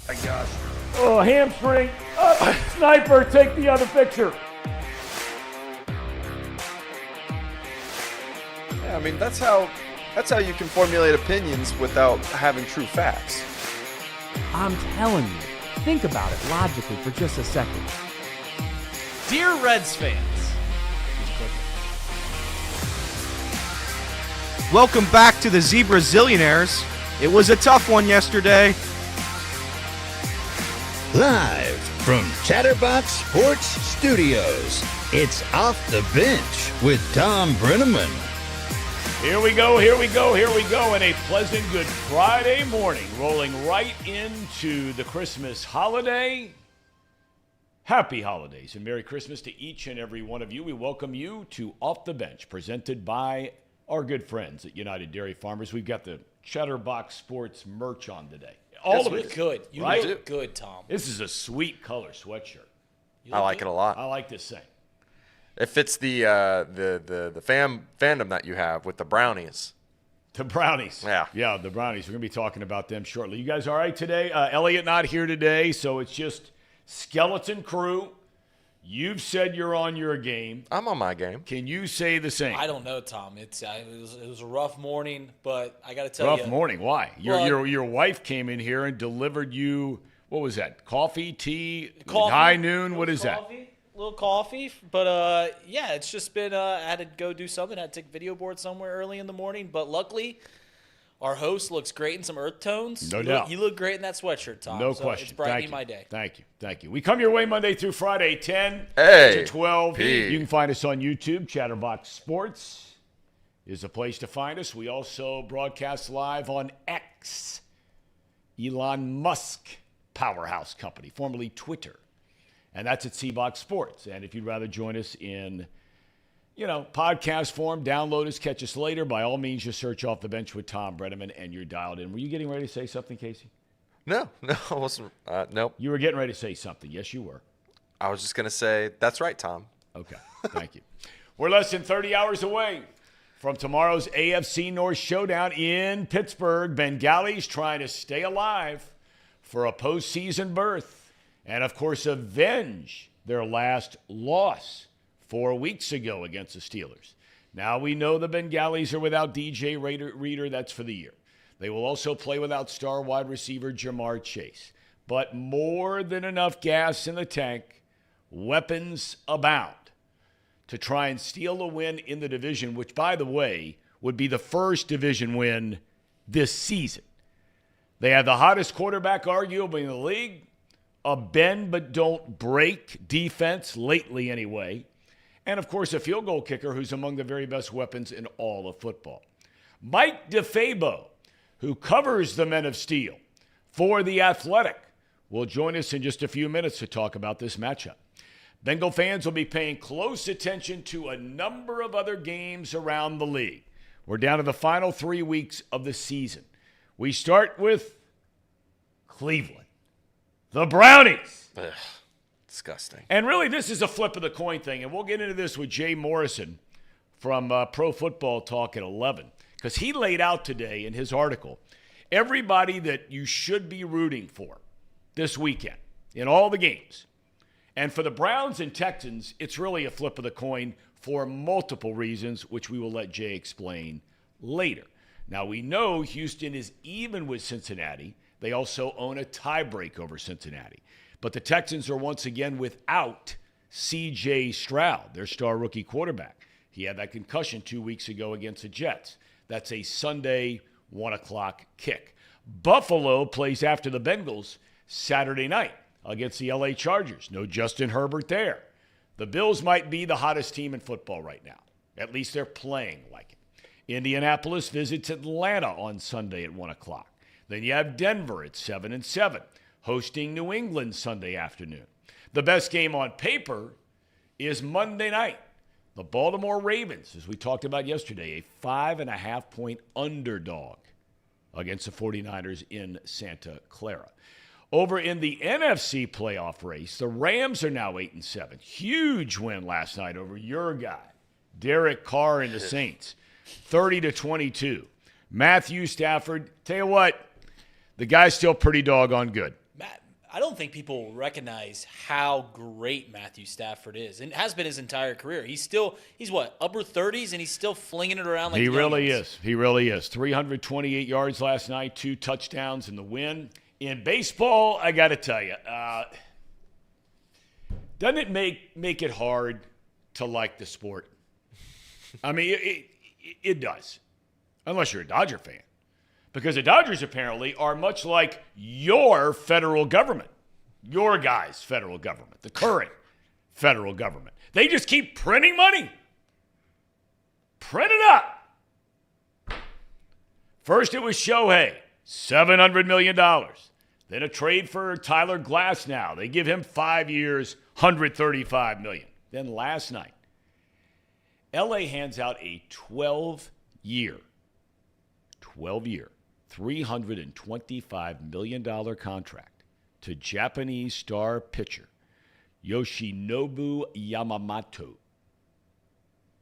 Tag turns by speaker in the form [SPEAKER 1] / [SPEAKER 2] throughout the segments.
[SPEAKER 1] My gosh.
[SPEAKER 2] Oh, hamstring. Up. Sniper, take the other picture.
[SPEAKER 1] Yeah, I mean, that's how you can formulate opinions without having true facts.
[SPEAKER 3] I'm telling you, think about it logically for just a second.
[SPEAKER 4] Dear Reds fans.
[SPEAKER 5] Welcome back to the Zebra Zillionaires. It was a tough one yesterday.
[SPEAKER 6] Live from Chatterbox Sports Studios, it's Off the Bench with Tom Brenneman.
[SPEAKER 2] Here we go, and a pleasant good Friday morning, rolling right into the Christmas holiday. Happy holidays and Merry Christmas to each and every one of you. We welcome you to Off the Bench, presented by our good friends at United Dairy Farmers. We've got the Chatterbox Sports merch on today. All of it.
[SPEAKER 4] Good. You look good, Tom.
[SPEAKER 2] This is a sweet color sweatshirt.
[SPEAKER 1] I like it a lot.
[SPEAKER 2] I like this thing.
[SPEAKER 1] It fits the fandom that you have with the brownies.
[SPEAKER 2] The brownies. Yeah, the brownies. We're going to be talking about them shortly. You guys all right today? Elliot not here today, so it's just skeleton crew. You've said you're on your game.
[SPEAKER 1] I'm on my game.
[SPEAKER 2] Can you say the same?
[SPEAKER 4] I don't know, Tom. It was a rough morning, but I got to tell you.
[SPEAKER 2] Rough morning? Why? Your wife came in here and delivered you, what was that, coffee, tea, high noon? What is that?
[SPEAKER 4] A little coffee, but yeah, it's just been, I had to go do something. I had to take video board somewhere early in the morning, but luckily, our host looks great in some earth tones.
[SPEAKER 2] No doubt.
[SPEAKER 4] You look great in that sweatshirt, Tom.
[SPEAKER 2] No question.
[SPEAKER 4] It's brightening my day.
[SPEAKER 2] Thank you. We come your way Monday through Friday, 10 to 12. You can find us on YouTube. Chatterbox Sports is a place to find us. We also broadcast live on X, Elon Musk powerhouse company, formerly Twitter. And that's at CBox Sports. And if you'd rather join us in, podcast form, download us, catch us later. By all means, just search Off the Bench with Tom Brenneman, and you're dialed in. Were you getting ready to say something, Casey?
[SPEAKER 1] No, I wasn't. Nope.
[SPEAKER 2] You were getting ready to say something. Yes, you were.
[SPEAKER 1] I was just going to say, that's right, Tom.
[SPEAKER 2] Okay, thank you. We're less than 30 hours away from tomorrow's AFC North showdown in Pittsburgh. Bengals trying to stay alive for a postseason berth. And, of course, avenge their last loss 4 weeks ago against the Steelers. Now we know the Bengals are without DJ Reader. That's for the year. They will also play without star wide receiver Jamar Chase. But more than enough gas in the tank, weapons abound to try and steal a win in the division, which, by the way, would be the first division win this season. They have the hottest quarterback arguably in the league. A bend-but-don't-break defense, lately anyway. And, of course, a field goal kicker who's among the very best weapons in all of football. Mike Defabo, who covers the Men of Steel for The Athletic, will join us in just a few minutes to talk about this matchup. Bengal fans will be paying close attention to a number of other games around the league. We're down to the final 3 weeks of the season. We start with Cleveland. The Brownies.
[SPEAKER 1] Ugh, disgusting.
[SPEAKER 2] And really, this is a flip of the coin thing. And we'll get into this with Jay Morrison from Pro Football Talk at 11. Because he laid out today in his article everybody that you should be rooting for this weekend in all the games. And for the Browns and Texans, it's really a flip of the coin for multiple reasons, which we will let Jay explain later. Now, we know Houston is even with Cincinnati. They also own a tiebreak over Cincinnati. But the Texans are once again without C.J. Stroud, their star rookie quarterback. He had that concussion 2 weeks ago against the Jets. That's a Sunday 1 o'clock kick. Buffalo plays after the Bengals Saturday night against the L.A. Chargers. No Justin Herbert there. The Bills might be the hottest team in football right now. At least they're playing like it. Indianapolis visits Atlanta on Sunday at 1 o'clock. Then you have Denver at 7-7, hosting New England Sunday afternoon. The best game on paper is Monday night. The Baltimore Ravens, as we talked about yesterday, a 5.5-point underdog against the 49ers in Santa Clara. Over in the NFC playoff race, the Rams are now 8-7. Huge win last night over your guy, Derek Carr and the Saints, 30-22. Matthew Stafford, tell you what, the guy's still pretty doggone good.
[SPEAKER 4] I don't think people recognize how great Matthew Stafford is, and has been his entire career. He's what, upper 30s, and he's still flinging it around like
[SPEAKER 2] He
[SPEAKER 4] the
[SPEAKER 2] really
[SPEAKER 4] youngins.
[SPEAKER 2] is. He really is. 328 yards last night, 2 touchdowns in the win. In baseball, I got to tell you, doesn't it make it hard to like the sport? I mean, it does, unless you're a Dodger fan. Because the Dodgers apparently are much like your federal government, your guys' federal government, the current federal government. They just keep printing money. Print it up. First it was Shohei, $700 million. Then a trade for Tyler Glasnow. They give him 5 years, $135 million. Then last night, LA hands out a 12-year, $325 million contract to Japanese star pitcher Yoshinobu Yamamoto.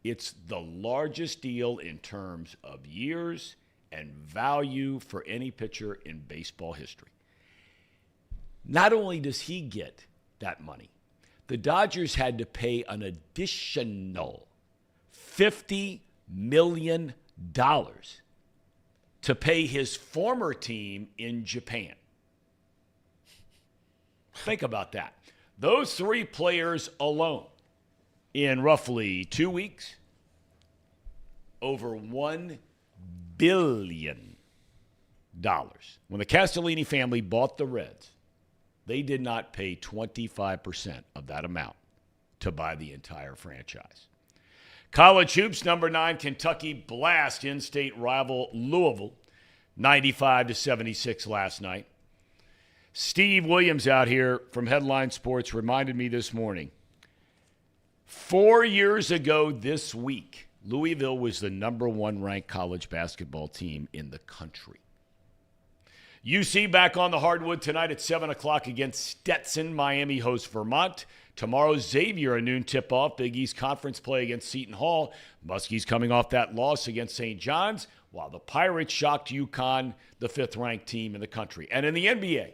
[SPEAKER 2] It's the largest deal in terms of years and value for any pitcher in baseball history. Not only does he get that money, the Dodgers had to pay an additional $50 million to pay his former team in Japan. Think about that. Those 3 players alone, in roughly 2 weeks, over $1 billion. When the Castellini family bought the Reds, they did not pay 25% of that amount to buy the entire franchise. College hoops, number 9, Kentucky blast in-state rival Louisville, 95-76 last night. Steve Williams out here from Headline Sports reminded me this morning, 4 years ago this week, Louisville was the number 1 ranked college basketball team in the country. UC back on the hardwood tonight at 7 o'clock against Stetson. Miami hosts Vermont. Tomorrow, Xavier, a noon tip-off. Big East Conference play against Seton Hall. Muskies coming off that loss against St. John's, while the Pirates shocked UConn, the 5th-ranked team in the country. And in the NBA,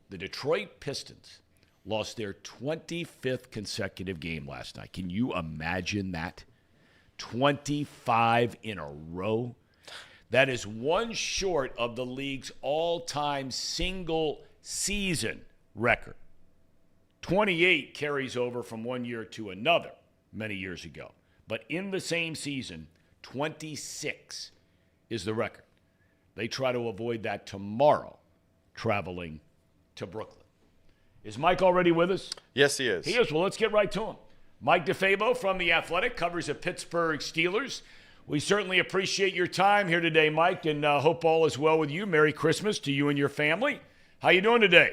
[SPEAKER 2] the Detroit Pistons lost their 25th consecutive game last night. Can you imagine that? 25 in a row. That is one short of the league's all-time single-season record. 28 carries over from one year to another many years ago. But in the same season, 26 is the record. They try to avoid that tomorrow, traveling to Brooklyn. Is Mike already with us?
[SPEAKER 1] Yes, he is.
[SPEAKER 2] He is. Well, let's get right to him. Mike Defabo from The Athletic covers the Pittsburgh Steelers. We certainly appreciate your time here today, Mike, and hope all is well with you. Merry Christmas to you and your family. How you doing today?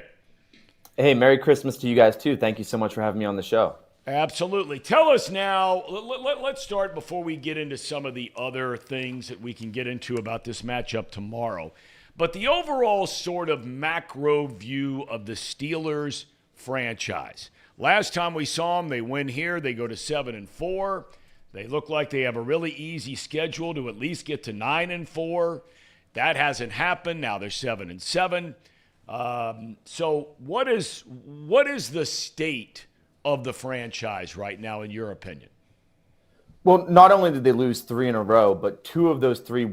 [SPEAKER 7] Hey, Merry Christmas to you guys, too. Thank you so much for having me on the show.
[SPEAKER 2] Absolutely. Tell us now, let's start before we get into some of the other things that we can get into about this matchup tomorrow. But the overall sort of macro view of the Steelers franchise. Last time we saw them, they win here. They go to 7-4. They look like they have a really easy schedule to at least get to 9-4. That hasn't happened. Now they're 7-7. So what is the state of the franchise right now, in your opinion?
[SPEAKER 7] Well, not only did they lose 3 in a row, but 2 of those 3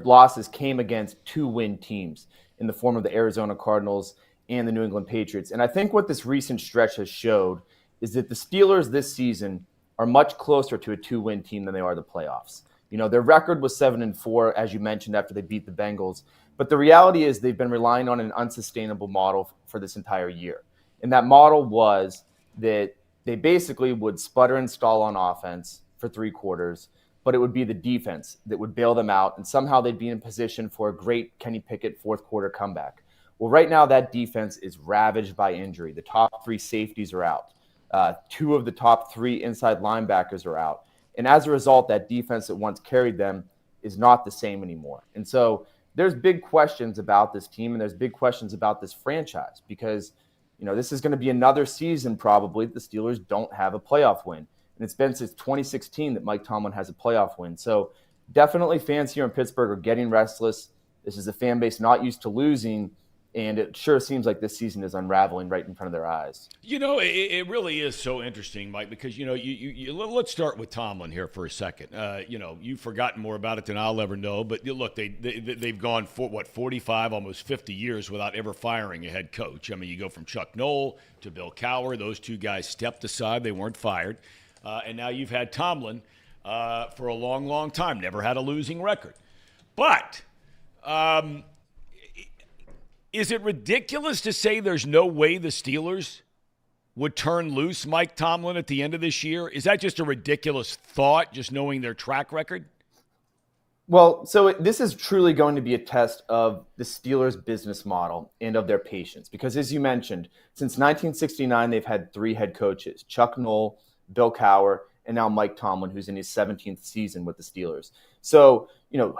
[SPEAKER 7] losses came against 2-win teams in the form of the Arizona Cardinals and the New England Patriots. And I think what this recent stretch has showed is that the Steelers this season are much closer to a 2-win team than they are the playoffs. You know, their record was 7-4, as you mentioned, after they beat the Bengals. But the reality is they've been relying on an unsustainable model for this entire year. And that model was that they basically would sputter and stall on offense for 3 quarters, but it would be the defense that would bail them out, and somehow they'd be in position for a great Kenny Pickett 4th quarter comeback. Well, right now that defense is ravaged by injury. The top 3 safeties are out. 2 of the top 3 inside linebackers are out. And as a result, that defense that once carried them is not the same anymore. And so there's big questions about this team, and there's big questions about this franchise because, you know, this is going to be another season probably the Steelers don't have a playoff win. And it's been since 2016 that Mike Tomlin has a playoff win. So definitely fans here in Pittsburgh are getting restless. This is a fan base not used to losing. And it sure seems like this season is unraveling right in front of their eyes.
[SPEAKER 2] It really is so interesting, Mike, because, let's start with Tomlin here for a second. You've forgotten more about it than I'll ever know. But look, they've gone for, 45, almost 50 years without ever firing a head coach. I mean, you go from Chuck Noll to Bill Cowher. Those two guys stepped aside. They weren't fired. And now you've had Tomlin for a long, long time. Never had a losing record. But is it ridiculous to say there's no way the Steelers would turn loose Mike Tomlin at the end of this year? Is that just a ridiculous thought, just knowing their track record?
[SPEAKER 7] Well, so this is truly going to be a test of the Steelers' business model and of their patience. Because as you mentioned, since 1969, they've had 3 head coaches, Chuck Noll, Bill Cowher, and now Mike Tomlin, who's in his 17th season with the Steelers. So,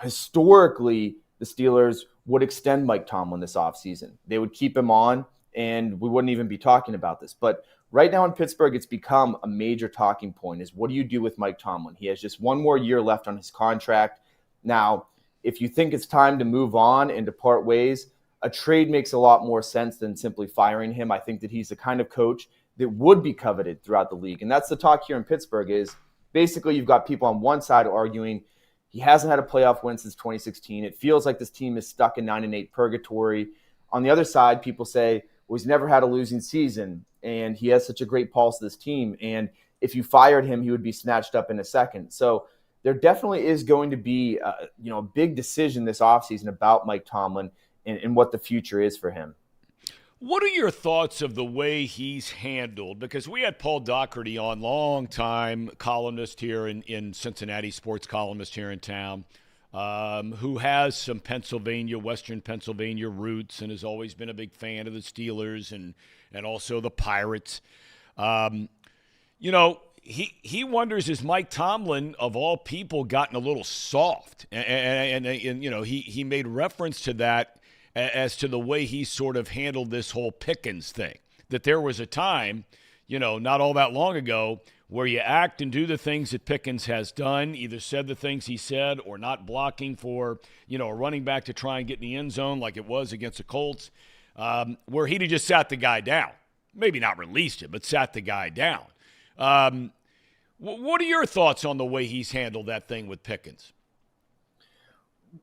[SPEAKER 7] historically, the Steelers would extend Mike Tomlin this offseason. They would keep him on, and we wouldn't even be talking about this. But right now in Pittsburgh, it's become a major talking point is what do you do with Mike Tomlin? He has just one more year left on his contract. Now, if you think it's time to move on and to part ways, a trade makes a lot more sense than simply firing him. I think that he's the kind of coach that would be coveted throughout the league. And that's the talk here in Pittsburgh is basically you've got people on one side arguing he hasn't had a playoff win since 2016. It feels like this team is stuck in 9-8 purgatory. On the other side, people say, well, he's never had a losing season, and he has such a great pulse to this team. And if you fired him, he would be snatched up in a second. So there definitely is going to be a big decision this offseason about Mike Tomlin and what the future is for him.
[SPEAKER 2] What are your thoughts of the way he's handled? Because we had Paul Daugherty on, long-time columnist here in Cincinnati, sports columnist here in town, who has some Western Pennsylvania roots and has always been a big fan of the Steelers and also the Pirates. He wonders, has Mike Tomlin, of all people, gotten a little soft? And he made reference to that as to the way he sort of handled this whole Pickens thing, that there was a time, not all that long ago, where you act and do the things that Pickens has done, either said the things he said or not blocking for, a running back to try and get in the end zone like it was against the Colts, where he'd have just sat the guy down. Maybe not released him, but sat the guy down. What are your thoughts on the way he's handled that thing with Pickens?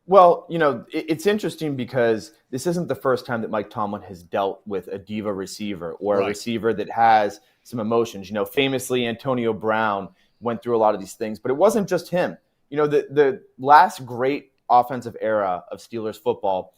[SPEAKER 7] Well, it's interesting because this isn't the first time that Mike Tomlin has dealt with a diva receiver or a receiver that has some emotions. Famously, Antonio Brown went through a lot of these things, but it wasn't just him. The last great offensive era of Steelers football,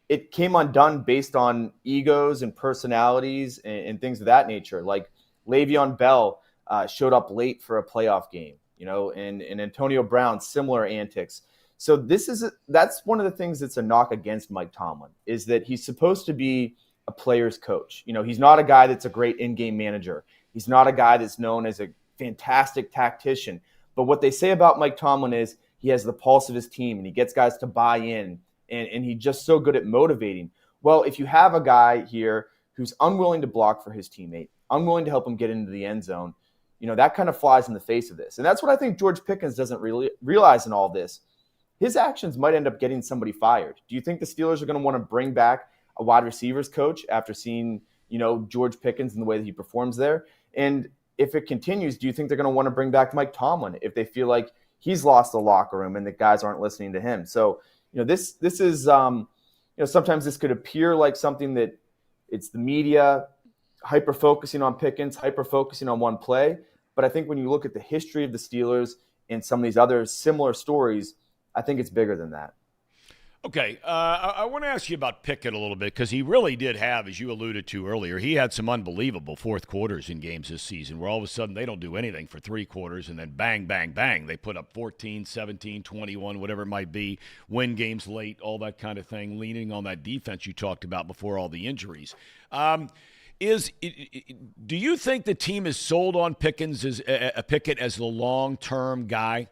[SPEAKER 7] it came undone based on egos and personalities and things of that nature. Like Le'Veon Bell showed up late for a playoff game, and Antonio Brown, similar antics. So that's one of the things that's a knock against Mike Tomlin is that he's supposed to be a player's coach. He's not a guy that's a great in-game manager. He's not a guy that's known as a fantastic tactician. But what they say about Mike Tomlin is he has the pulse of his team and he gets guys to buy in and he's just so good at motivating. Well, if you have a guy here who's unwilling to block for his teammate, unwilling to help him get into the end zone, that kind of flies in the face of this. And that's what I think George Pickens doesn't really realize in all this. His actions might end up getting somebody fired. Do you think the Steelers are going to want to bring back a wide receivers coach after seeing, George Pickens and the way that he performs there? And if it continues, do you think they're going to want to bring back Mike Tomlin if they feel like he's lost the locker room and the guys aren't listening to him? So, this is, sometimes this could appear like something that it's the media hyper-focusing on Pickens, hyper-focusing on one play. But I think when you look at the history of the Steelers and some of these other similar stories, I think it's bigger than that.
[SPEAKER 2] Okay, I want to ask you about Pickett a little bit because he really did have, as you alluded to earlier, he had some unbelievable fourth quarters in games this season where all of a sudden they don't do anything for 3 quarters and then bang, bang, bang. They put up 14, 17, 21, whatever it might be, win games late, all that kind of thing, leaning on that defense you talked about before all the injuries. Do you think the team is sold on Pickett as the long-term guy?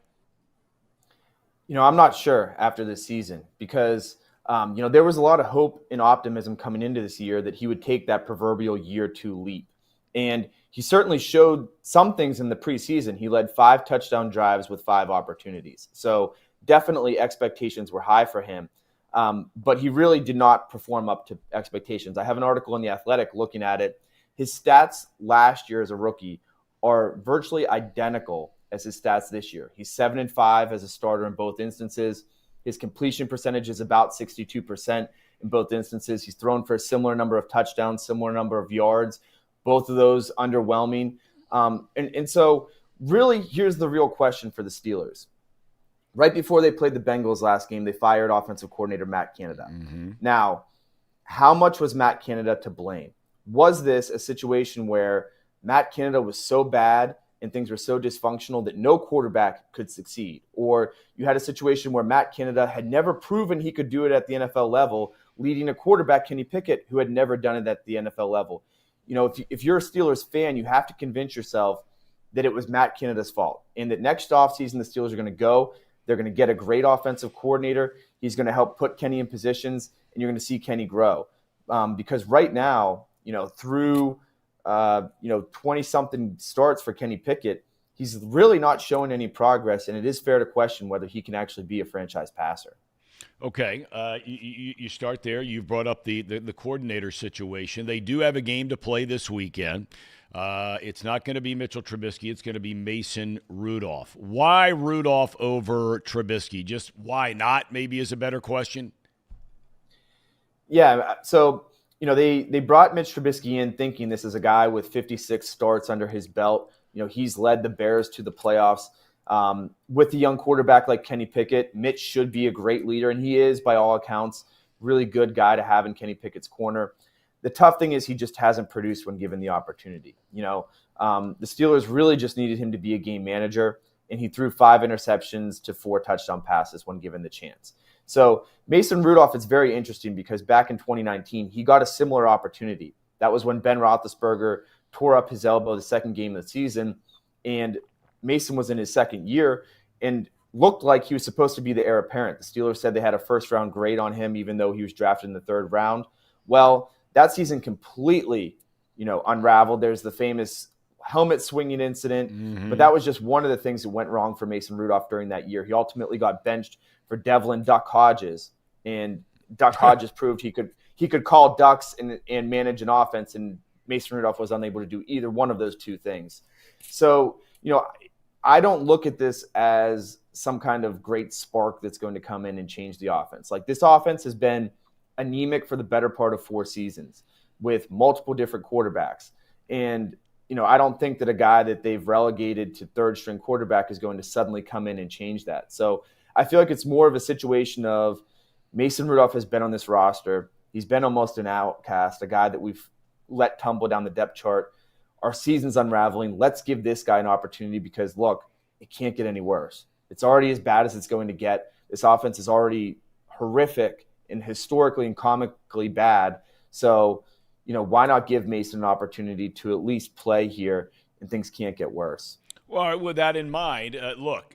[SPEAKER 7] I'm not sure after this season because, there was a lot of hope and optimism coming into this year that he would take that proverbial year 2 leap. And he certainly showed some things in the preseason. He led 5 touchdown drives with 5 opportunities. So definitely expectations were high for him. But he really did not perform up to expectations. I have an article in The Athletic looking at it. His stats last year as a rookie are virtually identical as his stats this year. He's 7-5 as a starter in both instances. His completion percentage is about 62% in both instances. He's thrown for a similar number of touchdowns, similar number of yards, both of those underwhelming. And so really, here's the real question for the Steelers. Right before they played the Bengals last game, they fired offensive coordinator Matt Canada. Now, how much was Matt Canada to blame? Was this a situation where Matt Canada was so bad and things were so dysfunctional that no quarterback could succeed? Or you had a situation where Matt Canada had never proven he could do it at the NFL level, leading a quarterback, Kenny Pickett, who had never done it at the NFL level. You know, if you're a Steelers fan, you have to convince yourself that it was Matt Canada's fault and that next offseason the Steelers are going to go. They're going to get a great offensive coordinator. He's going to help put Kenny in positions, and you're going to see Kenny grow. Because right now, you know, through 20-something starts for Kenny Pickett, he's really not showing any progress, and it is fair to question whether he can actually be a franchise passer.
[SPEAKER 2] Okay, you start there. You've brought up the coordinator situation. They do have a game to play this weekend. It's not going to be Mitchell Trubisky. It's going to be Mason Rudolph. Why Rudolph over Trubisky? Just why not, maybe, is a better question.
[SPEAKER 7] Yeah, so, you know, they brought Mitch Trubisky in thinking this is a guy with 56 starts under his belt. You know, he's led the Bears to the playoffs. With a young quarterback like Kenny Pickett, Mitch should be a great leader, and he is, by all accounts, really good guy to have in Kenny Pickett's corner. The tough thing is he just hasn't produced when given the opportunity. You know, the Steelers really just needed him to be a game manager, and he threw 5 interceptions to 4 touchdown passes when given the chance. So Mason Rudolph is very interesting because back in 2019, he got a similar opportunity. That was when Ben Roethlisberger tore up his elbow the second game of the season, and Mason was in his second year and looked like he was supposed to be the heir apparent. The Steelers said they had a first-round grade on him, even though he was drafted in the 3rd round. Well, that season completely, you know, unraveled. There's the famous helmet swinging incident, but that was just one of the things that went wrong for Mason Rudolph during that year. He ultimately got benched for Devlin Duck Hodges, and Duck Hodges proved he could call ducks and manage an offense, and Mason Rudolph was unable to do either one of those two things. So, you know, I don't look at this as some kind of great spark that's going to come in and change the offense. Like, this offense has been anemic for the better part of 4 seasons with multiple different quarterbacks. And, you know, I don't think that a guy that they've relegated to 3rd string quarterback is going to suddenly come in and change that. So I feel like it's more of a situation of Mason Rudolph has been on this roster. He's been almost an outcast, a guy that we've let tumble down the depth chart. Our season's unraveling. Let's give this guy an opportunity because, look, it can't get any worse. It's already as bad as it's going to get. This offense is already horrific and historically and comically bad. So, you know, why not give Mason an opportunity to at least play here, and things can't get worse.
[SPEAKER 2] Well, with that in mind, look,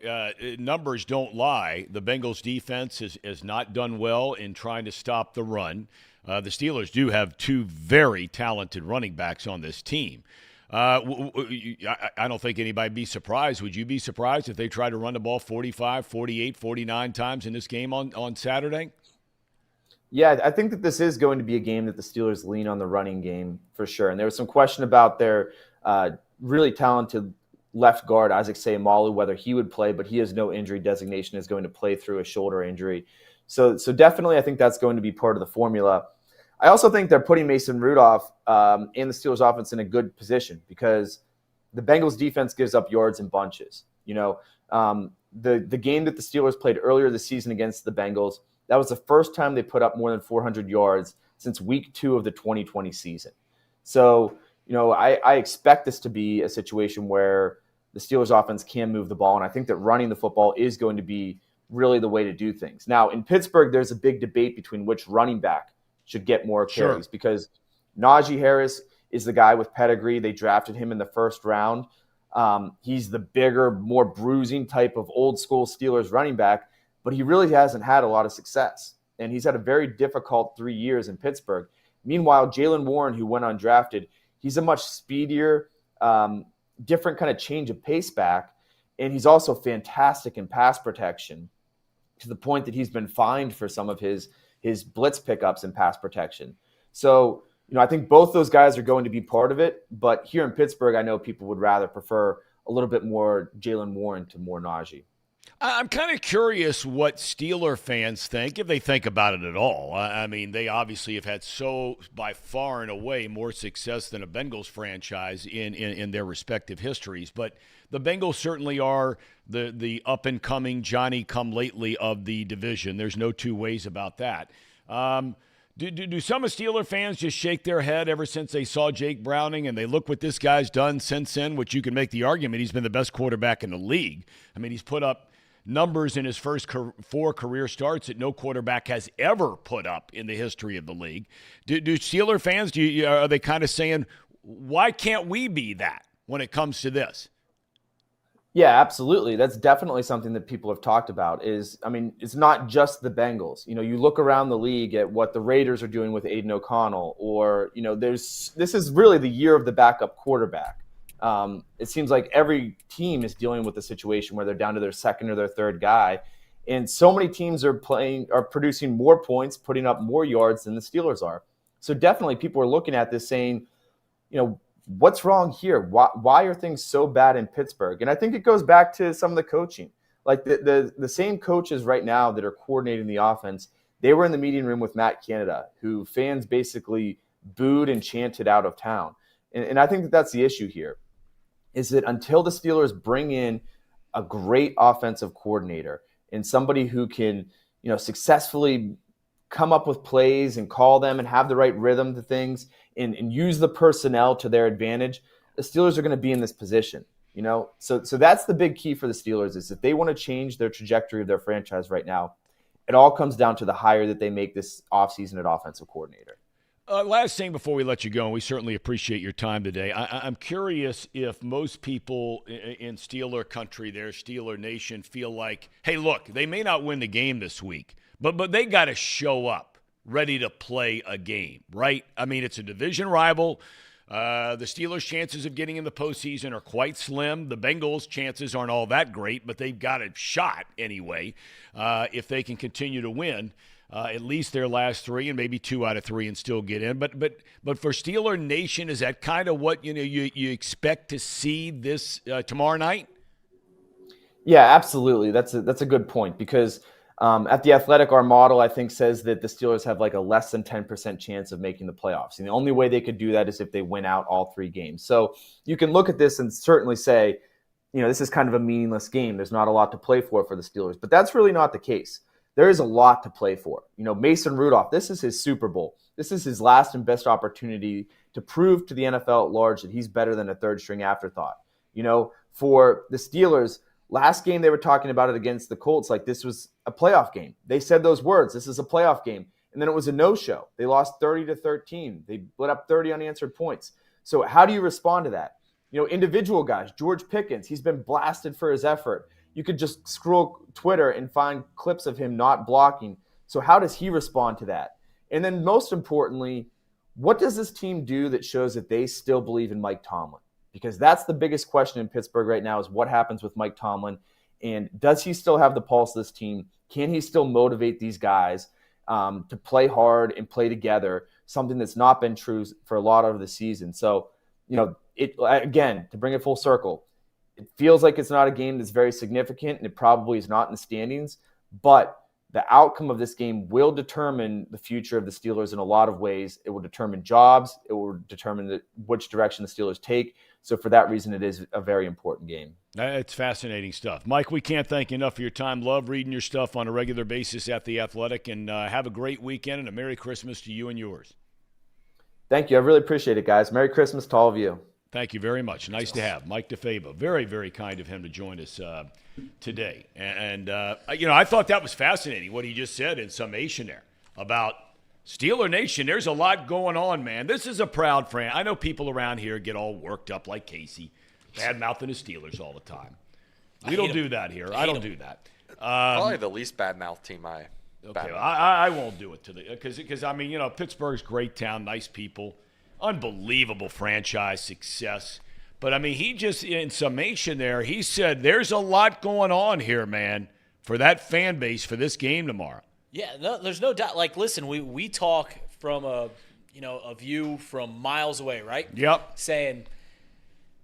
[SPEAKER 2] numbers don't lie. The Bengals defense has not done well in trying to stop the run. The Steelers do have 2 very talented running backs on this team. I don't think anybody would be surprised. Would you be surprised if they tried to run the ball 45, 48, 49 times in this game on Saturday?
[SPEAKER 7] Yeah, I think that this is going to be a game that the Steelers lean on the running game for sure. And there was some question about their really talented left guard, Isaac Seumalo, whether he would play, but he has no injury designation, is going to play through a shoulder injury. So definitely I think that's going to be part of the formula. I also think they're putting Mason Rudolph and the Steelers offense in a good position because the Bengals defense gives up yards in bunches. You know, the game that the Steelers played earlier this season against the Bengals, that was the first time they put up more than 400 yards since week 2 of the 2020 season. So, you know, I expect this to be a situation where the Steelers offense can move the ball, and I think that running the football is going to be really the way to do things. Now, in Pittsburgh, there's a big debate between which running back should get more carries because Najee Harris is the guy with pedigree. They drafted him in the 1st round. He's the bigger, more bruising type of old school Steelers running back, but he really hasn't had a lot of success. And he's had a very difficult 3 years in Pittsburgh. Meanwhile, Jaylen Warren, who went undrafted, he's a much speedier, different kind of change of pace back. And he's also fantastic in pass protection to the point that he's been fined for some of his his blitz pickups and pass protection. So, I think both those guys are going to be part of it. But here in Pittsburgh, I know people would rather prefer a little bit more Jaylen Warren to more Najee.
[SPEAKER 2] I'm kind of curious what Steeler fans think, if they think about it at all. I mean, they obviously have had by far and away, more success than a Bengals franchise in their respective histories. But the Bengals certainly are the up-and-coming Johnny-come-lately of the division. There's no two ways about that. Do some of Steeler fans just shake their head ever since they saw Jake Browning and they look what this guy's done since then, which you can make the argument he's been the best quarterback in the league? I mean, he's put up numbers in his first 4 career starts that no quarterback has ever put up in the history of the league. Do Steeler fans, are they kind of saying, why can't we be that when it comes to this?
[SPEAKER 7] Yeah, absolutely. That's definitely something that people have talked about it's not just the Bengals. You look around the league at what the Raiders are doing with Aiden O'Connell, or, this is really the year of the backup quarterback. It seems like every team is dealing with a situation where they're down to their second or their third guy. And so many teams are producing more points, putting up more yards than the Steelers are. So definitely people are looking at this saying, what's wrong here? Why are things so bad in Pittsburgh? And I think it goes back to some of the coaching. Like the same coaches right now that are coordinating the offense, they were in the meeting room with Matt Canada, who fans basically booed and chanted out of town. And I think that's the issue here, is that until the Steelers bring in a great offensive coordinator and somebody who can, successfully come up with plays and call them and have the right rhythm to things and use the personnel to their advantage, the Steelers are going to be in this position, So that's the big key for the Steelers, is if they want to change their trajectory of their franchise right now, it all comes down to the hire that they make this offseason at offensive coordinator.
[SPEAKER 2] Last thing before we let you go, and we certainly appreciate your time today. I'm curious if most people in Steeler country, their Steeler nation, feel like, hey, look, they may not win the game this week, but they got to show up ready to play a game, right? I mean, it's a division rival. The Steelers' chances of getting in the postseason are quite slim. The Bengals' chances aren't all that great, but they've got a shot anyway if they can continue to win. At least their last 3 and maybe 2 out of 3 and still get in. But for Steeler Nation, is that kind of what you expect to see this tomorrow night?
[SPEAKER 7] Yeah, absolutely. That's a good point, because at The Athletic, our model, I think, says that the Steelers have like a less than 10% chance of making the playoffs. And the only way they could do that is if they win out all 3 games. So you can look at this and certainly say, this is kind of a meaningless game. There's not a lot to play for the Steelers. But that's really not the case. There is a lot to play for. Mason Rudolph, this is his Super Bowl. This is his last and best opportunity to prove to the NFL at large that he's better than a third-string afterthought. For the Steelers, last game they were talking about it against the Colts like this was a playoff game. They said those words, this is a playoff game. And then it was a no-show. They lost 30-13. They lit up 30 unanswered points. So how do you respond to that? Individual guys, George Pickens, he's been blasted for his effort. You could just scroll Twitter and find clips of him not blocking. So how does he respond to that? And then most importantly, what does this team do that shows that they still believe in Mike Tomlin? Because that's the biggest question in Pittsburgh right now, is what happens with Mike Tomlin, and does he still have the pulse of this team? Can he still motivate these guys to play hard and play together, something that's not been true for a lot of the season? So, again, to bring it full circle, it feels like it's not a game that's very significant, and it probably is not in the standings, but the outcome of this game will determine the future of the Steelers in a lot of ways. It will determine jobs. It will determine which direction the Steelers take. So for that reason, it is a very important game.
[SPEAKER 2] It's fascinating stuff. Mike, we can't thank you enough for your time. Love reading your stuff on a regular basis at The Athletic, and have a great weekend and a Merry Christmas to you and yours.
[SPEAKER 7] Thank you. I really appreciate it, guys. Merry Christmas to all of you.
[SPEAKER 2] Thank you very much. Nice to have Mike Defabo. Very, very kind of him to join us today. And I thought that was fascinating, what he just said in summation there about Steeler Nation. There's a lot going on, man. This is a proud friend. I know people around here get all worked up like Casey, bad-mouthing the Steelers all the time. We don't do that here. I don't do that.
[SPEAKER 8] Probably the least bad-mouthed team I
[SPEAKER 2] Okay, I won't do it to the because I mean, Pittsburgh's a great town, nice people. Unbelievable franchise success. But, I mean, he just, in summation there, he said there's a lot going on here, man, for that fan base for this game tomorrow.
[SPEAKER 4] Yeah, no, there's no doubt. Like, listen, we talk from a view from miles away, right?
[SPEAKER 2] Yep.
[SPEAKER 4] Saying,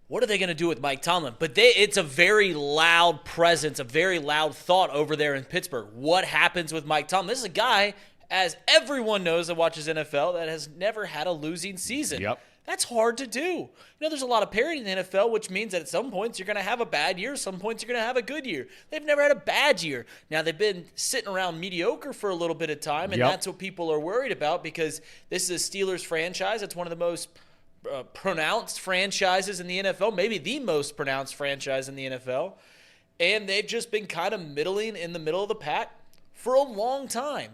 [SPEAKER 4] what are they going to do with Mike Tomlin? But it's a very loud presence, a very loud thought over there in Pittsburgh. What happens with Mike Tomlin? This is a guy, as everyone knows that watches NFL, that has never had a losing season.
[SPEAKER 2] Yep.
[SPEAKER 4] That's hard to do. There's a lot of parity in the NFL, which means that at some points you're going to have a bad year, some points you're going to have a good year. They've never had a bad year. Now, they've been sitting around mediocre for a little bit of time, and that's what people are worried about because this is a Steelers franchise. It's one of the most pronounced franchises in the NFL, maybe the most pronounced franchise in the NFL, and they've just been kind of middling in the middle of the pack for a long time.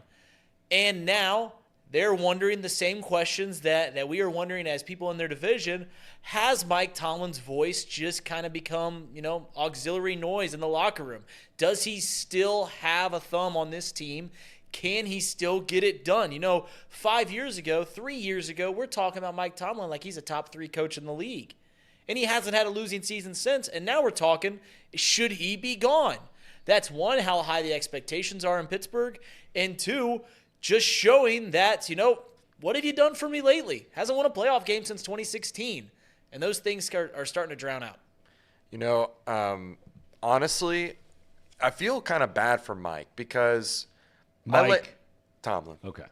[SPEAKER 4] And now they're wondering the same questions that we are wondering as people in their division. Has Mike Tomlin's voice just kind of become, auxiliary noise in the locker room? Does he still have a thumb on this team? Can he still get it done? 5 years ago, 3 years ago, we're talking about Mike Tomlin like he's a top 3 coach in the league. And he hasn't had a losing season since. And now we're talking, should he be gone? That's one, how high the expectations are in Pittsburgh. And two, just showing that, what have you done for me lately? Hasn't won a playoff game since 2016. And those things are starting to drown out.
[SPEAKER 8] Honestly, I feel kind of bad for Mike because Tomlin.
[SPEAKER 2] Okay.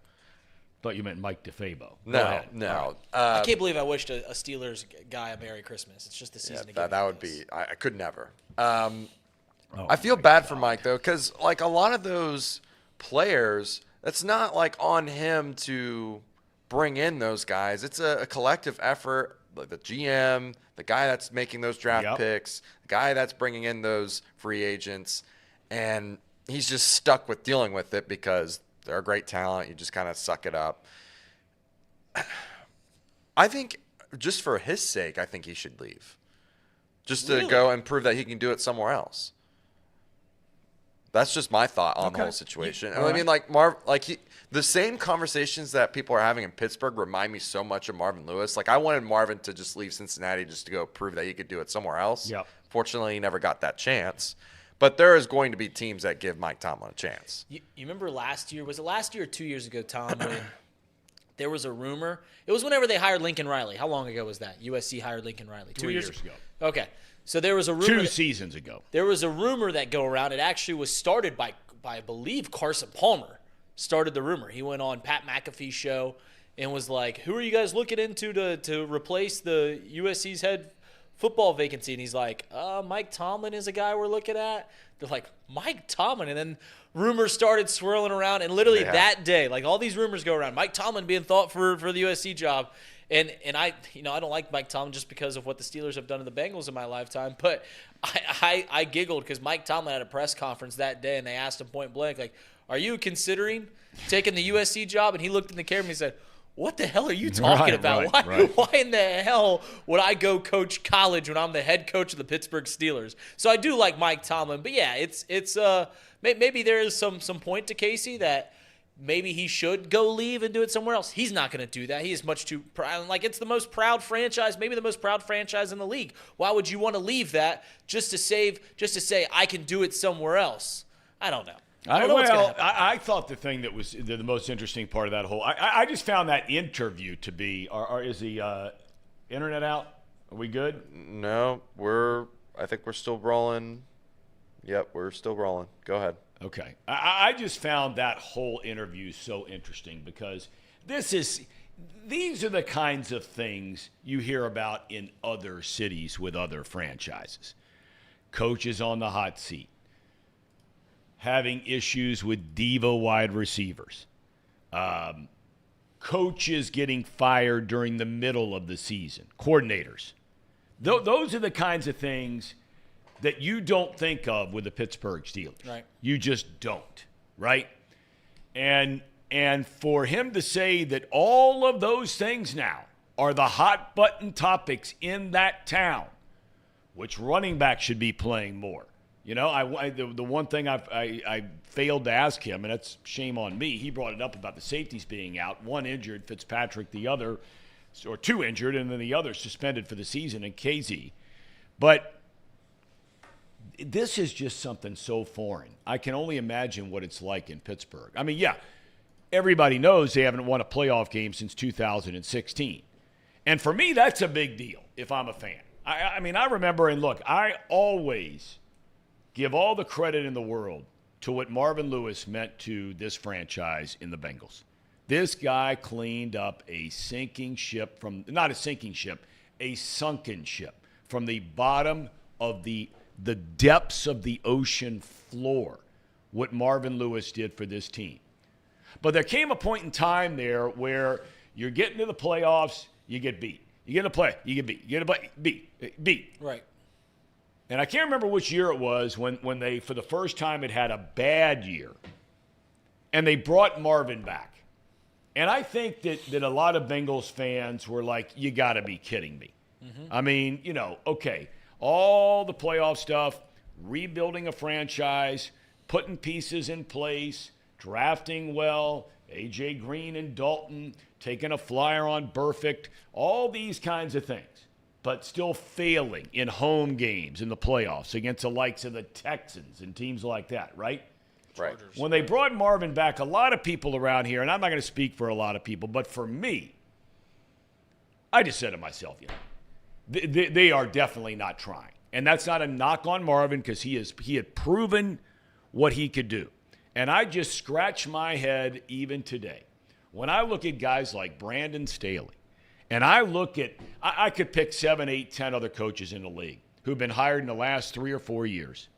[SPEAKER 2] Thought you meant Mike Defabo.
[SPEAKER 8] No.
[SPEAKER 4] I can't believe I wished a Steelers guy a Merry Christmas. It's just the season to give
[SPEAKER 8] that would be – I could never. I feel bad for Mike, though, because, a lot of those players – it's not on him to bring in those guys. It's a collective effort. The GM, the guy that's making those draft picks, the guy that's bringing in those free agents, and he's just stuck with dealing with it because they're a great talent. You just kind of suck it up. I think just for his sake, I think he should leave, just to go and prove that he can do it somewhere else. That's just my thought on the whole situation. I mean, the same conversations that people are having in Pittsburgh remind me so much of Marvin Lewis. I wanted Marvin to just leave Cincinnati just to go prove that he could do it somewhere else.
[SPEAKER 2] Yep.
[SPEAKER 8] Fortunately, he never got that chance. But there is going to be teams that give Mike Tomlin a chance.
[SPEAKER 4] You remember last year? Was it last year or 2 years ago, Tom, when there was a rumor? It was whenever they hired Lincoln Riley. How long ago was that? USC hired Lincoln Riley.
[SPEAKER 2] 2 years ago.
[SPEAKER 4] Okay. So there was a rumor.
[SPEAKER 2] 2 seasons ago.
[SPEAKER 4] There was a rumor that go around. It actually was started by I believe, Carson Palmer started the rumor. He went on Pat McAfee's show and was like, who are you guys looking into to replace the USC's head football vacancy? And he's like, Mike Tomlin is a guy we're looking at. They're like, Mike Tomlin? And then rumors started swirling around. And literally that day, all these rumors go around. Mike Tomlin being thought for the USC job. And I don't like Mike Tomlin just because of what the Steelers have done to the Bengals in my lifetime. But I giggled because Mike Tomlin had a press conference that day, and they asked him point blank, are you considering taking the USC job? And he looked in the camera and he said, what the hell are you talking about? Why in the hell would I go coach college when I'm the head coach of the Pittsburgh Steelers? So I do like Mike Tomlin. But, yeah, it's maybe there is some point to Casey that – maybe he should go leave and do it somewhere else. He's not going to do that. He is much too proud. It's the most proud franchise, maybe the most proud franchise in the league. Why would you want to leave that just to say I can do it somewhere else? I don't know.
[SPEAKER 2] I thought the thing that was the most interesting part of that whole I just found that interview to be is the internet out? Are we good?
[SPEAKER 8] No, I think we're still rolling. Yep, we're still rolling. Go ahead.
[SPEAKER 2] Okay. I just found that whole interview so interesting because these are the kinds of things you hear about in other cities with other franchises. Coaches on the hot seat, having issues with diva wide receivers, coaches getting fired during the middle of the season, coordinators. Those are the kinds of things that you don't think of with the Pittsburgh Steelers.
[SPEAKER 4] Right.
[SPEAKER 2] You just don't, right? And for him to say that all of those things now are the hot button topics in that town, which running back should be playing more. The one thing I failed to ask him, and that's shame on me, he brought it up about the safeties being out. One injured, Fitzpatrick, the other, or two injured, and then the other suspended for the season in KZ. But this is just something so foreign. I can only imagine what it's like in Pittsburgh. I mean, yeah, everybody knows they haven't won a playoff game since 2016. And for me, that's a big deal if I'm a fan. I mean, I remember, and look, I always give all the credit in the world to what Marvin Lewis meant to this franchise in the Bengals. This guy cleaned up a sinking ship from, not a sinking ship, a sunken ship from the bottom of the depths of the ocean floor, what Marvin Lewis did for this team. But there came a point in time there where you're getting to the playoffs, you get beat. You get in a play, you get beat. You get a play, beat.
[SPEAKER 4] Right.
[SPEAKER 2] And I can't remember which year it was when they, for the first time, had a bad year. And they brought Marvin back. And I think that a lot of Bengals fans were like, you got to be kidding me. Mm-hmm. I mean, you know, okay, all the playoff stuff, rebuilding a franchise, putting pieces in place, drafting well, A.J. Green and Dalton, taking a flyer on Burfict, all these kinds of things. But still failing in home games in the playoffs against the likes of the Texans and teams like that, right?
[SPEAKER 8] Right.
[SPEAKER 2] When they brought Marvin back, a lot of people around here, and I'm not going to speak for a lot of people, but for me, I just said to myself, you know, they are definitely not trying. And that's not a knock on Marvin because he had proven what he could do. And I just scratch my head even today. When I look at guys like Brandon Staley, and I look at, I could pick 7, 8, 10 other coaches in the league who've been hired in the last 3 or 4 years.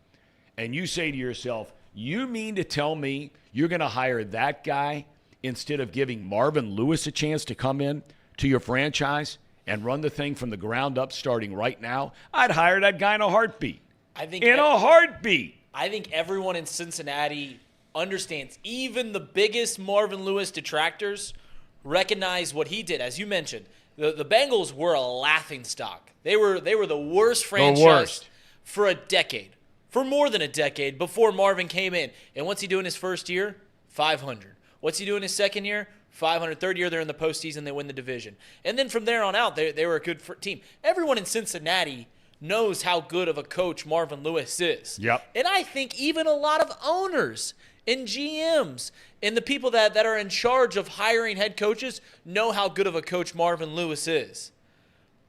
[SPEAKER 2] And you say to yourself, you mean to tell me you're going to hire that guy instead of giving Marvin Lewis a chance to come in to your franchise and run the thing from the ground up starting right now? I'd hire that guy in a heartbeat.
[SPEAKER 4] I think
[SPEAKER 2] a heartbeat.
[SPEAKER 4] I think everyone in Cincinnati understands, even the biggest Marvin Lewis detractors recognize what he did. As you mentioned, the Bengals were a laughingstock. They were the worst franchise for a decade. For more than a decade before Marvin came in. And what's he doing his first year? 500. What's he doing his second year? 500. Third year, they're in the postseason. They win the division. And then from there on out, they were a good team. Everyone in Cincinnati knows how good of a coach Marvin Lewis is.
[SPEAKER 2] Yep.
[SPEAKER 4] And I think even a lot of owners and GMs and the people that are in charge of hiring head coaches know how good of a coach Marvin Lewis is.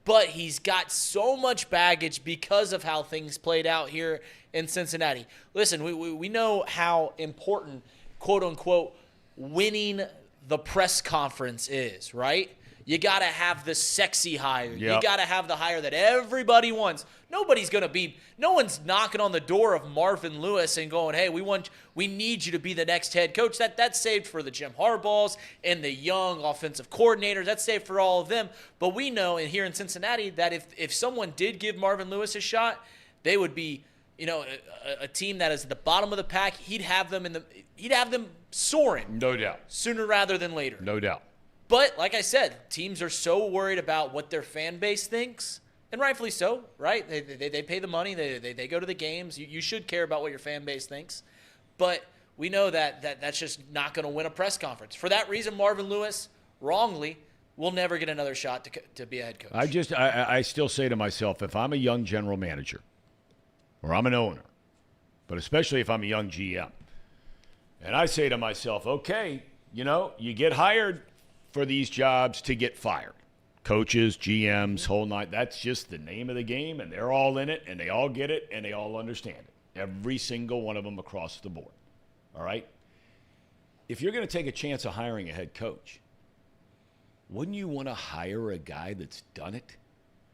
[SPEAKER 4] But he's got so much baggage because of how things played out here in Cincinnati. Listen, we know how important, quote-unquote, winning the press conference is, right? You got to have the sexy hire.
[SPEAKER 2] Yep.
[SPEAKER 4] You got to have the hire that everybody wants. No one's knocking on the door of Marvin Lewis and going, hey, we need you to be the next head coach. That's saved for the Jim Harbaughs and the young offensive coordinators. That's saved for all of them. But we know here in Cincinnati that if someone did give Marvin Lewis a shot, they would be, you know, a team that is at the bottom of the pack. He'd have them soaring.
[SPEAKER 2] No doubt.
[SPEAKER 4] Sooner rather than later.
[SPEAKER 2] No doubt.
[SPEAKER 4] But like I said, teams are so worried about what their fan base thinks, and rightfully so, right? They pay the money. They go to the games. You should care about what your fan base thinks. But we know that's just not going to win a press conference. For that reason, Marvin Lewis, wrongly, will never get another shot to be a head coach.
[SPEAKER 2] I still say to myself, if I'm a young general manager or I'm an owner, but especially if I'm a young GM, and I say to myself, okay, you know, you get hired for these jobs to get fired. Coaches, GMs, whole night. That's just the name of the game, and they're all in it, and they all get it, and they all understand it. Every single one of them across the board. All right? If you're going to take a chance of hiring a head coach, wouldn't you want to hire a guy that's done it?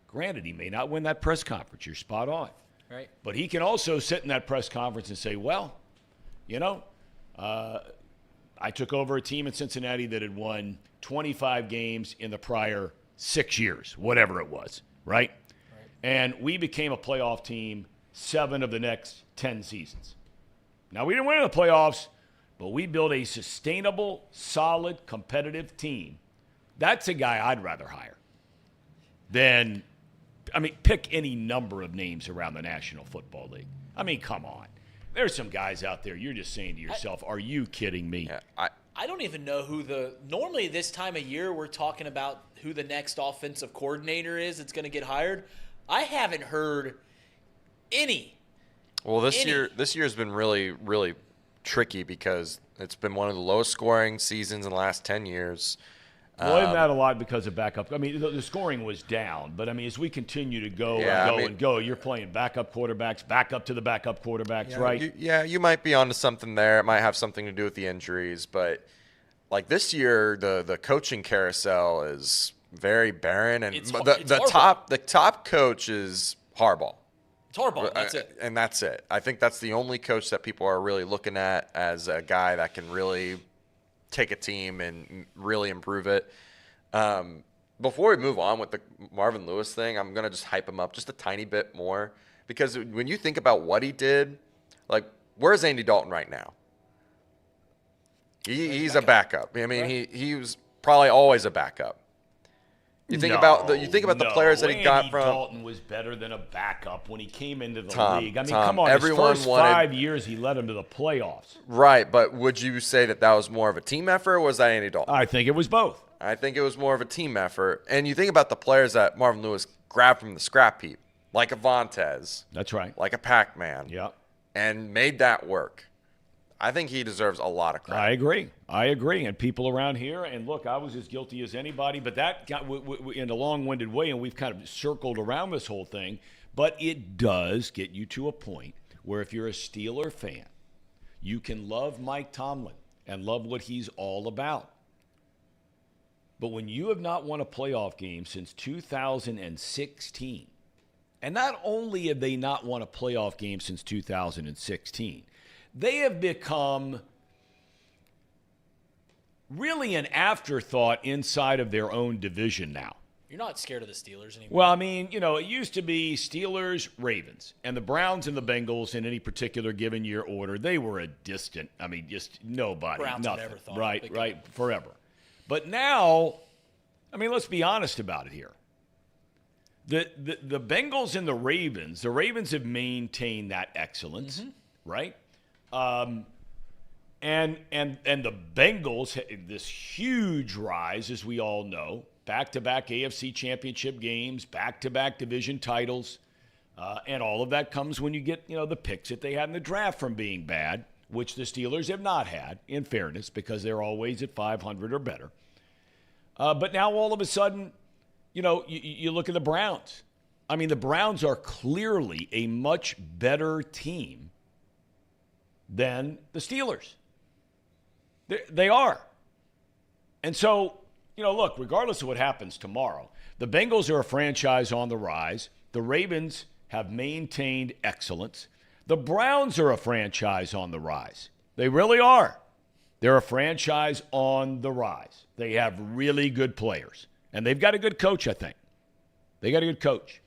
[SPEAKER 2] Granted, he may not win that press conference. You're spot on.
[SPEAKER 4] Right.
[SPEAKER 2] But he can also sit in that press conference and say, well, you know, I took over a team in Cincinnati that had won 25 games in the prior 6 years, whatever it was, right? And we became a playoff team 7 of the next 10 seasons. Now, we didn't win in the playoffs, but we built a sustainable, solid, competitive team. That's a guy I'd rather hire than, I mean, pick any number of names around the National Football League. I mean, come on. There's some guys out there you're just saying to yourself, are you kidding me?
[SPEAKER 8] Yeah,
[SPEAKER 4] I don't even know normally this time of year we're talking about who the next offensive coordinator is that's going to get hired. I haven't heard any
[SPEAKER 8] Well, this year's been really, really tricky because it's been one of the lowest scoring seasons in the last 10 years.
[SPEAKER 2] Well, isn't that a lot because of backup? I mean, the scoring was down, but I mean, as we continue to go and go, you're playing backup quarterbacks, back up to the backup quarterbacks, right?
[SPEAKER 8] You might be onto something there. It might have something to do with the injuries, but like this year, the coaching carousel is very barren, and the top coach is Harbaugh.
[SPEAKER 4] It's Harbaugh. That's it.
[SPEAKER 8] And that's it. I think that's the only coach that people are really looking at as a guy that can really take a team and really improve it. Before we move on with the Marvin Lewis thing, I'm going to just hype him up just a tiny bit more because when you think about what he did, like, where's Andy Dalton right now? He's a backup. I mean, he was probably always a backup. You think about the players that he got from.
[SPEAKER 2] Andy Dalton was better than a backup when he came into the league. I mean,
[SPEAKER 8] Tom,
[SPEAKER 2] come on.
[SPEAKER 8] everyone
[SPEAKER 2] his first 5 years, he led him to the playoffs.
[SPEAKER 8] Right, but would you say that was more of a team effort, or was that Andy Dalton?
[SPEAKER 2] I think it was both.
[SPEAKER 8] I think it was more of a team effort. And you think about the players that Marvin Lewis grabbed from the scrap heap, like a Vontaze.
[SPEAKER 2] That's right.
[SPEAKER 8] Like a Pac-Man.
[SPEAKER 2] Yep.
[SPEAKER 8] And made that work. I think he deserves a lot of credit.
[SPEAKER 2] I agree. And people around here, and look, I was as guilty as anybody, but that got in a long-winded way, and we've kind of circled around this whole thing. But it does get you to a point where if you're a Steeler fan, you can love Mike Tomlin and love what he's all about. But when you have not won a playoff game since 2016, and not only have they not won a playoff game since 2016, they have become really an afterthought inside of their own division now.
[SPEAKER 4] You're not scared of the Steelers anymore.
[SPEAKER 2] Well, I mean, it used to be Steelers, Ravens, and the Browns and the Bengals in any particular given year order. They were a distant, just nobody.
[SPEAKER 4] Browns
[SPEAKER 2] nothing.
[SPEAKER 4] never thought.
[SPEAKER 2] Right, forever. But now, let's be honest about it here. The Bengals and the Ravens have maintained that excellence, right? And the Bengals had this huge rise, as we all know, back-to-back AFC championship games, back-to-back division titles, and all of that comes when you get, the picks that they had in the draft from being bad, which the Steelers have not had, in fairness, because they're always at 500 or better. But now all of a sudden, you look at the Browns. I mean, the Browns are clearly a much better team than the Steelers. They are. And so, look, regardless of what happens tomorrow, the Bengals are a franchise on the rise. The Ravens have maintained excellence. The Browns are a franchise on the rise. They really are. They're a franchise on the rise. They have really good players. And they've got a good coach, I think. They got a good coach.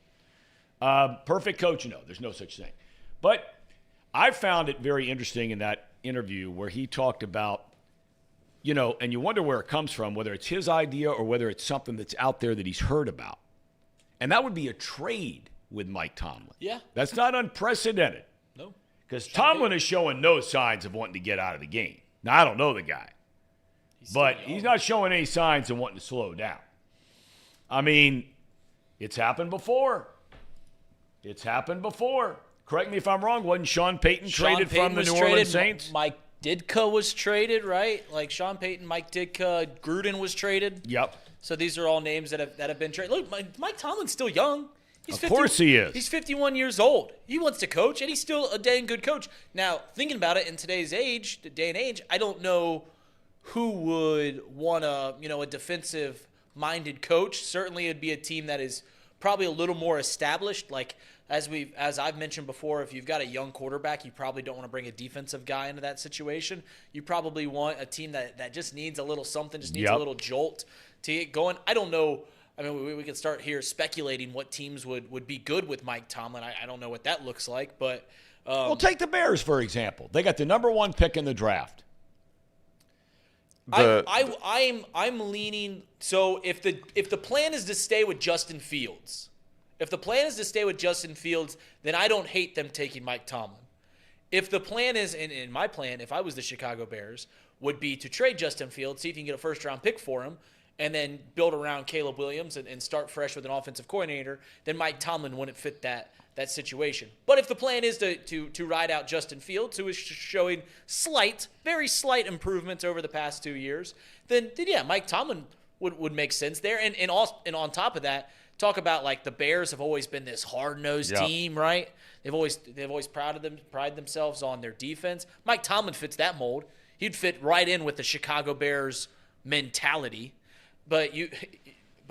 [SPEAKER 2] Perfect coach, no. There's no such thing. But I found it very interesting in that interview where he talked about, and you wonder where it comes from, whether it's his idea or whether it's something that's out there that he's heard about. And that would be a trade with Mike Tomlin.
[SPEAKER 4] Yeah.
[SPEAKER 2] That's not unprecedented.
[SPEAKER 4] No.
[SPEAKER 2] Because Tomlin is showing no signs of wanting to get out of the game. Now, I don't know the guy. But he's not showing any signs of wanting to slow down. I mean, it's happened before. Correct me if I'm wrong. Wasn't Sean Payton traded from the New Orleans Saints?
[SPEAKER 4] Mike Ditka was traded, right? Like Sean Payton, Mike Ditka, Gruden was traded.
[SPEAKER 2] Yep.
[SPEAKER 4] So these are all names that have been traded. Look, Mike Tomlin's still young.
[SPEAKER 2] Of course he is.
[SPEAKER 4] He's 51 years old. He wants to coach, and he's still a dang good coach. Now, thinking about it in today's day and age, I don't know who would want a defensive-minded coach. Certainly, it'd be a team that is probably a little more established. Like as I've mentioned before, if you've got a young quarterback, you probably don't want to bring a defensive guy into that situation. You probably want a team that just needs a little something, just needs a little jolt to get going. I don't know. I mean, we could start here speculating what teams would be good with Mike Tomlin. I don't know what that looks like, but
[SPEAKER 2] well, take the Bears for example. They got the number 1 pick in the draft.
[SPEAKER 4] I'm leaning. So if the plan is to stay with Justin Fields, then I don't hate them taking Mike Tomlin. If the plan is, in my plan, if I was the Chicago Bears, would be to trade Justin Fields, see if you can get a first-round pick for him, and then build around Caleb Williams and start fresh with an offensive coordinator, then Mike Tomlin wouldn't fit that situation. But if the plan is to ride out Justin Fields, who is showing very slight improvements over the past 2 years, then yeah, Mike Tomlin would make sense there. And on top of that, talk about like the Bears have always been this hard-nosed team, right? They've always pride themselves on their defense. Mike Tomlin fits that mold. He'd fit right in with the Chicago Bears mentality. But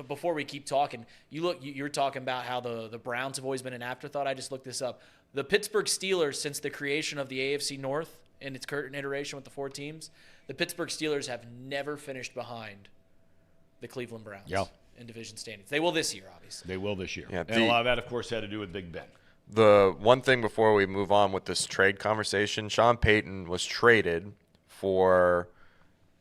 [SPEAKER 4] before we keep talking, you're talking about how the Browns have always been an afterthought. I just looked this up. The Pittsburgh Steelers, since the creation of the AFC North in its current iteration with the 4 teams, the Pittsburgh Steelers have never finished behind the Cleveland Browns in division standings. They will this year, obviously.
[SPEAKER 2] They will this year.
[SPEAKER 8] Yeah,
[SPEAKER 2] and a lot of that, of course, had to do with Big Ben.
[SPEAKER 8] The one thing before we move on with this trade conversation, Sean Payton was traded for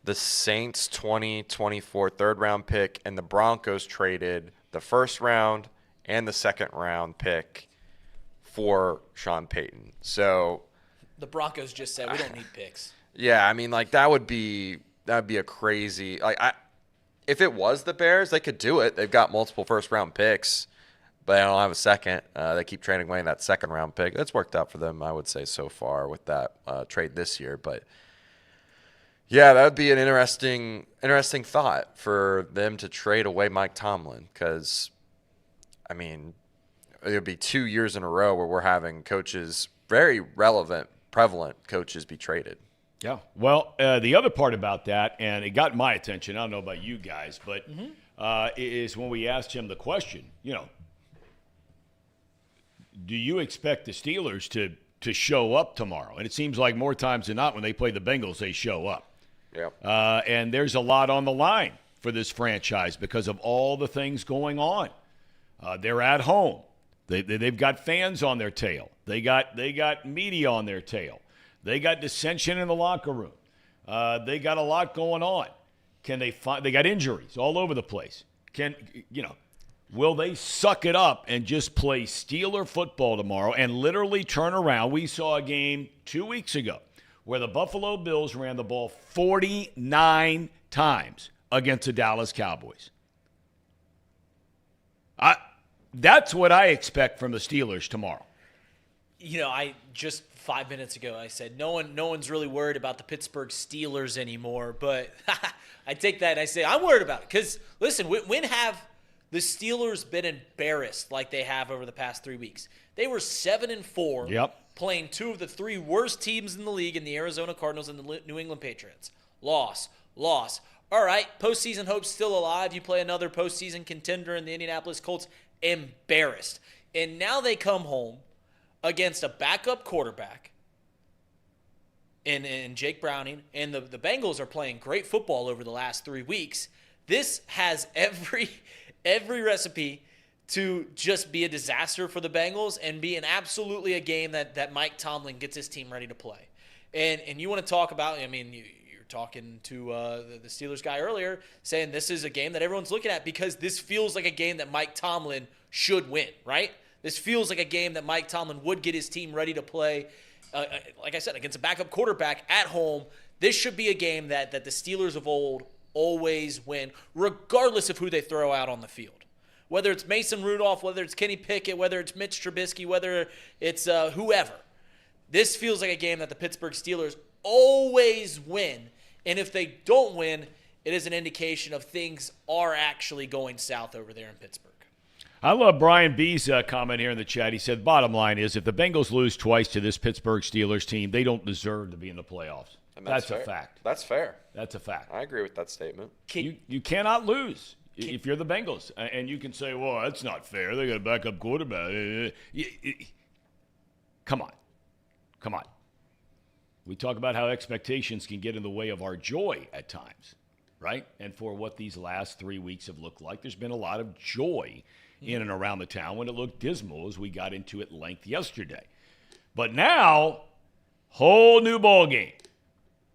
[SPEAKER 8] the Saints 2024 third-round pick, and the Broncos traded the first round and the second round pick for Sean Payton. So
[SPEAKER 4] the Broncos just said we don't need picks.
[SPEAKER 8] Yeah, I mean, like that would be a crazy. If it was the Bears, they could do it. They've got multiple first-round picks, but they don't have a second. They keep trading away that second-round pick. That's worked out for them, I would say, so far with that trade this year. But yeah, that would be an interesting thought for them to trade away Mike Tomlin, because, I mean, it would be 2 years in a row where we're having coaches, very relevant, prevalent coaches, be traded.
[SPEAKER 2] Yeah. Well, the other part about that, and it got my attention, I don't know about you guys, but is when we asked him the question, do you expect the Steelers to show up tomorrow? And it seems like more times than not when they play the Bengals, they show up.
[SPEAKER 8] Yeah.
[SPEAKER 2] And there's a lot on the line for this franchise because of all the things going on. They're at home. They've got fans on their tail. They got media on their tail. They got dissension in the locker room. They got a lot going on. They got injuries all over the place. Will they suck it up and just play Steeler football tomorrow and literally turn around? We saw a game 2 weeks ago where the Buffalo Bills ran the ball 49 times against the Dallas Cowboys. That's what I expect from the Steelers tomorrow.
[SPEAKER 4] I just 5 minutes ago I said no one's really worried about the Pittsburgh Steelers anymore, but I take that and I say I'm worried about it because, listen, when have the Steelers been embarrassed like they have over the past 3 weeks? They were 7-4, playing 2 of the 3 worst teams in the league in the Arizona Cardinals and the New England Patriots. Loss. All right, postseason hope's still alive. You play another postseason contender in the Indianapolis Colts. Embarrassed. And now they come home against a backup quarterback in Jake Browning, and the Bengals are playing great football over the last 3 weeks. This has every recipe to just be a disaster for the Bengals and be absolutely a game that Mike Tomlin gets his team ready to play. And you want to talk about, I mean, you're talking to the Steelers guy earlier, saying this is a game that everyone's looking at because this feels like a game that Mike Tomlin should win, right? This feels like a game that Mike Tomlin would get his team ready to play, like I said, against a backup quarterback at home. This should be a game that the Steelers of old always win, regardless of who they throw out on the field. Whether it's Mason Rudolph, whether it's Kenny Pickett, whether it's Mitch Trubisky, whether it's whoever. This feels like a game that the Pittsburgh Steelers always win. And if they don't win, it is an indication of things are actually going south over there in Pittsburgh.
[SPEAKER 2] I love Brian B's comment here in the chat. He said, bottom line is, if the Bengals lose twice to this Pittsburgh Steelers team, they don't deserve to be in the playoffs.
[SPEAKER 8] And
[SPEAKER 2] that's a fact.
[SPEAKER 8] That's fair.
[SPEAKER 2] That's a fact.
[SPEAKER 8] I agree with that statement.
[SPEAKER 2] You cannot lose if you're the Bengals. And you can say, well, that's not fair. They got a backup quarterback. Come on. We talk about how expectations can get in the way of our joy at times, right? And for what these last 3 weeks have looked like, there's been a lot of joy in and around the town when it looked dismal as we got into at length yesterday. But now, whole new ball game.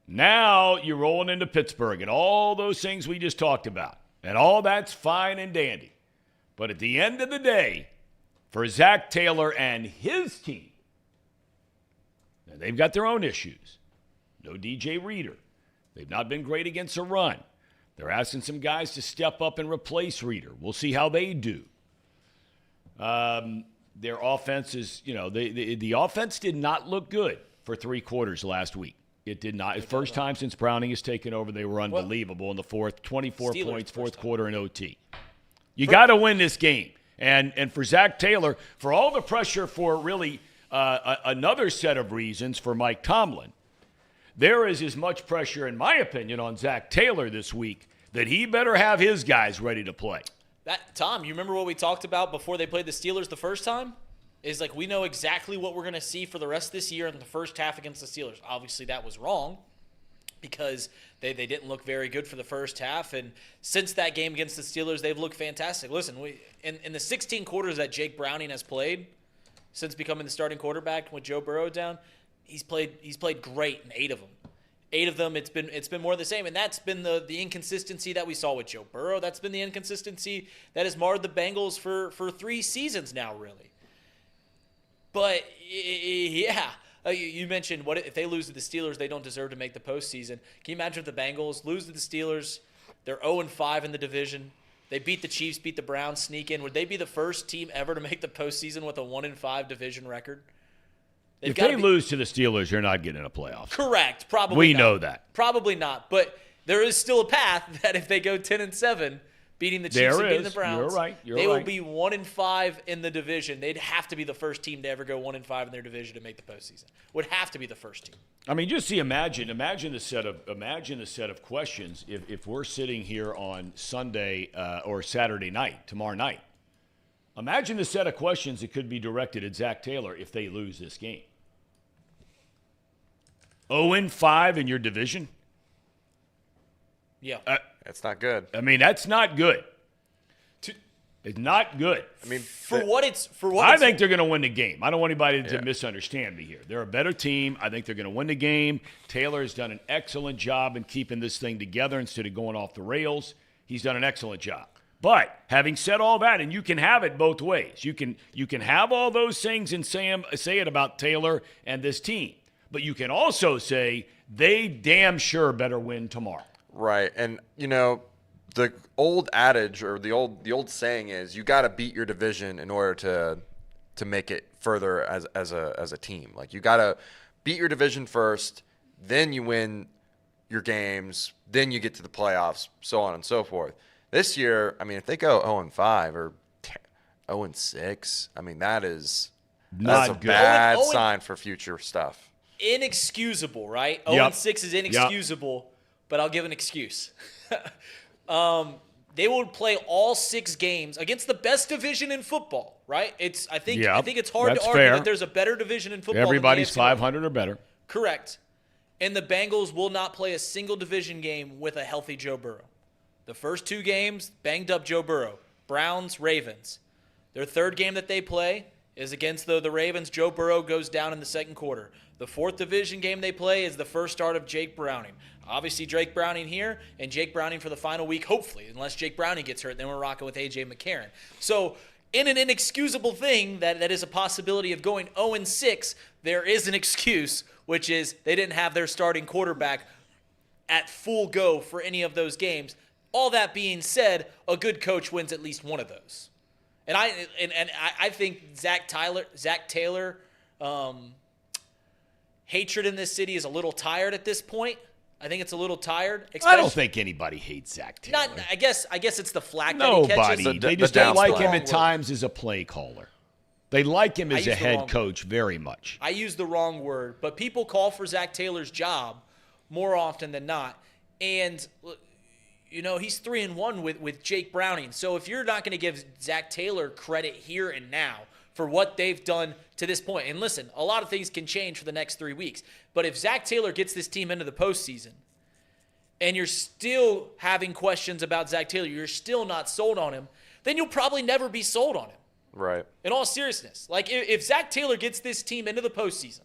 [SPEAKER 2] Now you're rolling into Pittsburgh and all those things we just talked about. And all that's fine and dandy. But at the end of the day, for Zack Taylor and his team, now they've got their own issues. No DJ Reader. They've not been great against a run. They're asking some guys to step up and replace Reader. We'll see how they do. their offense is, the offense did not look good for 3 quarters last week. It did not. First time since Browning has taken over, they were unbelievable in the fourth. 24 points, fourth quarter in OT. You got to win this game. And for Zack Taylor, for all the pressure for really another set of reasons for Mike Tomlin, there is as much pressure, in my opinion, on Zack Taylor this week that he better have his guys ready to play.
[SPEAKER 4] Tom, you remember what we talked about before they played the Steelers the first time? Is like we know exactly what we're going to see for the rest of this year in the first half against the Steelers. Obviously, that was wrong because they didn't look very good for the first half. And since that game against the Steelers, they've looked fantastic. Listen, in the 16 quarters that Jake Browning has played since becoming the starting quarterback with Joe Burrow down, he's played great in 8 of them. 8 of them, it's been more of the same, and that's been the inconsistency that we saw with Joe Burrow. That's been the inconsistency that has marred the Bengals for 3 seasons now, really. But yeah, you mentioned what if they lose to the Steelers, they don't deserve to make the postseason. Can you imagine if the Bengals lose to the Steelers? They're 0-5 in the division. They beat the Chiefs, beat the Browns, sneak in. Would they be the first team ever to make the postseason with a 1-5 division record?
[SPEAKER 2] If they lose to the Steelers, you're not getting in a playoff.
[SPEAKER 4] Correct. Probably
[SPEAKER 2] we
[SPEAKER 4] not.
[SPEAKER 2] know that.
[SPEAKER 4] Probably not. But there is still a path that if they go 10-7, beating the Chiefs and beating the Browns, they will be 1-5 in the division. They'd have to be the first team to ever go 1-5 in their division to make the postseason. Would have to be the first team.
[SPEAKER 2] I mean, just see, imagine the set of questions if we're sitting here on Sunday or Saturday night, tomorrow night. Imagine the set of questions that could be directed at Zack Taylor if they lose this game. 0-5 in your division?
[SPEAKER 4] Yeah.
[SPEAKER 8] That's not good.
[SPEAKER 2] I mean, that's not good. It's not good.
[SPEAKER 8] I mean,
[SPEAKER 2] I think they're going to win the game. I don't want anybody to misunderstand me here. They're a better team. I think they're going to win the game. Taylor has done an excellent job in keeping this thing together instead of going off the rails. He's done an excellent job. But having said all that, and you can have it both ways. You can have all those things and say it about Taylor and this team. But you can also say they damn sure better win tomorrow.
[SPEAKER 8] Right. And, the old adage or the old saying is you got to beat your division in order to make it further as a team. Like you got to beat your division first, then you win your games, then you get to the playoffs, so on and so forth. This year, I mean, if they go 0-5 or 0-6, I mean, that's a bad sign for future stuff.
[SPEAKER 4] Inexcusable, right? 0-6 is inexcusable, but I'll give an excuse. They would play all 6 games against the best division in football, right? I think it's hard to argue that there's a better division in football.
[SPEAKER 2] Everybody's
[SPEAKER 4] than the AFC
[SPEAKER 2] 500 or better.
[SPEAKER 4] Correct. And the Bengals will not play a single division game with a healthy Joe Burrow. The first 2 games, banged up Joe Burrow. Browns, Ravens. Their third game that they play is against the Ravens. Joe Burrow goes down in the second quarter. The 4th division game they play is the first start of Jake Browning. Obviously, Jake Browning here and Jake Browning for the final week, hopefully. Unless Jake Browning gets hurt, then we're rocking with A.J. McCarron. So in an inexcusable thing that is a possibility of going 0-6, there is an excuse, which is they didn't have their starting quarterback at full go for any of those games. All that being said, a good coach wins at least one of those. And I think Zack Taylor, hatred in this city is a little tired at this point. I think it's a little tired.
[SPEAKER 2] I don't think anybody hates Zack Taylor.
[SPEAKER 4] I guess it's the flack that he catches.
[SPEAKER 2] Nobody. They just don't like him at times as a play caller. They like him as a head coach very much.
[SPEAKER 4] I use the wrong word, but people call for Zack Taylor's job more often than not. And he's 3-1 with Jake Browning. So if you're not going to give Zack Taylor credit here and now for what they've done to this point, and listen, a lot of things can change for the next 3 weeks, but if Zack Taylor gets this team into the postseason and you're still having questions about Zack Taylor, you're still not sold on him, then you'll probably never be sold on him.
[SPEAKER 8] Right.
[SPEAKER 4] In all seriousness. Like, if Zack Taylor gets this team into the postseason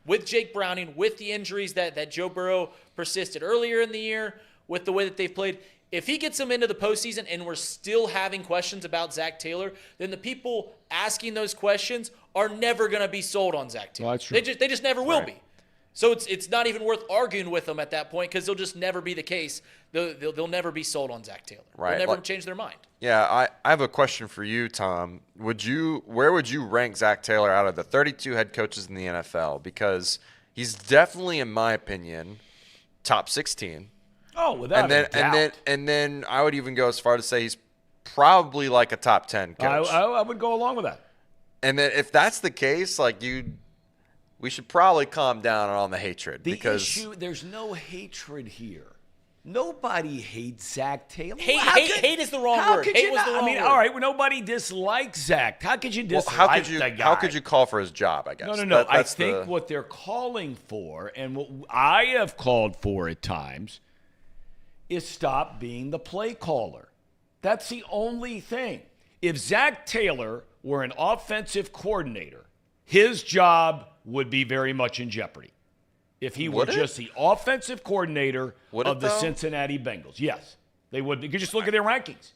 [SPEAKER 4] with Jake Browning, with the injuries that Joe Burrow persisted earlier in the year, with the way that they've played, if he gets them into the postseason and we're still having questions about Zack Taylor, then the people asking those questions are never going to be sold on Zack Taylor.
[SPEAKER 2] Well, that's true.
[SPEAKER 4] They just never will be. So it's not even worth arguing with them at that point because they'll just never be the case. They'll never be sold on Zack Taylor.
[SPEAKER 8] Right.
[SPEAKER 4] They'll never change their mind.
[SPEAKER 8] Yeah, I have a question for you, Tom. Where would you rank Zack Taylor out of the 32 head coaches in the NFL? Because he's definitely, in my opinion, top 16.
[SPEAKER 2] Oh, without a doubt.
[SPEAKER 8] And then I would even go as far to say he's probably like a top 10 coach.
[SPEAKER 2] I would go along with that.
[SPEAKER 8] And then if that's the case, we should probably calm down on the hatred.
[SPEAKER 2] There's no hatred here. Nobody hates Zack Taylor.
[SPEAKER 4] Hate is the wrong word. Hate was the wrong word.
[SPEAKER 2] All right, well, nobody dislikes Zack. How could you dislike the guy?
[SPEAKER 8] How could you call for his job, I guess?
[SPEAKER 2] No. I think what they're calling for, and what I have called for at times, is stop being the play caller. That's the only thing. If Zack Taylor were an offensive coordinator, his job would be very much in jeopardy. If he were just the offensive coordinator of the Cincinnati Bengals. Yes, they would. You could just look at their rankings.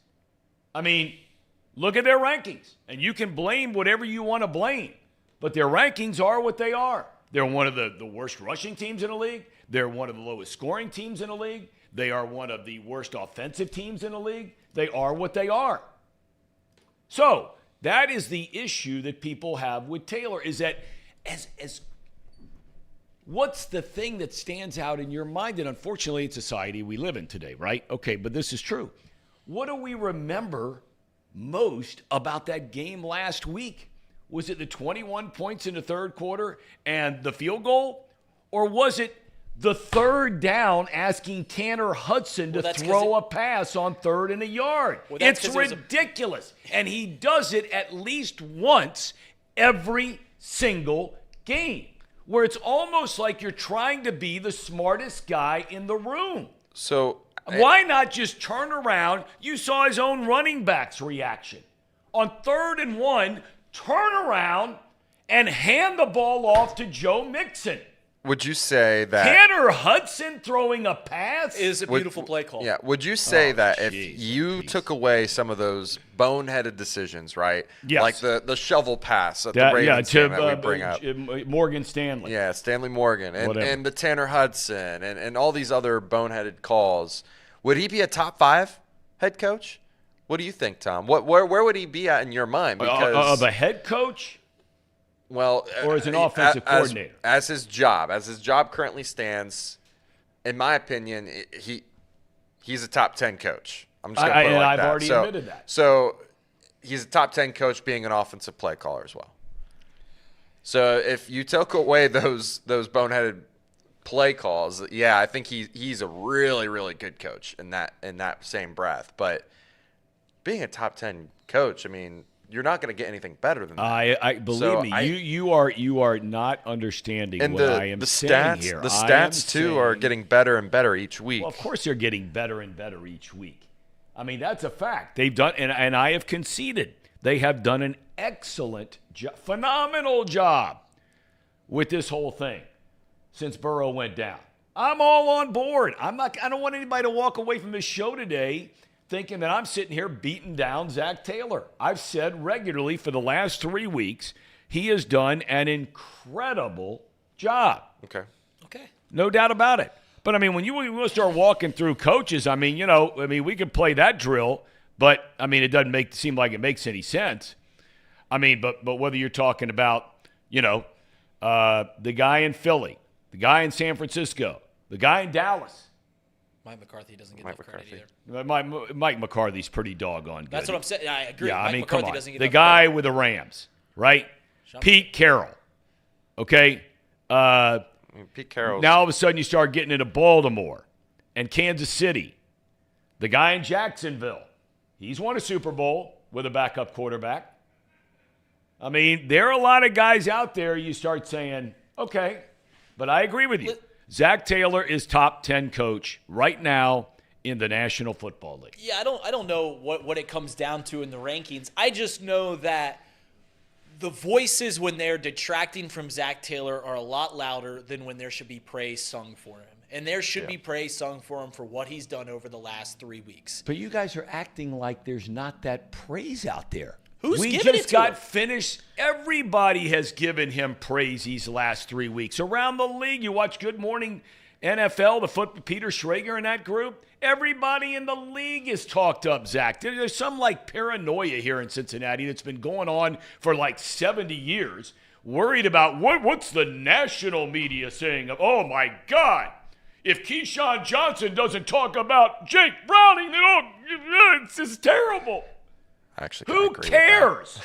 [SPEAKER 2] I mean, look at their rankings. And you can blame whatever you want to blame. But their rankings are what they are. They're one of the worst rushing teams in the league. They're one of the lowest scoring teams in the league. They are one of the worst offensive teams in the league. They are what they are. So that is the issue that people have with Taylor, is that as what's the thing that stands out in your mind? And unfortunately, in society we live in today, right? Okay, but this is true. What do we remember most about that game last week? Was it the 21 points in the third quarter and the field goal? Or was it the third down asking Tanner Hudson to throw a pass on 3rd and a yard?
[SPEAKER 4] Well,
[SPEAKER 2] it's ridiculous. And he does it at least once every single game, where it's almost like you're trying to be the smartest guy in the room.
[SPEAKER 8] So
[SPEAKER 2] why not just turn around? You saw his own running back's reaction. On 3rd and 1, turn around and hand the ball off to Joe Mixon.
[SPEAKER 8] Would you say that
[SPEAKER 2] Tanner Hudson throwing a pass
[SPEAKER 4] is a beautiful play call?
[SPEAKER 8] Yeah. Would you say that if you took away some of those boneheaded decisions, right?
[SPEAKER 2] Yes.
[SPEAKER 8] Like the shovel pass at the Ravens game that we bring up.
[SPEAKER 2] Morgan Stanley.
[SPEAKER 8] Yeah, Stanley Morgan. And the Tanner Hudson and all these other boneheaded calls. Would he be a top 5 head coach? What do you think, Tom? Where would he be at in your mind? Because
[SPEAKER 2] of a head coach?
[SPEAKER 8] Well,
[SPEAKER 2] or as an offensive coordinator?
[SPEAKER 8] As his job currently stands, in my opinion, he's a top 10 coach. I'm just going to put it like that. I've already admitted that. So he's a top 10 coach being an offensive play caller as well. So if you took away those boneheaded play calls, yeah, I think he's a really, really good coach in that same breath. But being a top 10 coach, I mean, you're not going to get anything better than that.
[SPEAKER 2] I believe me. You are not understanding what I am saying here.
[SPEAKER 8] The stats too are getting better and better each week.
[SPEAKER 2] Well, of course they're getting better and better each week. I mean, that's a fact. They've done, and I have conceded, they have done an excellent, phenomenal job with this whole thing since Burrow went down. I'm all on board. I don't want anybody to walk away from this show today thinking that I'm sitting here beating down Zack Taylor. I've said regularly for the last 3 weeks, he has done an incredible job.
[SPEAKER 8] Okay.
[SPEAKER 2] No doubt about it. But, I mean, when you start walking through coaches, I mean, we could play that drill, but, I mean, it doesn't seem like it makes any sense. I mean, but whether you're talking about, the guy in Philly, the guy in San Francisco, the guy in Dallas.
[SPEAKER 4] Mike McCarthy doesn't get enough credit either.
[SPEAKER 2] Mike McCarthy's pretty doggone good.
[SPEAKER 4] That's what I'm saying. I agree.
[SPEAKER 2] Yeah,
[SPEAKER 4] Mike McCarthy doesn't get
[SPEAKER 2] the
[SPEAKER 4] enough
[SPEAKER 2] guy
[SPEAKER 4] credit.
[SPEAKER 2] with the Rams, right? Pete Carroll. Okay?
[SPEAKER 8] Pete Carroll.
[SPEAKER 2] Now all of a sudden you start getting into Baltimore and Kansas City. The guy in Jacksonville. He's won a Super Bowl with a backup quarterback. I mean, there are a lot of guys out there you start saying, okay, but I agree with you. Zack Taylor is top 10 coach right now in the National Football League.
[SPEAKER 4] Yeah, I don't know what it comes down to in the rankings. I just know that the voices when they're detracting from Zack Taylor are a lot louder than when there should be praise sung for him. And there should be praise sung for him for what he's done over the last 3 weeks.
[SPEAKER 2] But you guys are acting like there's not that praise out there.
[SPEAKER 4] Who's
[SPEAKER 2] we
[SPEAKER 4] giving
[SPEAKER 2] just
[SPEAKER 4] it to
[SPEAKER 2] got
[SPEAKER 4] him?
[SPEAKER 2] finished. Everybody has given him praise these last 3 weeks. Around the league, you watch Good Morning NFL, Peter Schrager and that group. Everybody in the league has talked up Zach. There's some like paranoia here in Cincinnati that's been going on for like 70 years. Worried about what's the national media saying? Oh my God. If Keyshawn Johnson doesn't talk about Jake Browning, then it's just terrible.
[SPEAKER 8] Actually,
[SPEAKER 2] Who cares?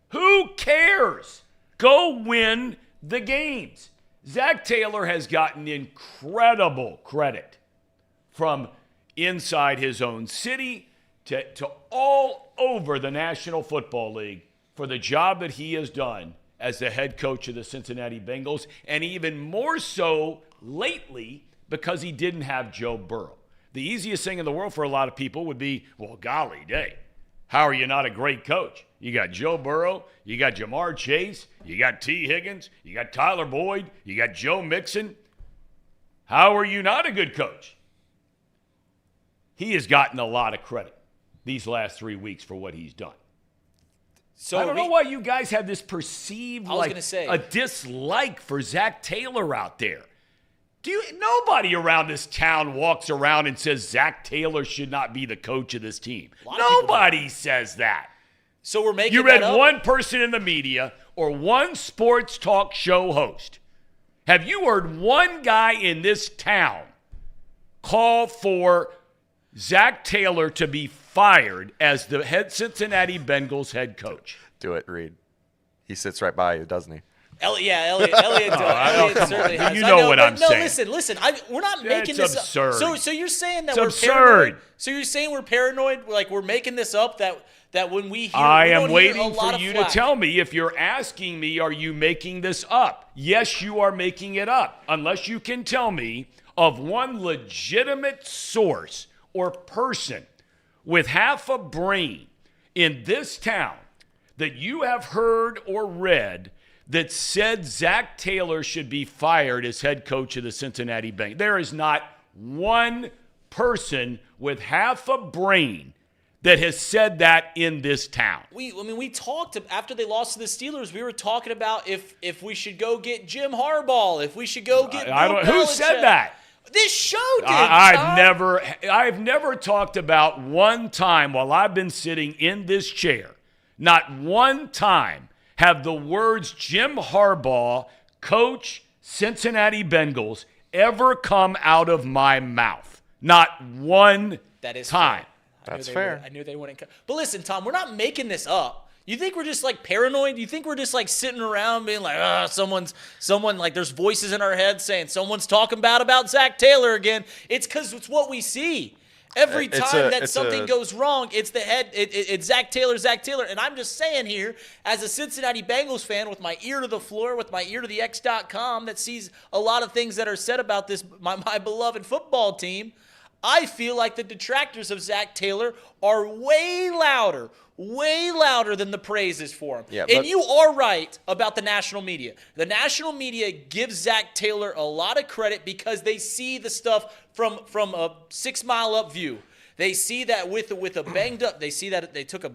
[SPEAKER 2] Who cares? Go win the games. Zack Taylor has gotten incredible credit from inside his own city to all over the National Football League for the job that he has done as the head coach of the Cincinnati Bengals, and even more so lately because he didn't have Joe Burrow. The easiest thing in the world for a lot of people would be, well, golly day, how are you not a great coach? You got Joe Burrow, you got Jamar Chase, you got T. Higgins, you got Tyler Boyd, you got Joe Mixon. How are you not a good coach? He has gotten a lot of credit these last 3 weeks for what he's done.
[SPEAKER 4] So
[SPEAKER 2] I don't know why you guys have this perceived a dislike for Zack Taylor out there. Nobody around this town walks around and says Zack Taylor should not be the coach of this team. Nobody says that.
[SPEAKER 4] So we're making
[SPEAKER 2] You read
[SPEAKER 4] that up?
[SPEAKER 2] one person in the media or one sports talk show host. Have you heard one guy in this town call for Zack Taylor to be fired as the Cincinnati Bengals head coach?
[SPEAKER 8] Do it, Reed. He sits right by you, doesn't he?
[SPEAKER 4] Elliot certainly has.
[SPEAKER 2] You know what I'm saying.
[SPEAKER 4] Listen. We're not making this
[SPEAKER 2] absurd.
[SPEAKER 4] up. So you're saying that
[SPEAKER 2] It's
[SPEAKER 4] we're
[SPEAKER 2] absurd.
[SPEAKER 4] paranoid? So you're saying we're paranoid? Like we're making this up that when we hear,
[SPEAKER 2] I
[SPEAKER 4] we
[SPEAKER 2] am
[SPEAKER 4] don't hear
[SPEAKER 2] waiting
[SPEAKER 4] a lot
[SPEAKER 2] for
[SPEAKER 4] of
[SPEAKER 2] you
[SPEAKER 4] flack.
[SPEAKER 2] to tell me if you're asking me, are you making this up? Yes, you are making it up. Unless you can tell me of one legitimate source or person with half a brain in this town that you have heard or read that said Zack Taylor should be fired as head coach of the Cincinnati Bengals. There is not one person with half a brain that has said that in this town.
[SPEAKER 4] We talked after they lost to the Steelers. We were talking about if we should go get Jim Harbaugh, if we should go get
[SPEAKER 2] Who said that?
[SPEAKER 4] This show did.
[SPEAKER 2] I've never talked about one time while I've been sitting in this chair. Not one time have the words Jim Harbaugh, coach Cincinnati Bengals, ever come out of my mouth. Not one time.
[SPEAKER 8] That's fair.
[SPEAKER 4] I knew they wouldn't come. But listen, Tom, we're not making this up. You think we're just like paranoid? You think we're just like sitting around being like, someone like there's voices in our head saying someone's talking bad about Zack Taylor again. It's because it's what we see. Every time that something goes wrong, it's the head. It's Zack Taylor. And I'm just saying here, as a Cincinnati Bengals fan with my ear to the floor, with my ear to the X.com that sees a lot of things that are said about this, my beloved football team, I feel like the detractors of Zack Taylor are way louder than the praises for him.
[SPEAKER 8] Yeah,
[SPEAKER 4] and you are right about the national media. The national media gives Zack Taylor a lot of credit because they see the stuff from a 6 mile up view. They see that with a banged up, they see that they took a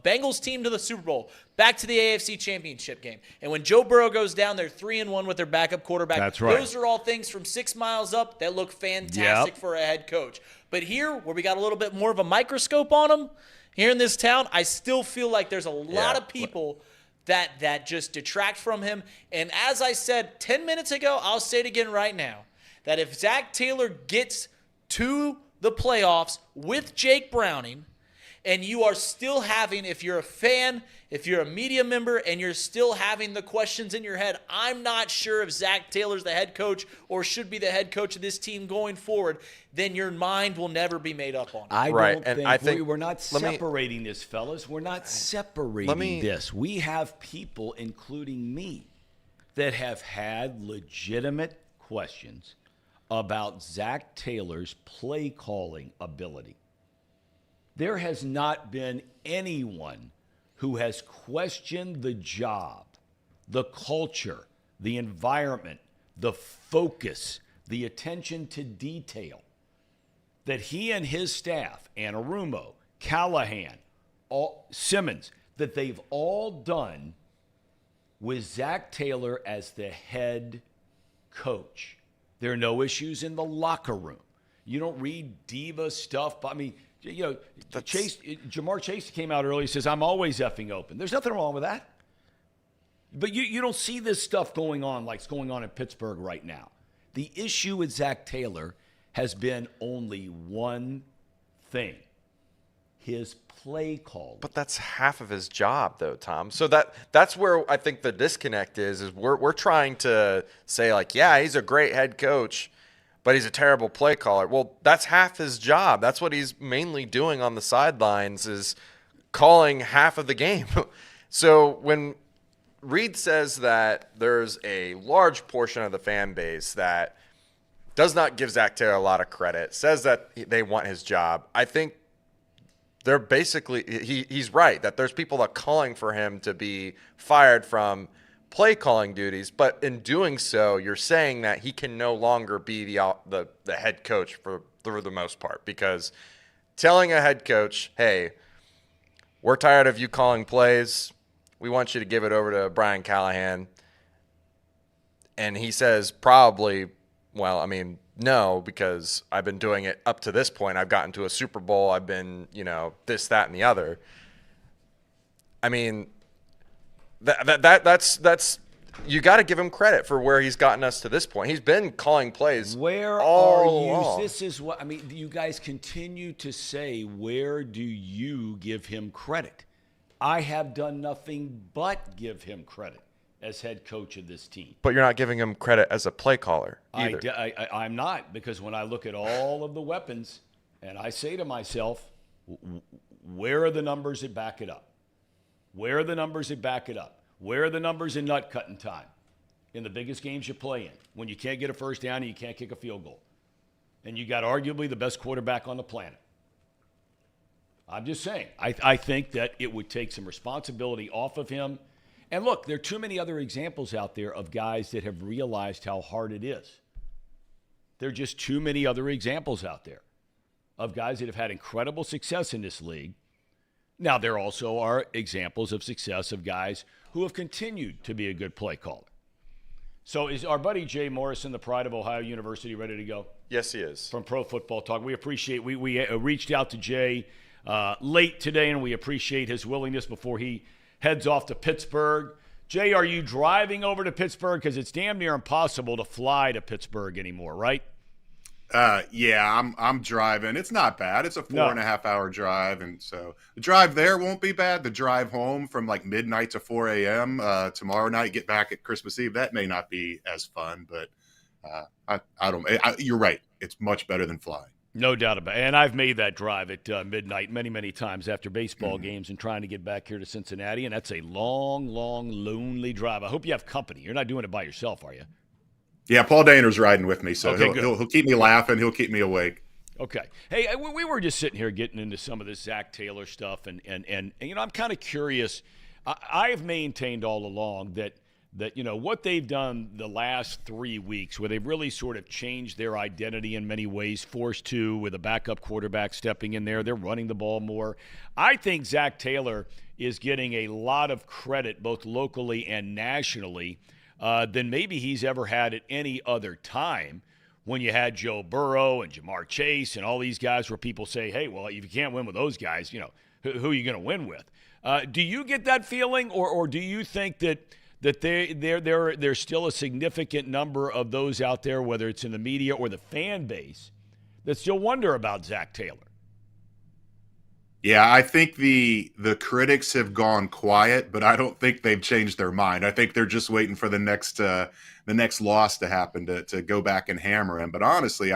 [SPEAKER 4] Bengals team to the Super Bowl, back to the AFC Championship game. And when Joe Burrow goes down, they're 3-1 with their backup quarterback.
[SPEAKER 2] That's right.
[SPEAKER 4] Those are all things from 6 miles up that look fantastic for a head coach. But here, where we got a little bit more of a microscope on them, here in this town, I still feel like there's a lot of people that just detract from him. And as I said 10 minutes ago, I'll say it again right now, that if Zack Taylor gets to the playoffs with Jake Browning, and you are still having, if you're a fan, if you're a media member, and you're still having the questions in your head, I'm not sure if Zack Taylor's the head coach or should be the head coach of this team going forward, then your mind will never be made up on it.
[SPEAKER 2] I think we're not separating this, fellas. We're not separating this. We have people, including me, that have had legitimate questions about Zack Taylor's play calling ability. There has not been anyone who has questioned the job, the culture, the environment, the focus, the attention to detail that he and his staff, Anarumo, Callahan, Simmons, that they've all done with Zack Taylor as the head coach. There are no issues in the locker room. You don't read diva stuff. I mean, Jamar Chase came out earlier and says, I'm always effing open. There's nothing wrong with that. But you don't see this stuff going on like it's going on in Pittsburgh right now. The issue with Zack Taylor has been only one thing: his play call.
[SPEAKER 8] But that's half of his job, though, Tom. So that's where I think the disconnect is we're trying to say, like, yeah, he's a great head coach, but he's a terrible play caller. Well, that's half his job. That's what he's mainly doing on the sidelines, is calling half of the game. So when Reed says that there's a large portion of the fan base that does not give Zack Taylor a lot of credit, says that they want his job, I think they're basically he's right, that there's people that are calling for him to be fired from play calling duties, but in doing so, you're saying that he can no longer be the head coach for the most part, because telling a head coach, hey, we're tired of you calling plays, we want you to give it over to Brian Callahan. And he says probably, well, I mean, no, because I've been doing it up to this point. I've gotten to a Super Bowl. I've been, this, that, and the other. I mean, that's you got to give him credit for where he's gotten us to this point. He's been calling plays.
[SPEAKER 2] Where
[SPEAKER 8] all
[SPEAKER 2] are you?
[SPEAKER 8] along.
[SPEAKER 2] This is what I mean. You guys continue to say, where do you give him credit? I have done nothing but give him credit as head coach of this team.
[SPEAKER 8] But you're not giving him credit as a play caller either.
[SPEAKER 2] I'm not, because when I look at all of the weapons and I say to myself, where are the numbers that back it up? Where are the numbers that back it up? Where are the numbers in nut cutting time? In the biggest games you play in, when you can't get a first down and you can't kick a field goal. And you got arguably the best quarterback on the planet. I'm just saying, I think that it would take some responsibility off of him. And look, there are too many other examples out there of guys that have realized how hard it is. There are just too many other examples out there of guys that have had incredible success in this league. Now, there also are examples of success of guys who have continued to be a good play caller. So is our buddy Jay Morrison, the pride of Ohio University, ready to go?
[SPEAKER 8] Yes, he is.
[SPEAKER 2] From Pro Football Talk. We appreciate, we reached out to Jay late today, and we appreciate his willingness before he heads off to Pittsburgh. Jay, are you driving over to Pittsburgh? Because it's damn near impossible to fly to Pittsburgh anymore, right?
[SPEAKER 9] Yeah, I'm driving. It's not bad. It's a 4.5 hour drive. And so the drive there won't be bad. The drive home from like midnight to 4 a.m. Tomorrow night, get back at Christmas Eve, that may not be as fun, but you're right. It's much better than flying.
[SPEAKER 2] No doubt about it. And I've made that drive at midnight many, many times after baseball games and trying to get back here to Cincinnati. And that's a long, long, lonely drive. I hope you have company. You're not doing it by yourself, are you?
[SPEAKER 9] Yeah, Paul Daner's riding with me, so
[SPEAKER 2] okay,
[SPEAKER 9] he'll keep me laughing. He'll keep me awake.
[SPEAKER 2] Okay. Hey, we were just sitting here getting into some of this Zack Taylor stuff, and I'm kind of curious. I've maintained all along that what they've done the last 3 weeks, where they've really sort of changed their identity in many ways, forced to, with a backup quarterback stepping in there. They're running the ball more. I think Zack Taylor is getting a lot of credit, both locally and nationally, than maybe he's ever had at any other time, when you had Joe Burrow and Jamar Chase and all these guys where people say, hey, well, if you can't win with those guys, who are you going to win with? Do you get that feeling, or do you think that there's still a significant number of those out there, whether it's in the media or the fan base, that still wonder about Zack Taylor?
[SPEAKER 9] Yeah, I think the critics have gone quiet, but I don't think they've changed their mind. I think they're just waiting for the next loss to happen to go back and hammer him. But honestly,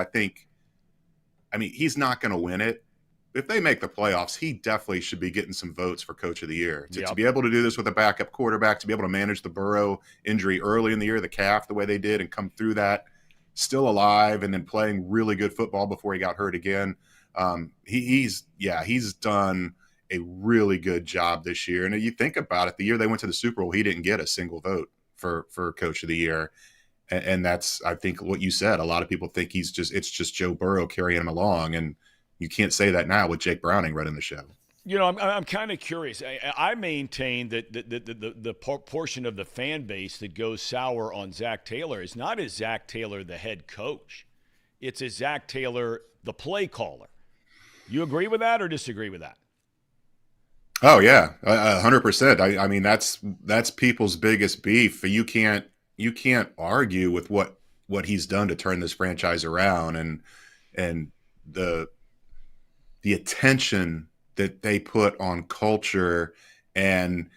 [SPEAKER 9] he's not going to win it. If they make the playoffs, he definitely should be getting some votes for Coach of the Year. To be able to do this with a backup quarterback, to be able to manage the Burrow injury early in the year, the calf, the way they did, and come through that still alive, and then playing really good football before he got hurt again. He's done a really good job this year. And you think about it, the year they went to the Super Bowl, he didn't get a single vote for Coach of the Year. And that's, I think, what you said. A lot of people think it's just Joe Burrow carrying him along. And you can't say that now with Jake Browning running the show.
[SPEAKER 2] I'm kind of curious. I maintain that the portion of the fan base that goes sour on Zack Taylor is not as Zack Taylor, the head coach. It's as Zack Taylor, the play caller. You agree with that or disagree with that?
[SPEAKER 9] Oh yeah, 100%. I mean, that's people's biggest beef. You can't argue with what he's done to turn this franchise around, and the attention that they put on culture, and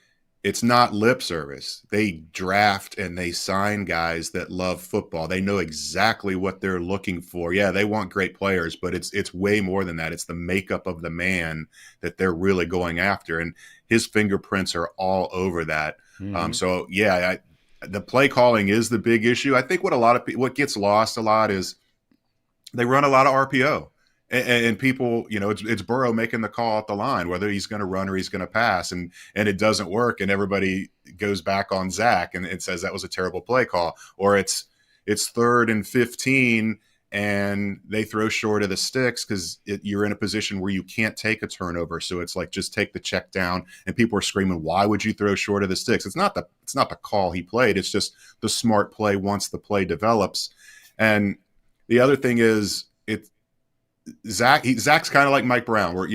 [SPEAKER 9] it's not lip service. They draft and they sign guys that love football. They know exactly what they're looking for. Yeah, they want great players, but it's way more than that. It's the makeup of the man that they're really going after, and his fingerprints are all over that. So yeah, the play calling is the big issue. I think what gets lost a lot is they run a lot of RPO. And people, it's Burrow making the call at the line, whether he's going to run or he's going to pass, and it doesn't work, and everybody goes back on Zack and it says that was a terrible play call, or it's 3rd and 15 and they throw short of the sticks because you're in a position where you can't take a turnover, so it's like just take the check down, and people are screaming, "Why would you throw short of the sticks?" It's not the call he played; it's just the smart play once the play develops. And the other thing is Zack's kind of like Mike Brown, where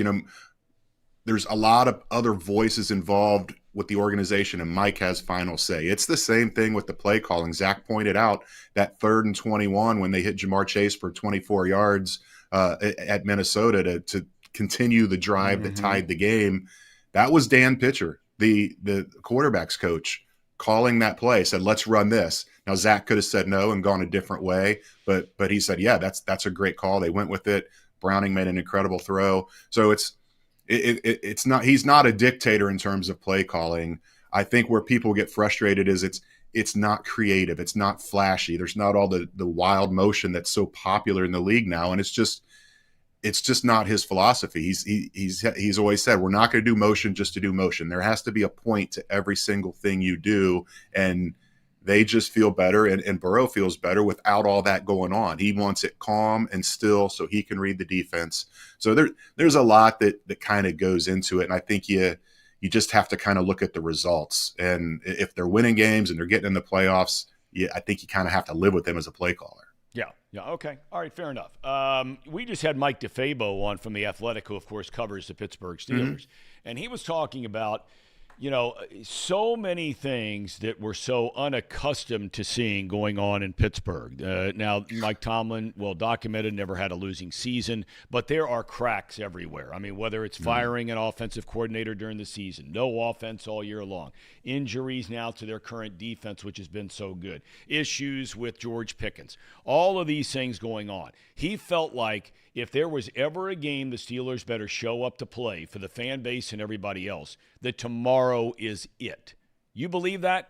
[SPEAKER 9] there's a lot of other voices involved with the organization, and Mike has final say. It's the same thing with the play calling. Zack pointed out that 3rd and 21 when they hit Jamar Chase for 24 yards at Minnesota to continue the drive that tied the game. That was Dan Pitcher, the quarterback's coach, calling that play. Said, "Let's run this." Now Zack could have said no and gone a different way, but he said, "Yeah, that's a great call." They went with it. Browning made an incredible throw. So it's not, he's not a dictator in terms of play calling. I think where people get frustrated is it's not creative. It's not flashy. There's not all the wild motion that's so popular in the league now. And it's just not his philosophy. He's always said, we're not going to do motion just to do motion. There has to be a point to every single thing you do. And they just feel better, and Burrow feels better without all that going on. He wants it calm and still so he can read the defense. So there's a lot that kind of goes into it, and I think you just have to kind of look at the results. And if they're winning games and they're getting in the playoffs, I think you kind of have to live with them as a play caller.
[SPEAKER 2] Yeah, okay. All right, fair enough. We just had Mike Defabo on from The Athletic, who, of course, covers the Pittsburgh Steelers, and he was talking about so many things that we're so unaccustomed to seeing going on in Pittsburgh. Now, Mike Tomlin, well documented, never had a losing season, but there are cracks everywhere. I mean, whether it's firing an offensive coordinator during the season, no offense all year long, injuries now to their current defense, which has been so good, issues with George Pickens, all of these things going on. He felt like if there was ever a game the Steelers better show up to play for the fan base and everybody else, that tomorrow is it. You believe that?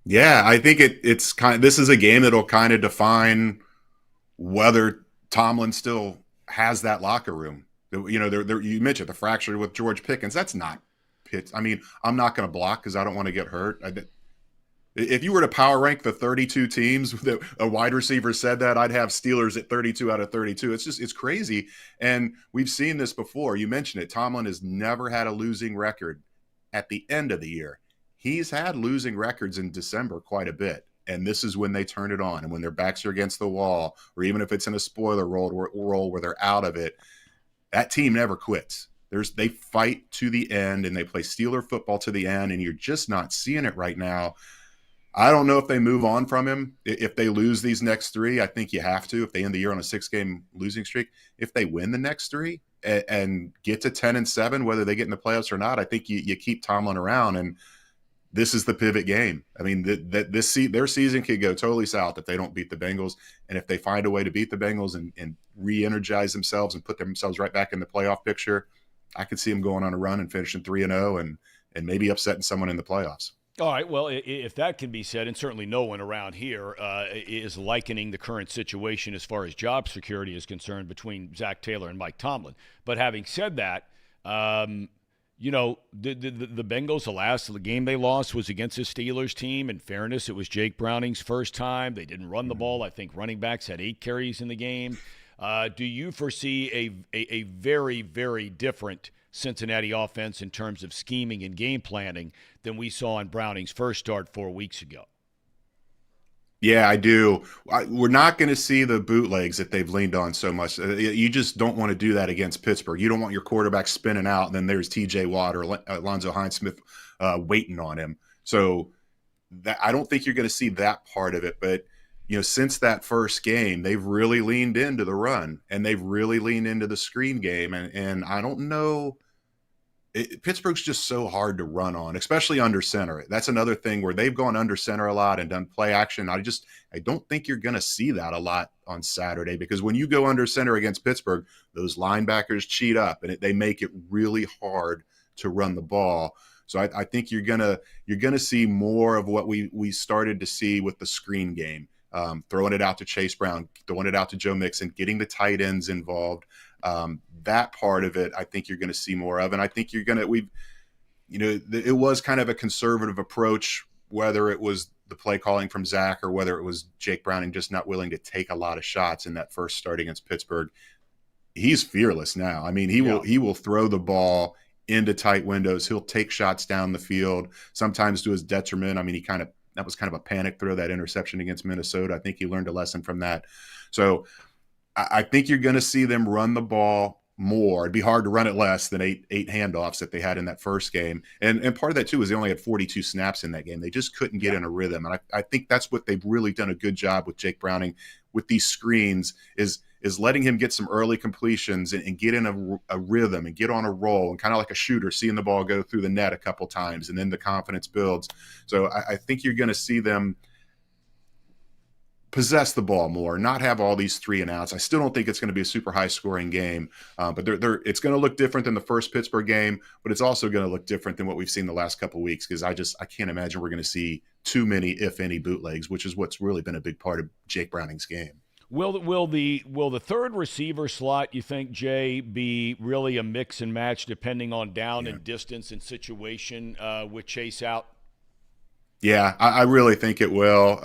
[SPEAKER 9] Yeah, I think this is a game that'll kind of define whether Tomlin still has that locker room. You mentioned the fracture with George Pickens. That's not Pitts. I mean, I'm not going to block because I don't want to get hurt. If you were to power rank the 32 teams that a wide receiver said that, I'd have Steelers at 32 out of 32. It's crazy. And we've seen this before. You mentioned it. Tomlin has never had a losing record at the end of the year. He's had losing records in December quite a bit. And this is when they turn it on. And when their backs are against the wall, or even if it's in a spoiler roll where they're out of it, that team never quits. They fight to the end, and they play Steeler football to the end, and you're just not seeing it right now. I don't know if they move on from him. If they lose these next 3, I think you have to. If they end the year on a 6-game losing streak, if they win the next 3 and get to 10-7, whether they get in the playoffs or not, I think you keep Tomlin around. And this is the pivot game. I mean, their season could go totally south if they don't beat the Bengals. And if they find a way to beat the Bengals and re-energize themselves and put themselves right back in the playoff picture, I could see them going on a run and finishing 3-0 and maybe upsetting someone in the playoffs.
[SPEAKER 2] All right, well, if that can be said, and certainly no one around here is likening the current situation as far as job security is concerned between Zack Taylor and Mike Tomlin. But having said that, the Bengals, the last game they lost was against the Steelers team. In fairness, it was Jake Browning's first time. They didn't run the ball. I think running backs had 8 carries in the game. Do you foresee a very, very different Cincinnati offense in terms of scheming and game planning than we saw in Browning's first start 4 weeks ago.
[SPEAKER 9] Yeah, I do. We're not going to see the bootlegs that they've leaned on so much. You just don't want to do that against Pittsburgh. You don't want your quarterback spinning out, and then there's T.J. Watt or Alonzo Hinesmith waiting on him. So I don't think you're going to see that part of it. But, since that first game, they've really leaned into the run, and they've really leaned into the screen game. And I don't know. Pittsburgh's just so hard to run on, especially under center. That's another thing where they've gone under center a lot and done play action. I don't think you're going to see that a lot on Saturday, because when you go under center against Pittsburgh, those linebackers cheat up and they make it really hard to run the ball. So I think you're gonna see more of what we started to see with the screen game, throwing it out to Chase Brown, throwing it out to Joe Mixon, getting the tight ends involved. That part of it, I think you're going to see more of. And I think it was kind of a conservative approach, whether it was the play calling from Zack or whether it was Jake Browning just not willing to take a lot of shots in that first start against Pittsburgh. He's fearless now. I mean, he will throw the ball into tight windows. He'll take shots down the field, sometimes to his detriment. I mean, that was kind of a panic throw, that interception against Minnesota. I think he learned a lesson from that. So I think you're going to see them run the ball more. It'd be hard to run it less than eight handoffs that they had in that first game. And part of that, too, is they only had 42 snaps in that game. They just couldn't get in a rhythm. And I think that's what they've really done a good job with Jake Browning with these screens is letting him get some early completions and get in a rhythm and get on a roll, and kind of like a shooter, seeing the ball go through the net a couple times, and then the confidence builds. So I think you're going to see them possess the ball more, not have all these 3 and outs. I still don't think it's going to be a super high scoring game, but it's going to look different than the first Pittsburgh game, but it's also going to look different than what we've seen the last couple of weeks, because I can't imagine we're going to see too many, if any, bootlegs, which is what's really been a big part of Jake Browning's game.
[SPEAKER 2] Will the third receiver slot, you think, Jay, be really a mix and match depending on down and distance and situation with Chase out?
[SPEAKER 9] Yeah, I really think it will.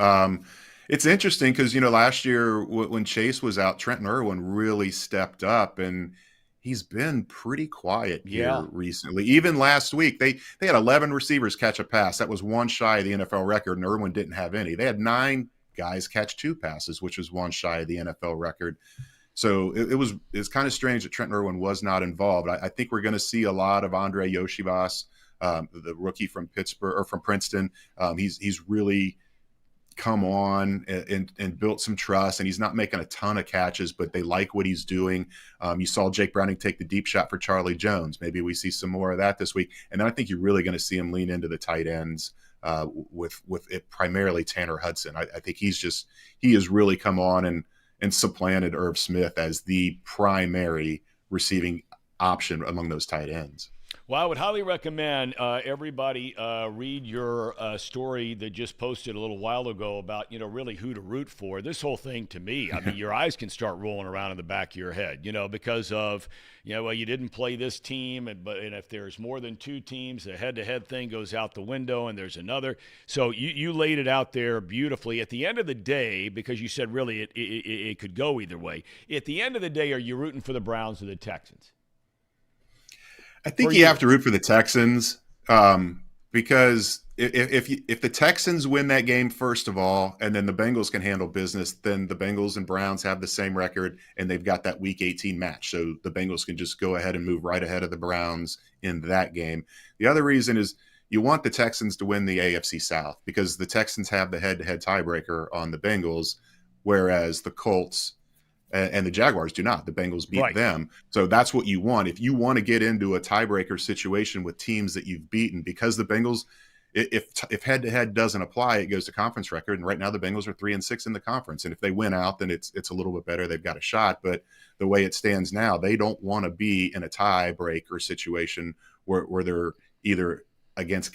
[SPEAKER 9] It's interesting because, last year when Chase was out, Trenton Irwin really stepped up, and he's been pretty quiet here recently. Even last week, they had 11 receivers catch a pass. That was one shy of the NFL record, and Irwin didn't have any. They had 9 guys catch 2 passes, which was one shy of the NFL record. So it's kind of strange that Trenton Irwin was not involved. I think we're going to see a lot of Andre Yoshivas, the rookie from Pittsburgh or from Princeton. He's really come on and built some trust, and he's not making a ton of catches, but they like what he's doing. You saw Jake Browning take the deep shot for Charlie Jones. Maybe we see some more of that this week. And then I think you're really going to see him lean into the tight ends with it primarily Tanner Hudson. I think he has really come on and supplanted Irv Smith as the primary receiving option among those tight ends.
[SPEAKER 2] Well, I would highly recommend everybody read your story that just posted a little while ago about, really who to root for. This whole thing, to me, I mean, your eyes can start rolling around in the back of your head, because of, well, you didn't play this team, and if there's more than 2 teams, the head-to-head thing goes out the window, and there's another. So you laid it out there beautifully. At the end of the day, because you said really it could go either way, at the end of the day, are you rooting for the Browns or the Texans?
[SPEAKER 9] I think you have to root for the Texans because if the Texans win that game, first of all, and then the Bengals can handle business, then the Bengals and Browns have the same record, and they've got that Week 18 match. So the Bengals can just go ahead and move right ahead of the Browns in that game. The other reason is you want the Texans to win the AFC South because the Texans have the head-to-head tiebreaker on the Bengals, whereas the Colts and the Jaguars do not. The Bengals beat them. So that's what you want. If you want to get into a tiebreaker situation with teams that you've beaten, because the Bengals, if head-to-head doesn't apply, it goes to conference record. And right now the Bengals are 3-6 in the conference. And if they win out, then it's a little bit better. They've got a shot. But the way it stands now, they don't want to be in a tiebreaker situation where they're either against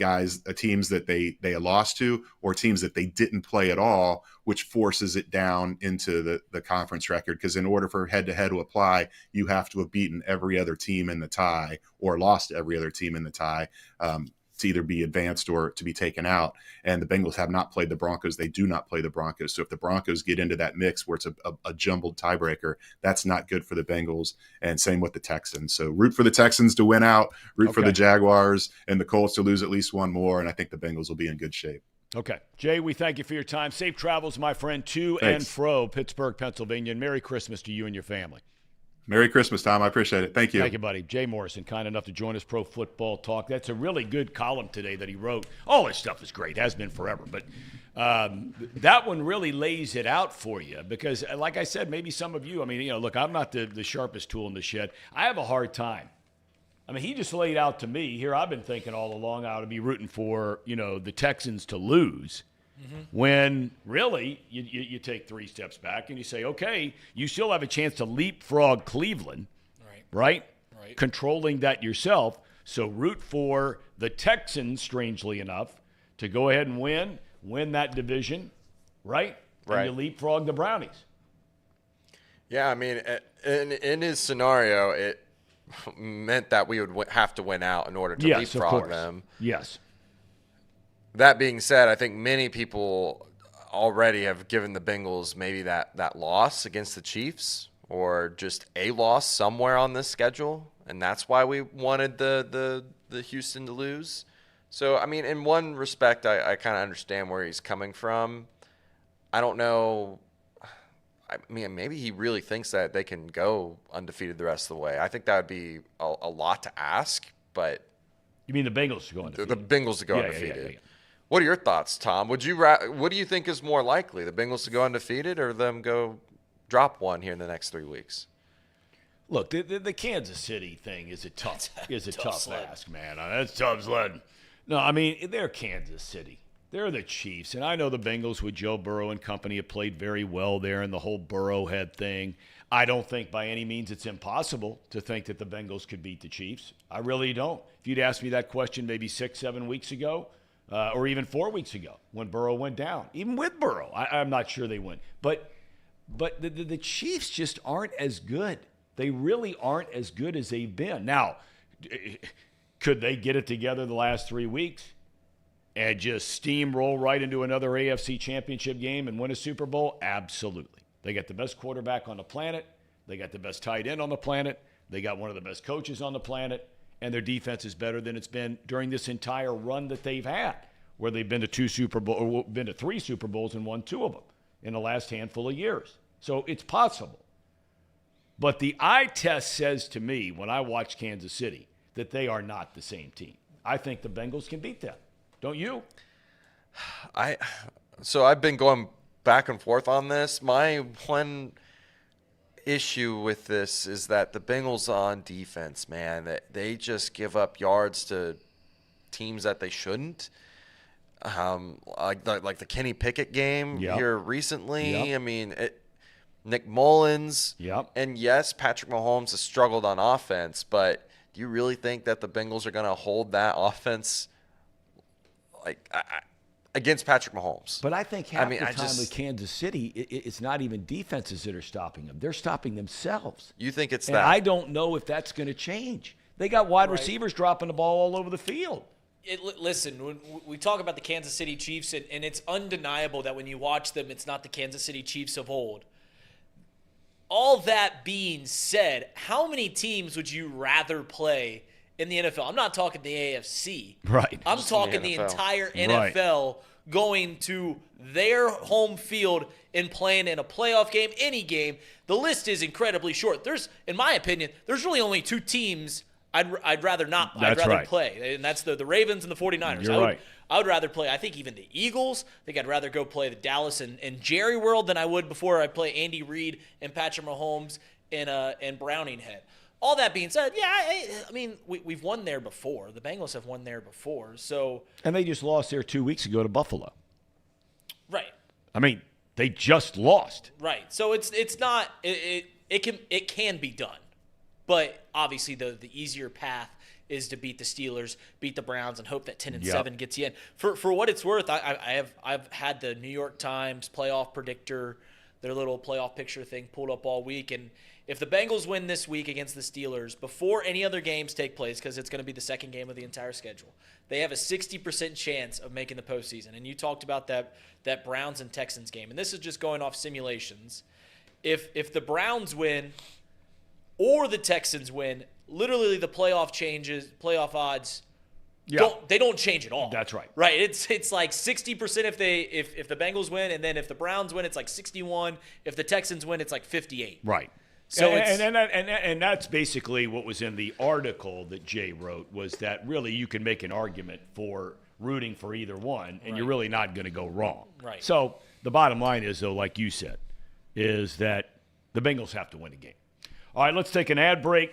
[SPEAKER 9] teams that they lost to or teams that they didn't play at all, which forces it down into the conference record. Because in order for head-to-head to apply, you have to have beaten every other team in the tie or lost to every other team in the tie. to either be advanced or to be taken out. And the Bengals have not played the Broncos. They do not play the Broncos. So if the Broncos get into that mix where it's a jumbled tiebreaker, that's not good for the Bengals. And same with the Texans. So root for the Texans to win out, root for the Jaguars and the Colts to lose at least one more. And I think the Bengals will be in good shape.
[SPEAKER 2] Okay. Jay, we thank you for your time. Safe travels, my friend, to and fro Pittsburgh, Pennsylvania. And Merry Christmas to you and your family.
[SPEAKER 9] Merry Christmas, Tom. I appreciate it. Thank you.
[SPEAKER 2] Thank you, buddy. Jay Morrison, kind enough to join us, Pro Football Talk. That's a really good column today that he wrote. All his stuff is great. Has been forever. But that one really lays it out for you because, like I said, maybe some of you, I mean, look, I'm not the sharpest tool in the shed. I have a hard time. I mean, he just laid out to me. Here I've been thinking all along I ought to be rooting for, the Texans to lose. When really you take 3 steps back and you say, okay, you still have a chance to leapfrog Cleveland, right? Controlling that yourself. So root for the Texans, strangely enough, to go ahead and win that division, right? And you leapfrog the Brownies.
[SPEAKER 8] Yeah, I mean, in his scenario, it meant that we would have to win out in order to leapfrog them.
[SPEAKER 2] Yes.
[SPEAKER 8] That being said, I think many people already have given the Bengals maybe that loss against the Chiefs or just a loss somewhere on this schedule, and that's why we wanted the Houston to lose. So, I mean, in one respect, I kind of understand where he's coming from. I don't know. I mean, maybe he really thinks that they can go undefeated the rest of the way. I think that would be a lot to ask, but
[SPEAKER 2] you mean the Bengals to go undefeated?
[SPEAKER 8] The Bengals to go undefeated.
[SPEAKER 2] Yeah.
[SPEAKER 8] What are your thoughts, Tom? What do you think is more likely, the Bengals to go undefeated or them go drop one here in the next 3 weeks?
[SPEAKER 2] Look, the Kansas City thing is a tough ask, man. That's tough sledding. No, I mean, they're Kansas City. They're the Chiefs, and I know the Bengals with Joe Burrow and company have played very well there in the whole Burrowhead thing. I don't think by any means it's impossible to think that the Bengals could beat the Chiefs. I really don't. If you'd asked me that question maybe 6-7 weeks ago, or even 4 weeks ago when Burrow went down. Even with Burrow, I'm not sure they win. But the Chiefs just aren't as good. They really aren't as good as they've been. Now, could they get it together the last 3 weeks and just steamroll right into another AFC championship game and win a Super Bowl? Absolutely. They got the best quarterback on the planet. They got the best tight end on the planet. They got one of the best coaches on the planet. And their defense is better than it's been during this entire run that they've had, where they've been to 3 Super Bowls and won 2 of them in the last handful of years. So it's possible. But the eye test says to me, when I watch Kansas City, that they are not the same team. I think the Bengals can beat them. Don't you?
[SPEAKER 8] So I've been going back and forth on this. My one issue with this is that the Bengals on defense, man, that they just give up yards to teams that they shouldn't. Like the Kenny Pickett game here recently. I mean, Nick Mullins. And yes, Patrick Mahomes has struggled on offense, but do you really think that the Bengals are going to hold that offense against Patrick Mahomes?
[SPEAKER 2] But I think half the time with Kansas City, it's not even defenses that are stopping them. They're stopping themselves.
[SPEAKER 8] You think it's
[SPEAKER 2] and
[SPEAKER 8] that?
[SPEAKER 2] I don't know if that's going to change. They got wide receivers dropping the ball all over the field.
[SPEAKER 4] Listen, when we talk about the Kansas City Chiefs, and it's undeniable that when you watch them, it's not the Kansas City Chiefs of old. All that being said, how many teams would you rather play in the NFL? I'm not talking the AFC.
[SPEAKER 2] Right.
[SPEAKER 4] I'm talking the entire NFL going to their home field and playing in a playoff game, any game. The list is incredibly short. In my opinion, there's really only 2 teams I'd rather not. I'd rather play, and that's the Ravens and the 49ers.
[SPEAKER 2] You're right.
[SPEAKER 4] I would rather play, I think, even the Eagles. I think I'd rather go play the Dallas and Jerry World than I would before I play Andy Reid and Patrick Mahomes and Browning Head. All that being said, I mean, we've won there before. The Bengals have won there before. So,
[SPEAKER 2] and they just lost there 2 weeks ago to Buffalo.
[SPEAKER 4] Right.
[SPEAKER 2] I mean, they just lost.
[SPEAKER 4] Right. So it's not it can be done. But obviously the easier path is to beat the Steelers, beat the Browns, and hope that 10-7 gets you in. For what it's worth, I've had the New York Times playoff predictor, their little playoff picture thing pulled up all week. And if the Bengals win this week against the Steelers before any other games take place, because it's going to be the second game of the entire schedule, they have a 60% chance of making the postseason. And you talked about that Browns and Texans game. And this is just going off simulations. If the Browns win or the Texans win, literally the playoff odds don't change at all.
[SPEAKER 2] That's right.
[SPEAKER 4] Right. It's like 60% if the Bengals win, and then if the Browns win, it's like 61. If the Texans win, it's like 58.
[SPEAKER 2] Right.
[SPEAKER 4] So
[SPEAKER 2] and that's basically what was in the article that Jay wrote, was that really you can make an argument for rooting for either one, and you're really not going to go wrong.
[SPEAKER 4] Right.
[SPEAKER 2] So the bottom line is, though, like you said, is that the Bengals have to win a game. All right, let's take an ad break.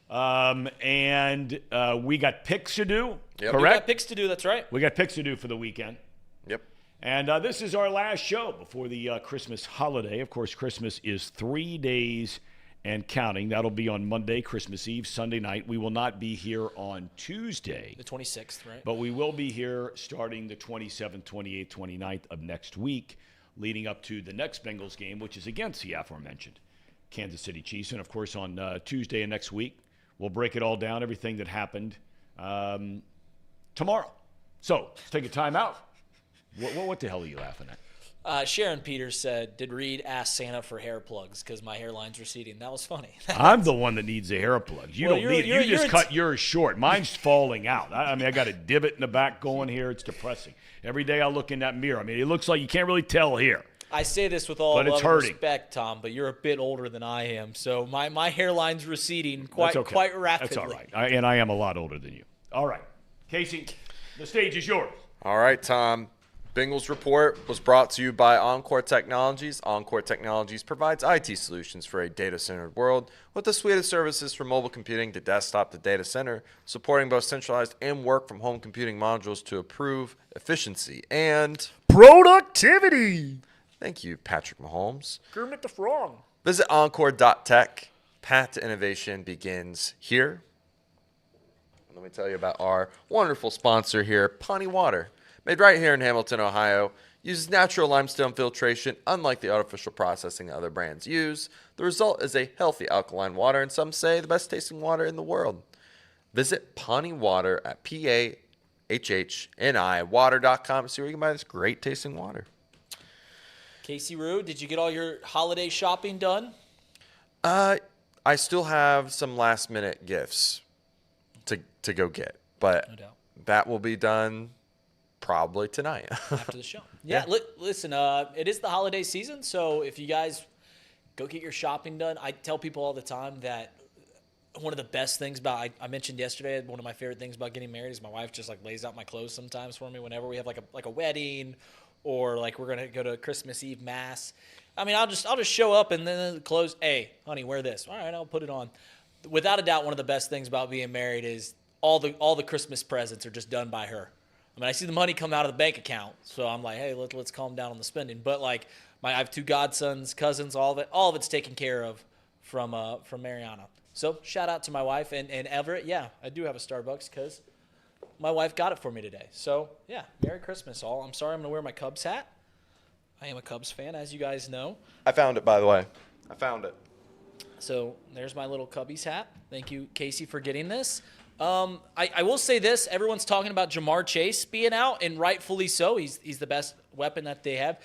[SPEAKER 2] And we got picks to do, correct?
[SPEAKER 4] We got picks to do, that's right.
[SPEAKER 2] We got picks to do for the weekend.
[SPEAKER 8] Yep.
[SPEAKER 2] And this is our last show before the Christmas holiday. Of course, Christmas is 3 days and counting. That'll be on Monday, Christmas Eve, Sunday night. We will not be here on Tuesday.
[SPEAKER 4] The 26th, right?
[SPEAKER 2] But we will be here starting the 27th, 28th, 29th of next week, leading up to the next Bengals game, which is against the aforementioned Kansas City Chiefs. And, of course, on Tuesday of next week, we'll break it all down, everything that happened tomorrow. So let's take a time out. What the hell are you laughing at?
[SPEAKER 4] Sharon Peters said, "Did Reed ask Santa for hair plugs because my hairline's receding?" That was funny.
[SPEAKER 2] I'm the one that needs the hair plugs. You
[SPEAKER 4] Well,
[SPEAKER 2] don't need it. You just cut yours short. Mine's falling out. I mean, I got a divot in the back going here. It's depressing. Every day I look in that mirror. I mean, it looks like you can't really tell here.
[SPEAKER 4] I say this with all
[SPEAKER 2] But it's
[SPEAKER 4] love and
[SPEAKER 2] hurting.
[SPEAKER 4] respect, Tom, but you're a bit older than I am, so my hairline's receding quite
[SPEAKER 2] That's okay.
[SPEAKER 4] quite rapidly.
[SPEAKER 2] That's all right. And I am a lot older than you. All right. Casey, the stage is yours.
[SPEAKER 8] All right, Tom. Bengals Report was brought to you by Encore Technologies. Encore Technologies provides IT solutions for a data-centered world with a suite of services from mobile computing to desktop to data center, supporting both centralized and work-from-home computing modules to improve efficiency and
[SPEAKER 2] Productivity.
[SPEAKER 8] Thank you, Patrick Mahomes.
[SPEAKER 4] Kermit the Frog.
[SPEAKER 8] Visit encore.tech. Path to innovation begins here. Let me tell you about our wonderful sponsor here, Pawnee Water. Made right here in Hamilton, Ohio. Uses natural limestone filtration, unlike the artificial processing that other brands use. The result is a healthy alkaline water, and some say the best tasting water in the world. Visit Pawnee Water at PAHHNI water.com to see where you can buy this great tasting water.
[SPEAKER 4] Casey Rue, did you get all your holiday shopping done?
[SPEAKER 8] I still have some last minute gifts to go get, but
[SPEAKER 4] No doubt.
[SPEAKER 8] that will be done probably tonight.
[SPEAKER 4] After the show. Yeah. Listen, it is the holiday season, so if you guys go get your shopping done, I tell people all the time that one of the best things about, I mentioned yesterday, one of my favorite things about getting married is my wife just like lays out my clothes sometimes for me whenever we have like a wedding or like we're going to go to Christmas Eve mass. I mean, I'll just show up and then the clothes, hey, honey, wear this. All right, I'll put it on. Without a doubt, one of the best things about being married is all the Christmas presents are just done by her. I mean, I see the money come out of the bank account, so I'm like, hey, let's calm down on the spending. But like, I have two godsons, cousins, all of it's taken care of from Mariana. So shout out to my wife and Everett. Yeah, I do have a Starbucks because my wife got it for me today. So yeah, Merry Christmas, all. I'm sorry, I'm gonna wear my Cubs hat. I am a Cubs fan, as you guys know.
[SPEAKER 8] I found it, by the way. I found it.
[SPEAKER 4] So there's my little Cubbies hat. Thank you, Casey, for getting this. I will say this. Everyone's talking about Jamar Chase being out, and rightfully so. He's the best weapon that they have.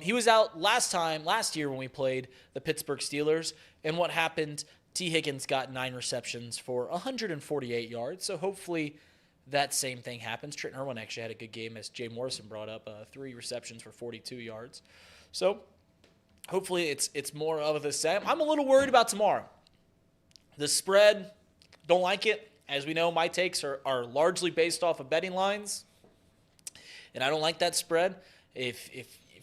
[SPEAKER 4] He was out last year when we played the Pittsburgh Steelers. And what happened, T. Higgins got 9 receptions for 148 yards. So hopefully that same thing happens. Trenton Irwin actually had a good game, as Jay Morrison brought up, 3 receptions for 42 yards. So hopefully it's more of the same. I'm a little worried about tomorrow. The spread, don't like it. As we know, my takes are largely based off of betting lines, and I don't like that spread. If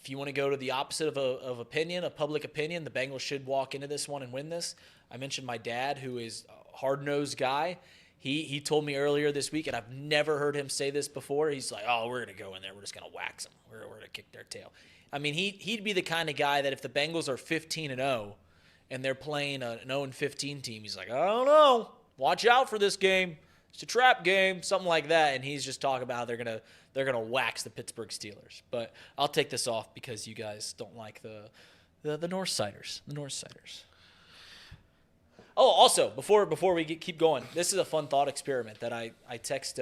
[SPEAKER 4] you want to go to the opposite of opinion, of public opinion, the Bengals should walk into this one and win this. I mentioned my dad, who is a hard-nosed guy. He told me earlier this week, and I've never heard him say this before. He's like, "Oh, we're going to go in there. We're just going to wax them. We're going to kick their tail." I mean, he'd be the kind of guy that if the Bengals are 15-0 and they're playing an 0-15 team, he's like, "I don't know. Watch out for this game. It's a trap game," something like that. And he's just talking about how they're gonna wax the Pittsburgh Steelers. But I'll take this off because you guys don't like The Northsiders. The Northsiders. Oh, also, before we keep going, this is a fun thought experiment that I text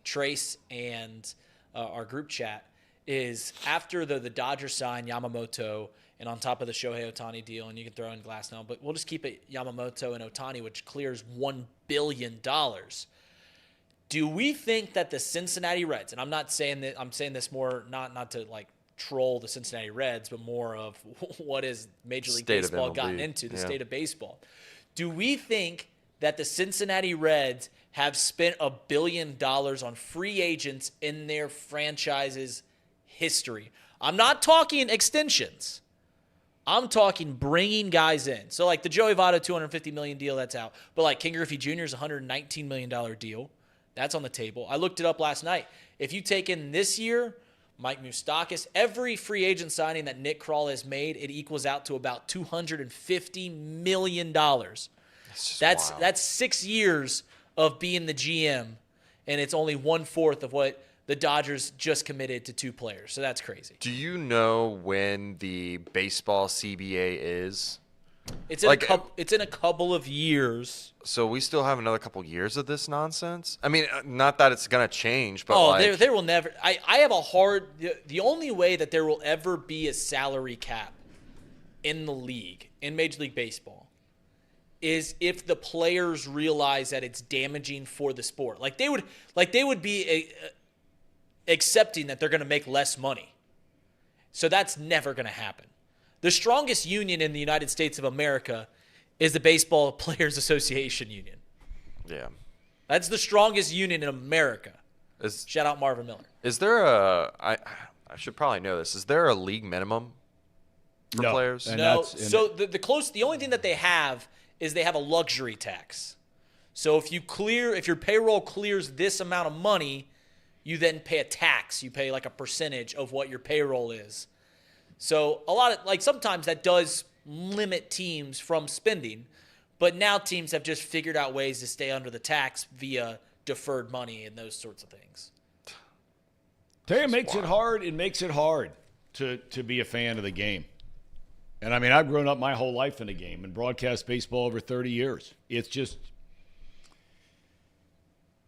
[SPEAKER 4] Trace and our group chat. Is after the Dodgers sign Yamamoto and on top of the Shohei Ohtani deal, and you can throw in Glass now, but we'll just keep it Yamamoto and Ohtani, which clears $1 billion. Do we think that the Cincinnati Reds, and I'm not saying that, I'm saying this more not to like troll the Cincinnati Reds, but more of what is Major League Baseball gotten into, the state of baseball. Do we think that the Cincinnati Reds have spent $1 billion on free agents in their franchise's history? I'm not talking extensions. I'm talking bringing guys in. So like the Joey Votto $250 million deal, that's out. But like King Griffey Jr.'s $119 million deal. That's on the table. I looked it up last night. If you take in this year, Mike Moustakas, every free agent signing that Nick Krall has made, it equals out to about $250 million. That's 6 years of being the GM, and it's only 1/4 of what the Dodgers just committed to 2 players. So that's crazy.
[SPEAKER 8] Do you know when the baseball CBA is?
[SPEAKER 4] It's in a couple of years.
[SPEAKER 8] So we still have another couple years of this nonsense? I mean, not that it's going to change, but
[SPEAKER 4] there will never – I have a hard – the only way that there will ever be a salary cap in the league, in Major League Baseball, is if the players realize that it's damaging for the sport. Like they would be accepting that they're going to make less money. So that's never going to happen. The strongest union in the United States of America is the Baseball Players Association Union.
[SPEAKER 8] Yeah.
[SPEAKER 4] That's the strongest union in America. Shout out Marvin Miller.
[SPEAKER 8] Is there I should probably know this. Is there a league minimum for players?
[SPEAKER 4] No. So the only thing that they have is they have a luxury tax. So if your payroll clears this amount of money, you then pay a tax. You pay like a percentage of what your payroll is. So a lot of sometimes that does limit teams from spending, but now teams have just figured out ways to stay under the tax via deferred money and those sorts of things.
[SPEAKER 2] Tell you, it makes it hard. It makes it hard to be a fan of the game. And I mean, I've grown up my whole life in the game and broadcast baseball over 30 years.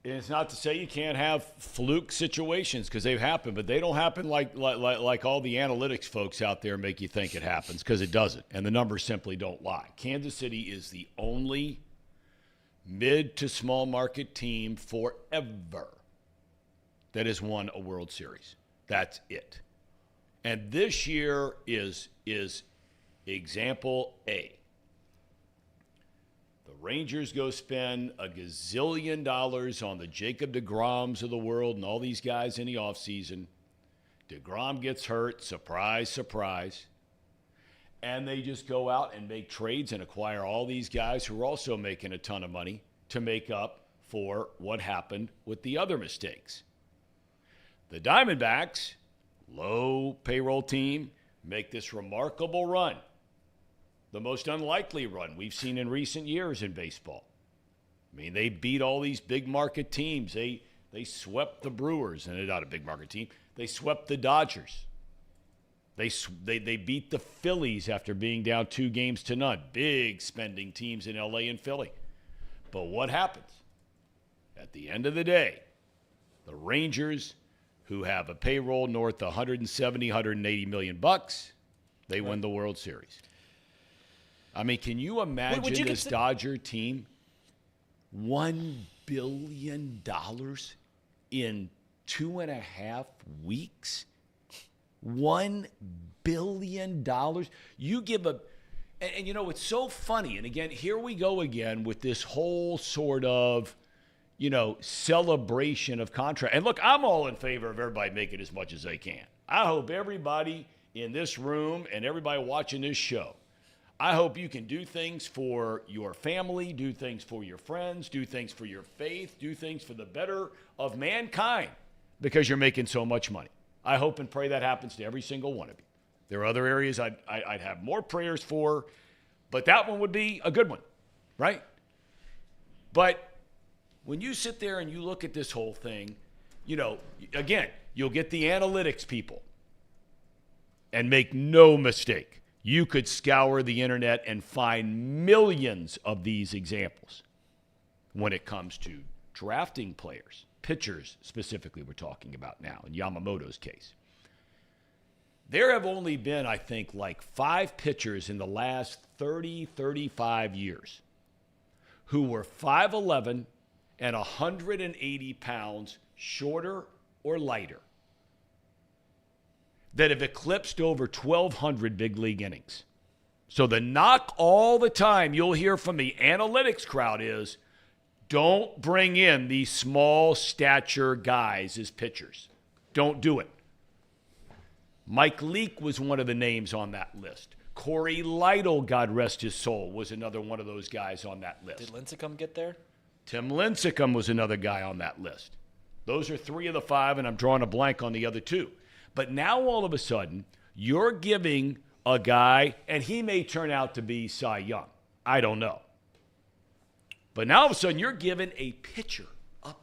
[SPEAKER 2] It's not to say you can't have fluke situations because they've happened, but they don't happen like all the analytics folks out there make you think it happens, because it doesn't, and the numbers simply don't lie. Kansas City is the only mid to small market team forever that has won a World Series. That's it. And this year is example A. Rangers go spend $1 gazillion on the Jacob DeGroms of the world and all these guys in the offseason. DeGrom gets hurt, surprise, surprise. And they just go out and make trades and acquire all these guys who are also making a ton of money to make up for what happened with the other mistakes. The Diamondbacks, low payroll team, make this remarkable run. The most unlikely run we've seen in recent years in baseball. I mean, they beat all these big market teams. They swept the Brewers, and they're not a big market team. They swept the Dodgers. They beat the Phillies after being down 2-0. Big spending teams in LA and Philly. But what happens? At the end of the day, the Rangers, who have a payroll north of $170, $180 million, they win the World Series. I mean, can you imagine this Dodger team? $1 billion in 2.5 weeks? $1 billion? You give and you know, it's so funny. And again, here we go again with this whole sort of, celebration of contract. And look, I'm all in favor of everybody making as much as they can. I hope everybody in this room and everybody watching this show, I hope you can do things for your family, do things for your friends, do things for your faith, do things for the better of mankind because you're making so much money. I hope and pray that happens to every single one of you. There are other areas I'd have more prayers for, but that one would be a good one, right? But when you sit there and you look at this whole thing, again, you'll get the analytics people. And make no mistake, You could scour the internet and find millions of these examples when it comes to drafting players, pitchers specifically we're talking about now, in Yamamoto's case. There have only been, I think, like 5 pitchers in the last 30, 35 years who were 5'11" and 180 pounds shorter or lighter that have eclipsed over 1,200 big league innings. So the knock all the time you'll hear from the analytics crowd is, don't bring in these small stature guys as pitchers. Don't do it. Mike Leake was one of the names on that list. Corey Lytle, God rest his soul, was another one of those guys on that list.
[SPEAKER 4] Did Lincecum get there?
[SPEAKER 2] Tim Lincecum was another guy on that list. Those are 3 of the 5, and I'm drawing a blank on the other 2. But now all of a sudden, you're giving a guy, and he may turn out to be Cy Young. I don't know. But now all of a sudden, you're giving a pitcher, a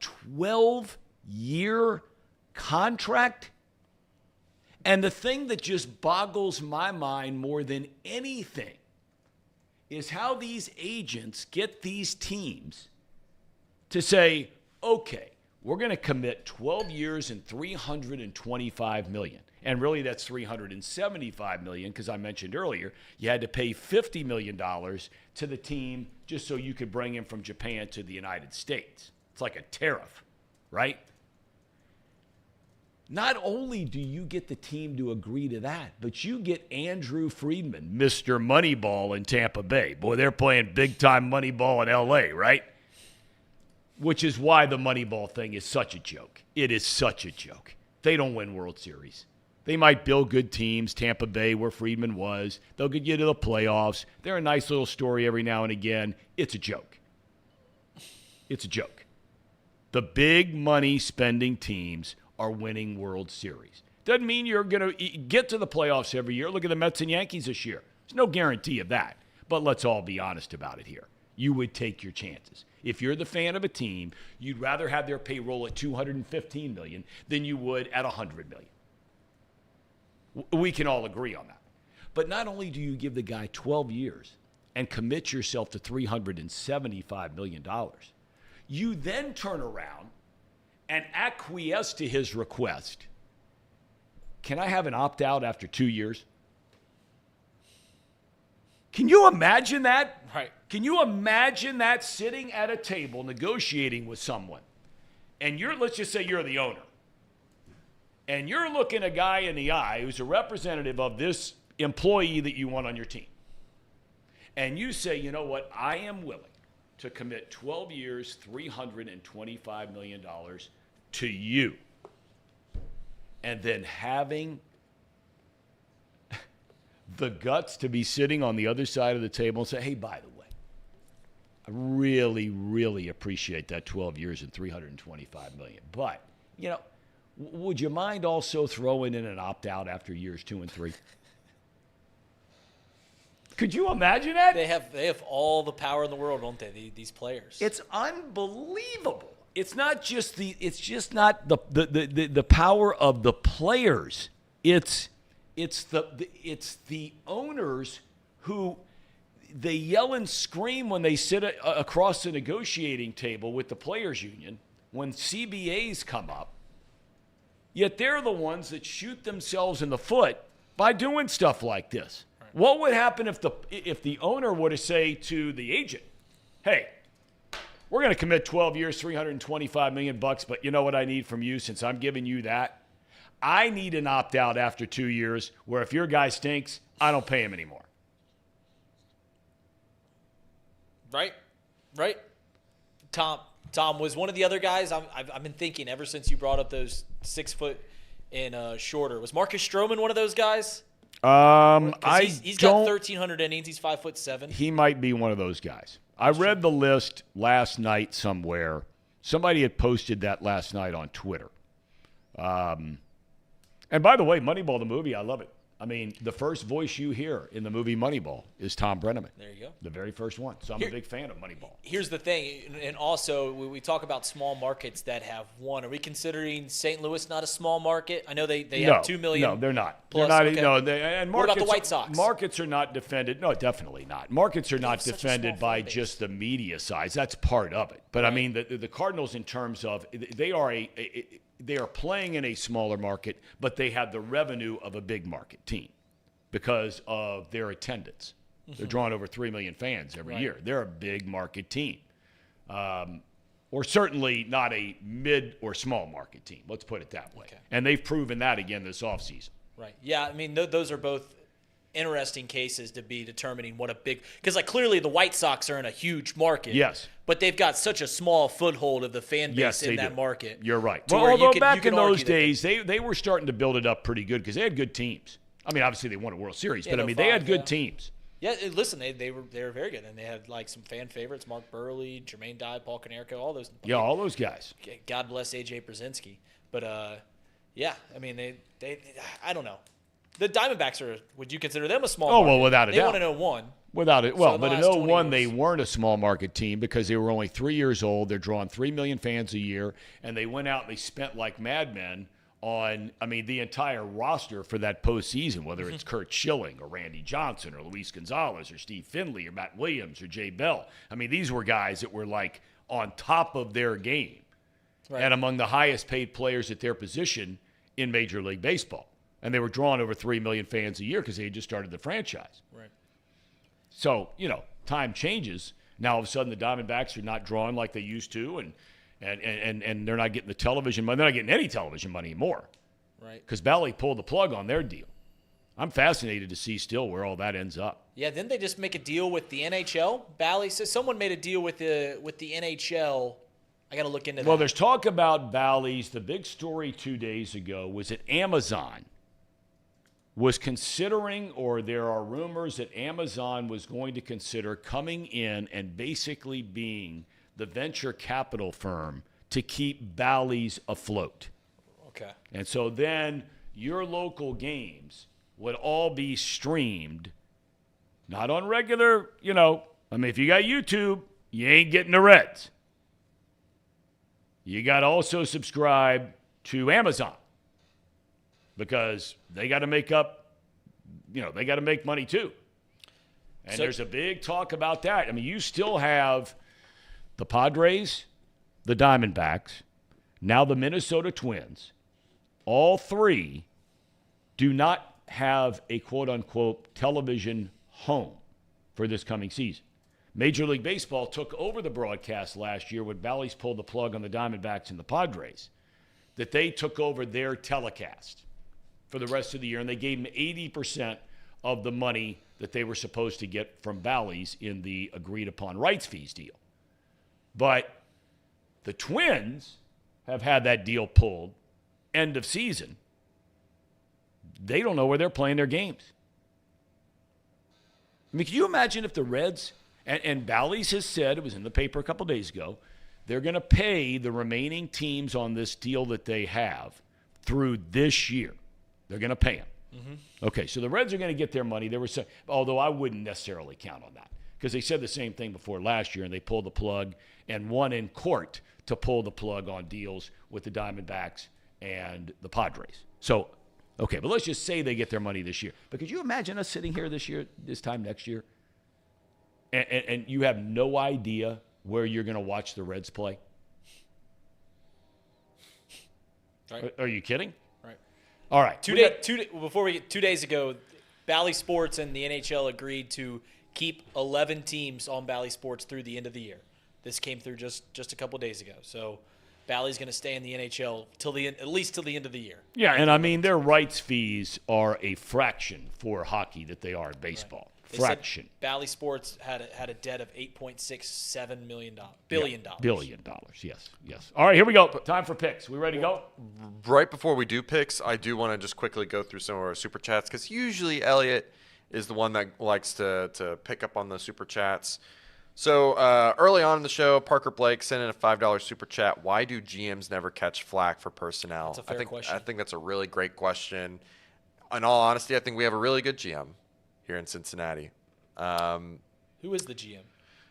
[SPEAKER 2] 12-year contract. And the thing that just boggles my mind more than anything is how these agents get these teams to say, okay, we're going to commit 12 years and $325 million. And really that's $375 million because I mentioned earlier you had to pay $50 million to the team just so you could bring him from Japan to the United States. It's like a tariff, right? Not only do you get the team to agree to that, but you get Andrew Friedman, Mr. Moneyball in Tampa Bay. Boy, they're playing big-time Moneyball in L.A., right? Which is why the Moneyball thing is such a joke. It is such a joke. They don't win World Series. They might build good teams, Tampa Bay, where Friedman was. They'll get you to the playoffs. They're a nice little story every now and again. It's a joke. It's a joke. The big money spending teams are winning World Series. Doesn't mean you're going to get to the playoffs every year. Look at the Mets and Yankees this year. There's no guarantee of that. But let's all be honest about it here. You would take your chances. If you're the fan of a team, you'd rather have their payroll at $215 million than you would at $100 million. We can all agree on that. But not only do you give the guy 12 years and commit yourself to $375 million, you then turn around and acquiesce to his request. Can I have an opt-out after 2 years? Can you imagine that?
[SPEAKER 4] Right.
[SPEAKER 2] Can you imagine that, sitting at a table negotiating with someone? And let's just say you're the owner. And you're looking a guy in the eye who's a representative of this employee that you want on your team. And you say, you know what, I am willing to commit 12 years, $325 million to you. And then having the guts to be sitting on the other side of the table and say, hey, by the way, I really, really appreciate that 12 years and $325 million. But, would you mind also throwing in an opt-out after years 2 and 3? Could you imagine that?
[SPEAKER 4] They have all the power in the world, don't they? These players.
[SPEAKER 2] It's unbelievable. It's not just the power of the players. It's the owners who they yell and scream when they sit across the negotiating table with the players union when CBAs come up. Yet they're the ones that shoot themselves in the foot by doing stuff like this. Right. What would happen if the owner were to say to the agent, hey, we're going to commit 12 years, $325 million, but you know what I need from you since I'm giving you that? I need an opt-out after 2 years where if your guy stinks, I don't pay him anymore.
[SPEAKER 4] Right. Tom was one of the other guys I've been thinking ever since you brought up those 6 foot and shorter. Was Marcus Stroman one of those guys? He's got 1,300 innings. He's 5'7".
[SPEAKER 2] He might be one of those guys. I read the list last night somewhere. Somebody had posted that last night on Twitter. And by the way, Moneyball the movie, I love it. I mean, the first voice you hear in the movie Moneyball is Tom Brenneman.
[SPEAKER 4] There you go.
[SPEAKER 2] The very first one. So I'm a big fan of Moneyball.
[SPEAKER 4] Here's the thing, and also we talk about small markets that have won. Are we considering St. Louis not a small market? I know they have 2 million.
[SPEAKER 2] No, they're not.
[SPEAKER 4] Plus,
[SPEAKER 2] they're not.
[SPEAKER 4] okay.
[SPEAKER 2] No, and
[SPEAKER 4] What about
[SPEAKER 2] markets,
[SPEAKER 4] the White Sox?
[SPEAKER 2] Markets are not defended. No, definitely not. Markets are not
[SPEAKER 4] have such a
[SPEAKER 2] defended
[SPEAKER 4] small
[SPEAKER 2] by
[SPEAKER 4] fan base.
[SPEAKER 2] just the media size. That's part of it. But I mean, the Cardinals, in terms of they are playing in a smaller market, but they have the revenue of a big market team because of their attendance. They're drawing over 3 million fans every year. They're a big market team. Or certainly not a mid or small market team. Let's put it that way.
[SPEAKER 4] Okay.
[SPEAKER 2] And they've proven that again this offseason.
[SPEAKER 4] Right. Yeah, I mean, those are both interesting cases to be determining what a big – because, like, clearly the White Sox are in a huge market.
[SPEAKER 2] Yes.
[SPEAKER 4] But they've got such a small foothold of the fan base in that market.
[SPEAKER 2] You're right.
[SPEAKER 4] to
[SPEAKER 2] Well,
[SPEAKER 4] where you
[SPEAKER 2] although
[SPEAKER 4] could-
[SPEAKER 2] back
[SPEAKER 4] you could
[SPEAKER 2] in those
[SPEAKER 4] argue that-
[SPEAKER 2] days, they were starting to build it up pretty good because they had good teams. I mean, obviously they won a World Series, but I mean, they had good teams.
[SPEAKER 4] Yeah, listen, they were very good, and they had like some fan favorites: Mark Burley, Jermaine Dye, Paul Konerko, all those.
[SPEAKER 2] Yeah, all those guys.
[SPEAKER 4] God bless AJ Brzezinski, but yeah, I mean they I don't know. The Diamondbacks are. Would you consider them a small?
[SPEAKER 2] Oh,
[SPEAKER 4] market?
[SPEAKER 2] well, without a
[SPEAKER 4] they
[SPEAKER 2] doubt.
[SPEAKER 4] won in 01.
[SPEAKER 2] Without it,
[SPEAKER 4] So
[SPEAKER 2] well,
[SPEAKER 4] in the
[SPEAKER 2] but in
[SPEAKER 4] last 20
[SPEAKER 2] 01 they
[SPEAKER 4] years.
[SPEAKER 2] weren't a small market team because they were only 3 years old. They're drawing 3 million fans a year, and they went out and they spent like madmen on, I mean, the entire roster for that postseason, whether it's Kurt Schilling or Randy Johnson or Luis Gonzalez or Steve Finley or Matt Williams or Jay Bell. I mean, these were guys that were like on top of their game and among the highest paid players at their position in Major League Baseball. And they were drawing over 3 million fans a year because they had just started the franchise.
[SPEAKER 4] Right.
[SPEAKER 2] So, you know, time changes. Now, all of a sudden, the Diamondbacks are not drawing like they used to, and they're not getting the television money. They're not getting any television money anymore.
[SPEAKER 4] Right.
[SPEAKER 2] Because Bally pulled the plug on their deal. I'm fascinated to see still where all that ends up.
[SPEAKER 4] Yeah, didn't they just make a deal with the NHL? Bally says someone made a deal with the NHL. I got to look into that.
[SPEAKER 2] Well, there's talk about Bally's. The big story 2 days ago was that Amazon was considering, or there are rumors that Amazon was going to consider coming in and basically being the venture capital firm to keep Bally's afloat.
[SPEAKER 4] Okay.
[SPEAKER 2] And so then your local games would all be streamed, not on regular, you know, I mean, if you got YouTube, you ain't getting the Reds. You got to also subscribe to Amazon because they got to make up, you know, they got to make money too. And there's a big talk about that. I mean, you still have the Padres, the Diamondbacks, now the Minnesota Twins. All three do not have a quote-unquote television home for this coming season. Major League Baseball took over the broadcast last year when Bally's pulled the plug on the Diamondbacks and the Padres, that they took over their telecast for the rest of the year, and they gave them 80% of the money that they were supposed to get from Bally's in the agreed-upon rights fees deal. But the Twins have had that deal pulled end of season. They don't know where they're playing their games. I mean, can you imagine if the Reds, and Bally's has said, it was in the paper a couple days ago, they're going to pay the remaining teams on this deal that they have through this year. They're going to pay them. Mm-hmm. Okay, so the Reds are going to get their money. They were saying, although I wouldn't necessarily count on that because they said the same thing before last year, and they pulled the plug and won in court to pull the plug on deals with the Diamondbacks and the Padres. So, okay, but let's just say they get their money this year. But could you imagine us sitting here this time next year, and you have no idea where you're going to watch the Reds play?
[SPEAKER 4] Right.
[SPEAKER 2] Are you kidding?
[SPEAKER 4] Right.
[SPEAKER 2] All right.
[SPEAKER 4] 2 days ago, Bally Sports and the NHL agreed to keep 11 teams on Bally Sports through the end of the year. This came through just a couple days ago. So Bally's going to stay in the NHL at least till the end of the year.
[SPEAKER 2] Yeah, and I mean their rights fees are a fraction for hockey that they are in baseball.
[SPEAKER 4] They
[SPEAKER 2] Fraction.
[SPEAKER 4] said Bally Sports had a debt of $8.67 billion.
[SPEAKER 2] Billion dollars. Yes. All right, here we go. Time for picks. We ready to go?
[SPEAKER 8] Right before we do picks, I do want to just quickly go through some of our super chats because usually Elliot is the one that likes to pick up on the super chats. So early on in the show, Parker Blake sent in a $5 super chat. Why do GMs never catch flack for personnel?
[SPEAKER 4] That's a fair question.
[SPEAKER 8] I think that's a really great question. in all honesty, I think we have a really good GM here in Cincinnati.
[SPEAKER 4] Who is the GM?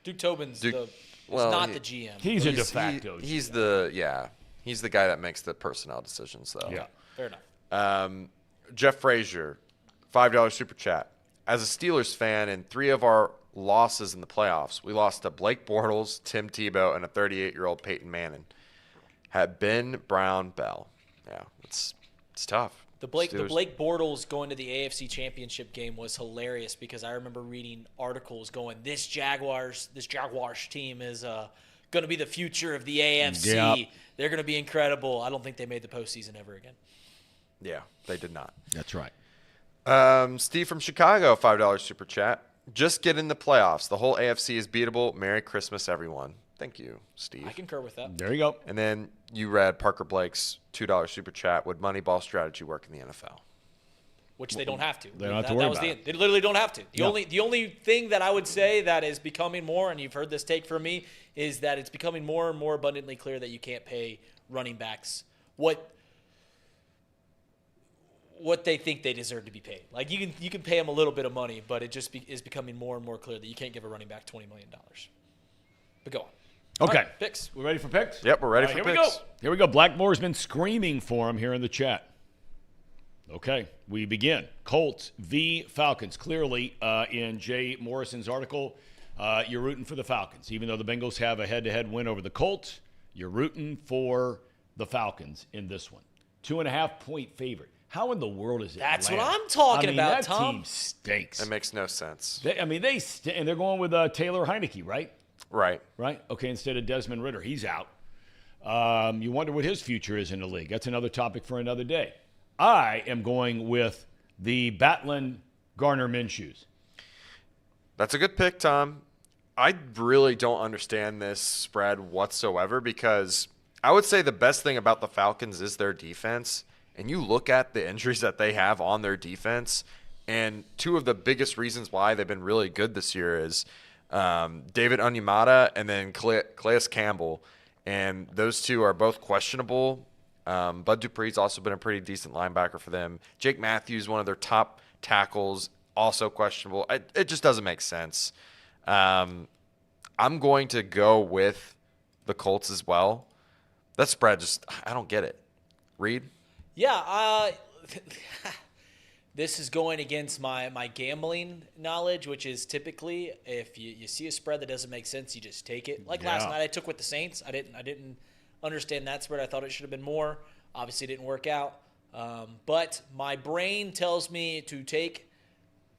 [SPEAKER 4] Duke Tobin's not the GM.
[SPEAKER 2] He's a de facto.
[SPEAKER 8] He's the guy that makes the personnel decisions, though.
[SPEAKER 2] Yeah.
[SPEAKER 4] Fair enough.
[SPEAKER 8] Jeff Frazier, $5 super chat. As a Steelers fan, in 3 of our losses in the playoffs, we lost to Blake Bortles, Tim Tebow, and a 38-year-old Peyton Manning. Had Ben Brown Bell. Yeah, it's tough.
[SPEAKER 4] The Blake Bortles going to the AFC Championship game was hilarious because I remember reading articles going, this Jaguars team is going to be the future of the AFC.
[SPEAKER 2] Yep.
[SPEAKER 4] They're going to be incredible. I don't think they made the postseason ever again.
[SPEAKER 8] Yeah, they did not.
[SPEAKER 2] That's right.
[SPEAKER 8] Steve from Chicago, $5 super chat. Just get in the playoffs. The whole AFC is beatable. Merry Christmas, everyone. Thank you, Steve.
[SPEAKER 4] I concur with that.
[SPEAKER 2] There you go.
[SPEAKER 8] And then you read Parker Blake's $2 super chat. Would Moneyball strategy work in the NFL?
[SPEAKER 4] Which they don't have to.
[SPEAKER 2] They don't have to worry about it.
[SPEAKER 4] They literally don't have to. The only thing that I would say that is becoming more, and you've heard this take from me, is that it's becoming more and more abundantly clear that you can't pay running backs what they think they deserve to be paid. Like you can pay them a little bit of money, but it just is becoming more and more clear that you can't give a running back $20 million. But go on.
[SPEAKER 2] Okay.
[SPEAKER 4] Right, picks.
[SPEAKER 2] We ready for picks?
[SPEAKER 8] Yep, we're ready for
[SPEAKER 2] here
[SPEAKER 8] picks.
[SPEAKER 2] Here we go. Blackmore's been screaming for him here in the chat. Okay, we begin. Colts v. Falcons. Clearly, in Jay Morrison's article, you're rooting for the Falcons. Even though the Bengals have a head-to-head win over the Colts, you're rooting for the Falcons in this one. 2.5-point favorite. How in the world is it?
[SPEAKER 4] That's what I'm talking about,
[SPEAKER 2] that
[SPEAKER 4] Tom.
[SPEAKER 2] team stinks.
[SPEAKER 8] It makes no sense.
[SPEAKER 2] And they're going with Taylor Heineke, right?
[SPEAKER 8] Right.
[SPEAKER 2] Right? Okay, instead of Desmond Ridder. He's out. You wonder what his future is in the league. That's another topic for another day. I am going with the Batlin Garner Minshew's.
[SPEAKER 8] That's a good pick, Tom. I really don't understand this spread whatsoever because I would say the best thing about the Falcons is their defense. And you look at the injuries that they have on their defense, and 2 of the biggest reasons why they've been really good this year is David Onyemata and then Calais Campbell. And those 2 are both questionable. Bud Dupree's also been a pretty decent linebacker for them. Jake Matthews, one of their top tackles, also questionable. It just doesn't make sense. I'm going to go with the Colts as well. That spread I don't get it. Reed?
[SPEAKER 4] Yeah, this is going against my gambling knowledge, which is typically if you see a spread that doesn't make sense, you just take it. Like last night, I took with the Saints. I didn't understand that spread. I thought it should have been more. Obviously, it didn't work out. But my brain tells me to take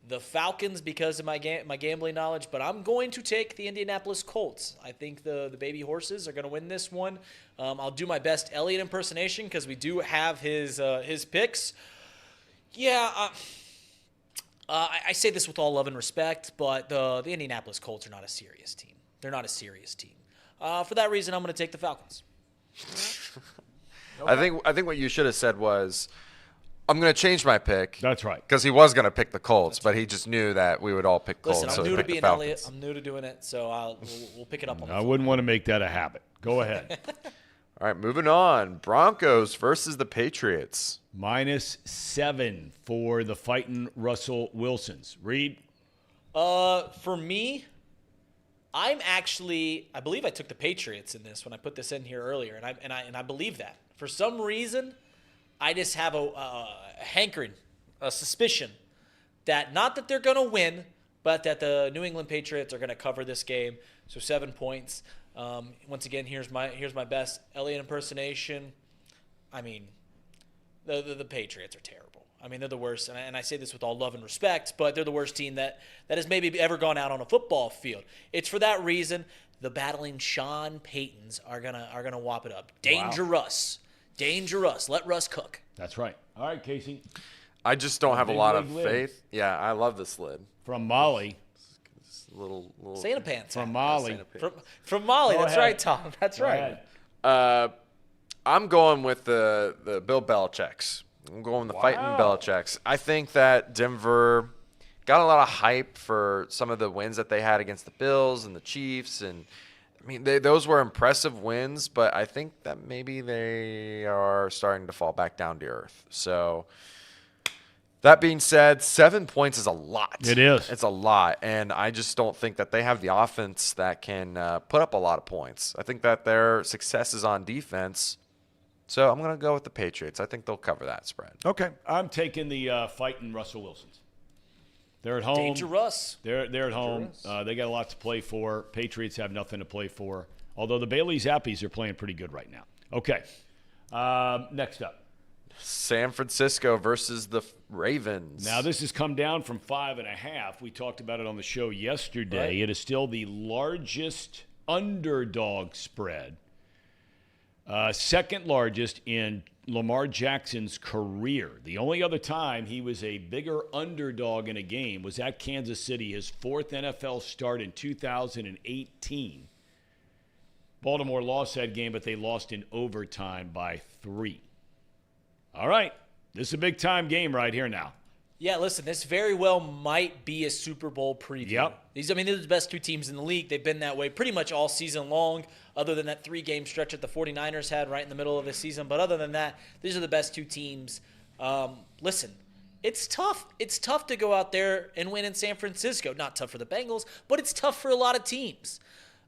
[SPEAKER 4] the Falcons because of my gambling knowledge, but I'm going to take the Indianapolis Colts. I think the baby horses are going to win this one. I'll do my best Elliott impersonation because we do have his picks. Yeah, I say this with all love and respect, but the Indianapolis Colts are not a serious team. They're not a serious team. For that reason, I'm going to take the Falcons.
[SPEAKER 8] Okay. I think what you should have said was, I'm going to change my pick.
[SPEAKER 2] That's right.
[SPEAKER 8] Because he was going to pick the Colts, but he just knew that we would all pick Colts.
[SPEAKER 4] Listen, I'm
[SPEAKER 8] so
[SPEAKER 4] new to being Elliott.
[SPEAKER 8] Falcons.
[SPEAKER 4] I'm new to doing it, so we'll pick it up on
[SPEAKER 2] I wouldn't want to make that a habit. Go ahead.
[SPEAKER 8] All right, moving on. Broncos versus the Patriots.
[SPEAKER 2] -7 for the fighting Russell Wilsons. Reed?
[SPEAKER 4] For me, I believe I took the Patriots in this when I put this in here earlier, and I believe that. For some reason, I just have a hankering, a suspicion that not that they're going to win, but that the New England Patriots are going to cover this game. So 7 points. Once again, here's my best Elliott impersonation. I mean, the Patriots are terrible. I mean, they're the worst, and I say this with all love and respect, but they're the worst team that has maybe ever gone out on a football field. It's for that reason the battling Sean Paytons are gonna whop it up. Dangerous. Dangerous. Let Russ cook.
[SPEAKER 2] That's right. All right, Casey.
[SPEAKER 8] I just don't have a lot of
[SPEAKER 2] lid.
[SPEAKER 8] faith. Yeah, I love this lid.
[SPEAKER 2] From Molly.
[SPEAKER 8] Little
[SPEAKER 4] Santa pants.
[SPEAKER 2] From Molly.
[SPEAKER 4] From Molly.
[SPEAKER 2] Go
[SPEAKER 4] That's
[SPEAKER 2] ahead.
[SPEAKER 4] right, Tom. That's right.
[SPEAKER 8] I'm going with the Bill Belichick's. I'm going with the fighting Belichick's. I think that Denver got a lot of hype for some of the wins that they had against the Bills and the Chiefs, and I mean those were impressive wins. But I think that maybe they are starting to fall back down to earth. So That being said, 7 points is a lot.
[SPEAKER 2] It is.
[SPEAKER 8] It's a lot, and I just don't think that they have the offense that can put up a lot of points. I think that their success is on defense, so I'm going to go with the Patriots. I think they'll cover that spread.
[SPEAKER 2] Okay. I'm taking the fighting Russell Wilsons. They're at home.
[SPEAKER 4] Dangerous.
[SPEAKER 2] They're at home. They got a lot to play for. Patriots have nothing to play for, although the Bailey Zappies are playing pretty good right now. Okay. Next up.
[SPEAKER 8] San Francisco versus the Ravens.
[SPEAKER 2] Now, this has come down from 5.5. We talked about it on the show yesterday. Right. It is still the largest underdog spread, second largest in Lamar Jackson's career. The only other time he was a bigger underdog in a game was at Kansas City, his fourth NFL start in 2018. Baltimore lost that game, but they lost in overtime by 3. All right. This is a big-time game right here now.
[SPEAKER 4] Yeah, listen, this very well might be a Super Bowl preview.
[SPEAKER 2] Yep.
[SPEAKER 4] These are the best two teams in the league. They've been that way pretty much all season long, other than that 3-game stretch that the 49ers had right in the middle of the season. But other than that, these are the best two teams. Listen, it's tough. It's tough to go out there and win in San Francisco. Not tough for the Bengals, but it's tough for a lot of teams.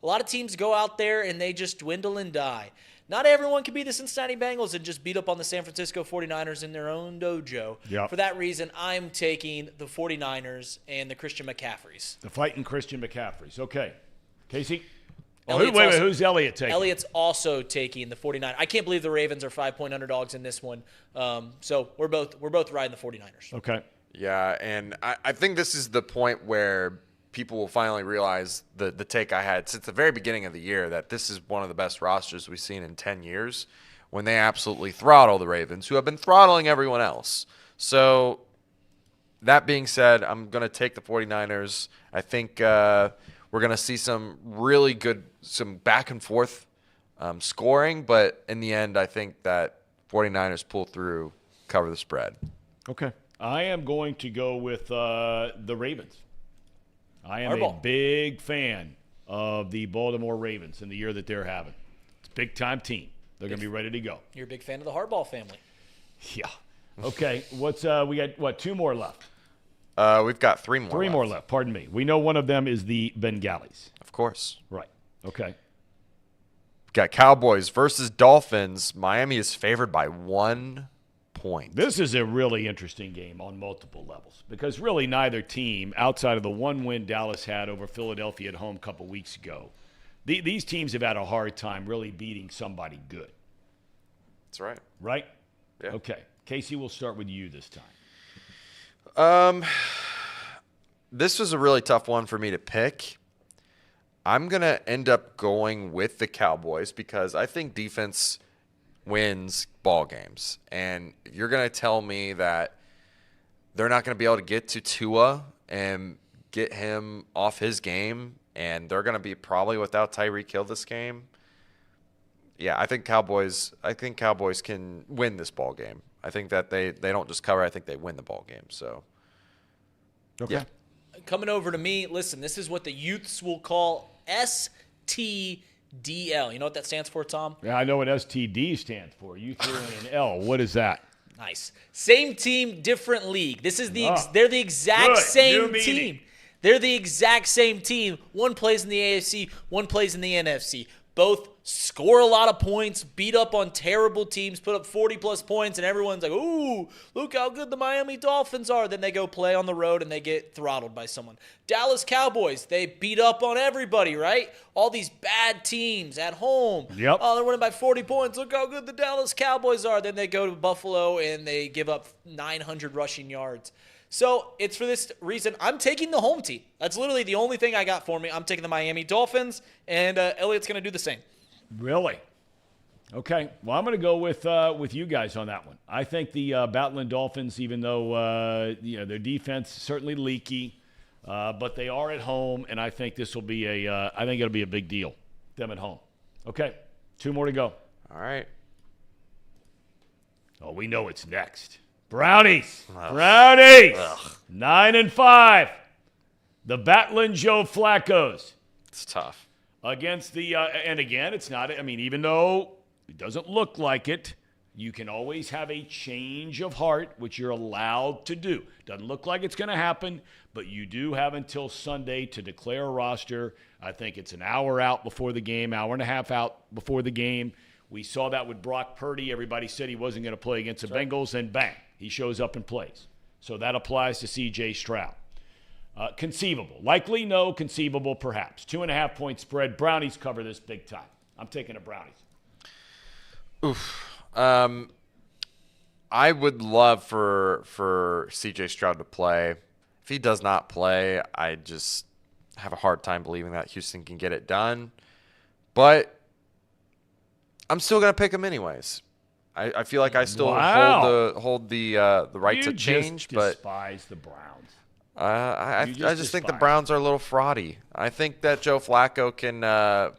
[SPEAKER 4] A lot of teams go out there and they just dwindle and die. Not everyone can be the Cincinnati Bengals and just beat up on the San Francisco 49ers in their own dojo.
[SPEAKER 2] Yep.
[SPEAKER 4] For that reason, I'm taking the 49ers and the Christian McCaffreys.
[SPEAKER 2] The fighting Christian McCaffreys. Okay. Casey?
[SPEAKER 4] Wait,
[SPEAKER 2] who's Elliott taking?
[SPEAKER 4] Elliott's also taking the 49ers. I can't believe the Ravens are 5-point underdogs in this one. So we're both riding the 49ers.
[SPEAKER 2] Okay.
[SPEAKER 8] Yeah, and I think this is the point where people will finally realize the take I had since the very beginning of the year, that this is one of the best rosters we've seen in 10 years, when they absolutely throttle the Ravens, who have been throttling everyone else. So that being said, I'm going to take the 49ers. I think we're going to see some really good, some back and forth scoring, but in the end, I think that 49ers pull through, cover the spread.
[SPEAKER 2] Okay. I am going to go with the Ravens. I am a big fan of the Baltimore Ravens in the year that they're having. It's a big-time team. They're going to be ready to go.
[SPEAKER 4] You're a big fan of the Harbaugh family.
[SPEAKER 2] Yeah. Okay. We got 2 more left?
[SPEAKER 8] We've got 3 more.
[SPEAKER 2] 3 more left. Pardon me. We know one of them is the Bengalis.
[SPEAKER 8] Of course.
[SPEAKER 2] Right. Okay.
[SPEAKER 8] Got Cowboys versus Dolphins. Miami is favored by 1 point.
[SPEAKER 2] This is a really interesting game on multiple levels, because really neither team, outside of the 1 win Dallas had over Philadelphia at home a couple weeks ago, these teams have had a hard time really beating somebody good.
[SPEAKER 8] That's right.
[SPEAKER 2] Right?
[SPEAKER 8] Yeah.
[SPEAKER 2] Okay. Casey, we'll start with you this time.
[SPEAKER 8] This was a really tough one for me to pick. I'm going to end up going with the Cowboys because I think defense wins ball games. And if you're going to tell me that they're not going to be able to get to Tua and get him off his game, and they're going to be probably without Tyreek Hill this game, yeah, I think Cowboys can win this ball game. I think that they don't just cover, I think they win the ball game. So
[SPEAKER 2] okay.
[SPEAKER 8] Yeah.
[SPEAKER 4] Coming over to me, listen, this is what the youths will call STDL. You know what that stands for, Tom?
[SPEAKER 2] Yeah, I know what STD stands for. You threw in an L. What is that?
[SPEAKER 4] Nice. Same team, different league. This is they're the exact same team. They're the exact same team. One plays in the AFC, one plays in the NFC. Both score a lot of points, beat up on terrible teams, put up 40-plus points, and everyone's like, ooh, look how good the Miami Dolphins are. Then they go play on the road, and they get throttled by someone. Dallas Cowboys, they beat up on everybody, right? All these bad teams at home.
[SPEAKER 2] Yep.
[SPEAKER 4] Oh, they're winning by 40 points. Look how good the Dallas Cowboys are. Then they go to Buffalo, and they give up 900 rushing yards. So it's for this reason I'm taking the home team. That's literally the only thing I got for me. I'm taking the Miami Dolphins, and Elliott's going to do the same.
[SPEAKER 2] Really? Okay. Well, I'm going to go with you guys on that one. I think the Battling Dolphins, even though their defense is certainly leaky, but they are at home, and I think this will be I think it'll be a big deal. Them at home. Okay. 2 more to go.
[SPEAKER 8] All right.
[SPEAKER 2] Oh, we know it's next. Brownies. Ugh. Brownies. Ugh. 9-5. The Battling Joe Flacco's.
[SPEAKER 8] It's tough.
[SPEAKER 2] Against the and again, it's not. I mean, even though it doesn't look like it, You can always have a change of heart, which you're allowed to do. Doesn't look like it's going to happen, but you do have until Sunday to declare a roster. I think it's an hour out before the game, hour and a half out before the game. We saw that with Brock Purdy. Everybody said he wasn't going to play against the Bengals, and bang, he shows up and plays. So that applies to C.J. Stroud. Conceivable. Likely, no. Conceivable, perhaps. 2.5-point spread. Brownies cover this big time. I'm taking the Brownies.
[SPEAKER 8] Oof. I would love for C.J. Stroud to play. If he does not play, I just have a hard time believing that Houston can get it done. But I'm still going to pick him anyways. I feel like I still hold the right to change, but
[SPEAKER 2] despise the Browns.
[SPEAKER 8] I just think the Browns are a little fraudy. I think that Joe Flacco can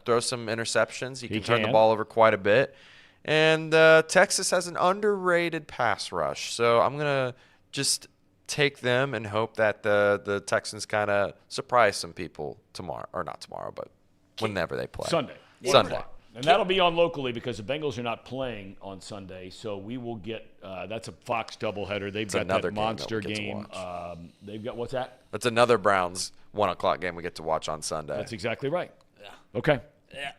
[SPEAKER 8] throw some interceptions. He can turn the ball over quite a bit. And Texas has an underrated pass rush. So I'm going to just take them and hope that the Texans kind of surprise some people tomorrow. Or not tomorrow, but whenever they play.
[SPEAKER 2] Sunday. And that'll be on locally because the Bengals are not playing on Sunday. So we will get that's a Fox doubleheader. They've got that monster game. They've got what's that?
[SPEAKER 8] That's another Browns 1 o'clock game we get to watch on Sunday.
[SPEAKER 2] That's exactly right.
[SPEAKER 4] Yeah.
[SPEAKER 2] Okay.
[SPEAKER 4] Yeah.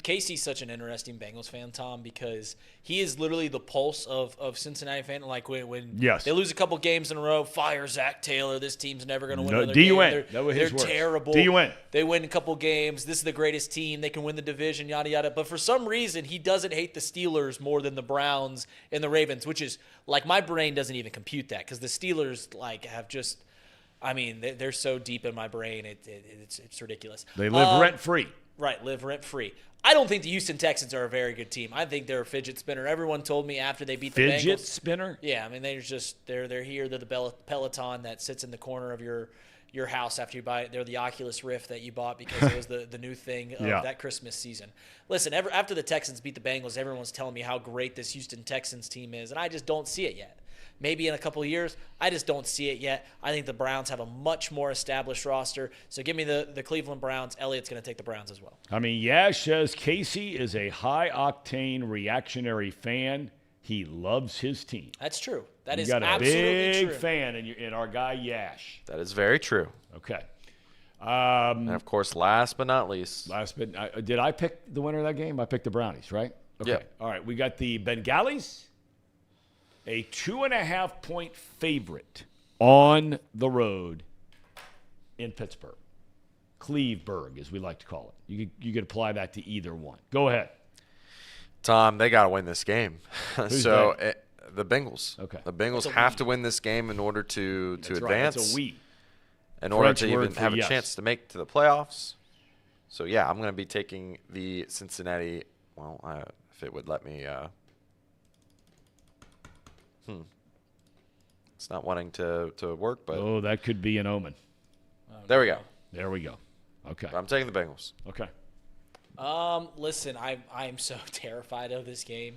[SPEAKER 4] Casey's such an interesting Bengals fan, Tom, because he is literally the pulse of Cincinnati fan. Like when they lose a couple games in a row, fire Zack Taylor. This team's never going to win another game. They're terrible. They win a couple games. This is the greatest team. They can win the division, yada, yada. But for some reason, he doesn't hate the Steelers more than the Browns and the Ravens, which is like my brain doesn't even compute that because the Steelers have just – I mean, they're so deep in my brain. It's ridiculous.
[SPEAKER 2] They live rent-free.
[SPEAKER 4] Right, live rent-free. I don't think the Houston Texans are a very good team. I think they're a fidget spinner. Everyone told me after they beat the Bengals.
[SPEAKER 2] Fidget spinner?
[SPEAKER 4] Yeah, I mean, they're here. They're the Peloton that sits in the corner of your house after you buy it. They're the Oculus Rift that you bought because it was the new thing of that Christmas season. Listen, after the Texans beat the Bengals, everyone's telling me how great this Houston Texans team is, and I just don't see it yet. Maybe in a couple of years. I just don't see it yet. I think the Browns have a much more established roster. So give me the Cleveland Browns. Elliot's going to take the Browns as well.
[SPEAKER 2] I mean, Yash says Casey is a high-octane reactionary fan. He loves his team.
[SPEAKER 4] That's true. That is
[SPEAKER 2] absolutely true. You got a big fan in our guy Yash.
[SPEAKER 8] That is very true.
[SPEAKER 2] Okay.
[SPEAKER 8] And, of course, last but not least.
[SPEAKER 2] Did I pick the winner of that game? I picked the Brownies, right? Okay.
[SPEAKER 8] Yeah.
[SPEAKER 2] All right. We got the Bengalis. A 2.5-point favorite on the road in Pittsburgh. Cleveburg, as we like to call it. You could apply that to either one. Go ahead.
[SPEAKER 8] Tom, they got to win this game. The Bengals.
[SPEAKER 2] Okay.
[SPEAKER 8] The Bengals have to win this game in order to
[SPEAKER 2] That's
[SPEAKER 8] advance.
[SPEAKER 2] Right. It's a we.
[SPEAKER 8] In order to even have a chance to make to the playoffs. So, yeah, I'm going to be taking the Cincinnati. Well, if it would let me. It's not wanting to work, but
[SPEAKER 2] that could be an omen.
[SPEAKER 8] There we go.
[SPEAKER 2] There we go. Okay.
[SPEAKER 8] But I'm taking the Bengals.
[SPEAKER 2] Okay.
[SPEAKER 4] Listen, I'm so terrified of this game.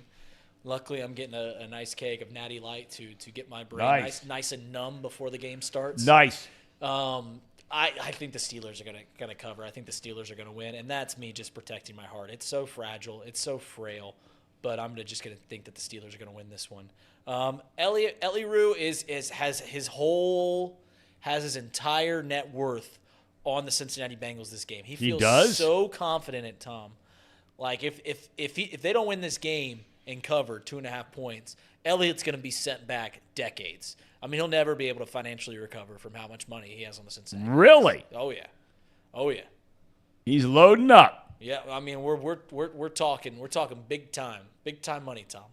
[SPEAKER 4] Luckily, I'm getting a nice keg of Natty Light to get my brain nice and numb before the game starts.
[SPEAKER 2] Nice.
[SPEAKER 4] I think the Steelers are gonna cover. I think the Steelers are gonna win, and that's me just protecting my heart. It's so fragile. It's so frail. But I'm just going to think that the Steelers are going to win this one. Eliru has his entire net worth on the Cincinnati Bengals this game. He feels so confident at Tom. Like if they don't win this game and cover 2.5 points, Elliott's going to be sent back decades. I mean, he'll never be able to financially recover from how much money he has on the Cincinnati.
[SPEAKER 2] Really?
[SPEAKER 4] Oh yeah. He's
[SPEAKER 2] loading up.
[SPEAKER 4] Yeah, I mean we're talking big time money, Tom.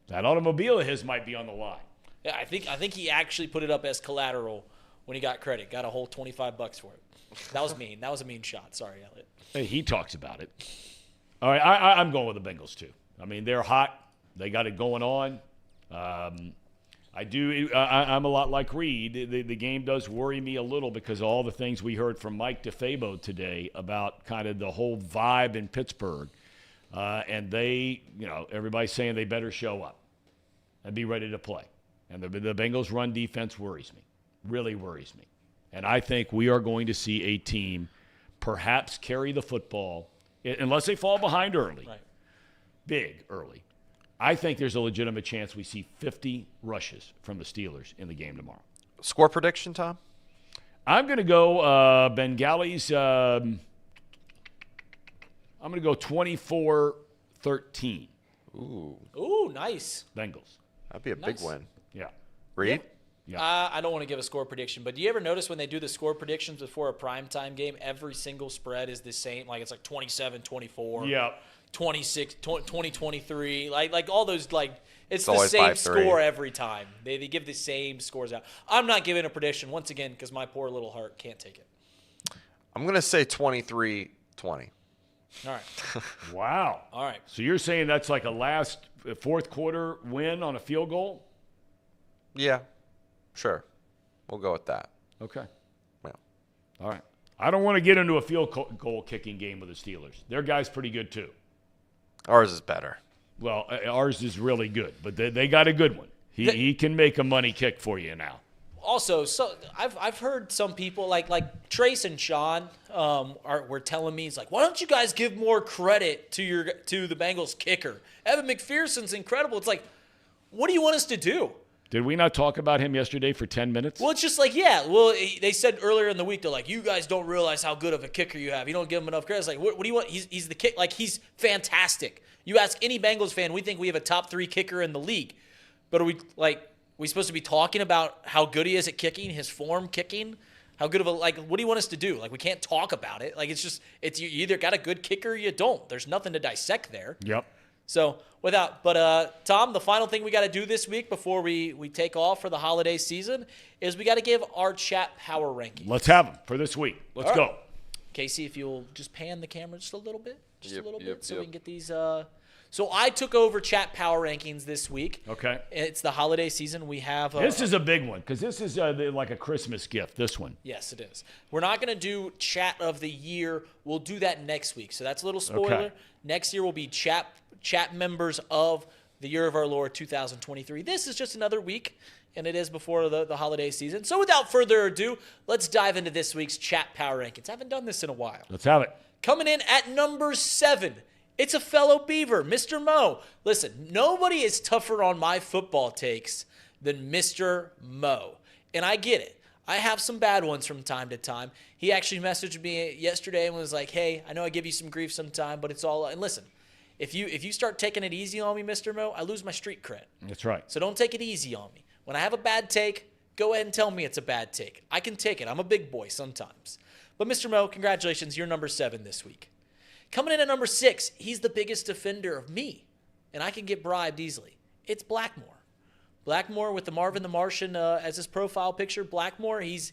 [SPEAKER 2] That automobile of his might be on the line.
[SPEAKER 4] Yeah, I think he actually put it up as collateral when he got credit. Got a whole $25 for it. That was mean. That was a mean shot. Sorry, Elliot.
[SPEAKER 2] Hey, he talks about it. All right, I'm going with the Bengals too. I mean, they're hot. They got it going on. I'm a lot like Reed. The game does worry me a little because of all the things we heard from Mike Defabo today about kind of the whole vibe in Pittsburgh. And everybody's saying they better show up and be ready to play. And the Bengals' run defense worries me, really worries me. And I think we are going to see a team perhaps carry the football, unless they fall behind early.
[SPEAKER 4] Right.
[SPEAKER 2] big early. I think there's a legitimate chance we see 50 rushes from the Steelers in the game tomorrow.
[SPEAKER 8] Score prediction, Tom?
[SPEAKER 2] I'm going to go Bengalis. I'm going to go 24-13.
[SPEAKER 4] Ooh, nice.
[SPEAKER 2] Bengals.
[SPEAKER 8] That'd be a big win.
[SPEAKER 2] Yeah.
[SPEAKER 8] Reed?
[SPEAKER 2] Yeah.
[SPEAKER 4] I don't want to give a score prediction, but do you ever notice when they do the score predictions before a primetime game, every single spread is the same? Like it's like 27-24.
[SPEAKER 2] Yeah.
[SPEAKER 4] 26, 20-23. Like all those, like it's the
[SPEAKER 8] always
[SPEAKER 4] same
[SPEAKER 8] 5-3.
[SPEAKER 4] score every time. They give the same scores out. I'm not giving a prediction once again because my poor little heart can't take it.
[SPEAKER 8] I'm going to say 23-20.
[SPEAKER 4] All right.
[SPEAKER 2] Wow.
[SPEAKER 4] All right.
[SPEAKER 2] So you're saying that's like a last fourth quarter win on a field goal?
[SPEAKER 8] Yeah, sure. We'll go with that.
[SPEAKER 2] Okay.
[SPEAKER 8] Yeah.
[SPEAKER 2] All right. I don't want to get into a field goal kicking game with the Steelers. Their guy's pretty good too.
[SPEAKER 8] Ours is better.
[SPEAKER 2] Well, ours is really good, but they got a good one. He can make a money kick for you now.
[SPEAKER 4] Also, so I've heard some people like Trace and Sean were telling me, it's like, why don't you guys give more credit to the Bengals kicker? Evan McPherson's incredible. It's like, what do you want us to do?
[SPEAKER 2] Did we not talk about him yesterday for 10 minutes?
[SPEAKER 4] Well, it's just like, yeah. Well, they said earlier in the week, they're like, you guys don't realize how good of a kicker you have. You don't give him enough credit. It's like, what do you want? He's the kick. Like, he's fantastic. You ask any Bengals fan, we think we have a top 3 kicker in the league. But are we supposed to be talking about how good he is at kicking, his form kicking? How good of what do you want us to do? Like, we can't talk about it. Like, it's you either got a good kicker or you don't. There's nothing to dissect there.
[SPEAKER 2] Yep.
[SPEAKER 4] So, Tom, the final thing we got to do this week before we take off for the holiday season is we got to give our chat power rankings.
[SPEAKER 2] Let's have them for this week. Let's go.
[SPEAKER 4] Casey, if you'll just pan the camera just a little bit. So
[SPEAKER 8] yep.
[SPEAKER 4] we can get these. So I took over chat power rankings this week.
[SPEAKER 2] Okay.
[SPEAKER 4] It's the holiday season. We have.
[SPEAKER 2] This is a big one because this is like a Christmas gift, this one.
[SPEAKER 4] Yes, it is. We're not going to do chat of the year. We'll do that next week. So that's a little spoiler.
[SPEAKER 2] Okay.
[SPEAKER 4] Next year will be chat members of the year of our Lord 2023. This is just another week, and it is before the holiday season. So without further ado, let's dive into this week's chat power rankings. I haven't done this in a while.
[SPEAKER 2] Let's have it.
[SPEAKER 4] Coming in at number 7, it's a fellow Beaver, Mr. Mo. Listen, nobody is tougher on my football takes than Mr. Mo, and I get it. I have some bad ones from time to time. He actually messaged me yesterday and was like, hey, I know I give you some grief sometime, but it's all – and listen, if you start taking it easy on me, Mr. Mo, I lose my street cred.
[SPEAKER 2] That's right.
[SPEAKER 4] So don't take it easy on me. When I have a bad take, go ahead and tell me it's a bad take. I can take it. I'm a big boy sometimes. But Mr. Mo, congratulations. You're number 7 this week. Coming in at number 6, he's the biggest defender of me, and I can get bribed easily. It's Blackmore. Blackmore with the Marvin the Martian as his profile picture. Blackmore, he's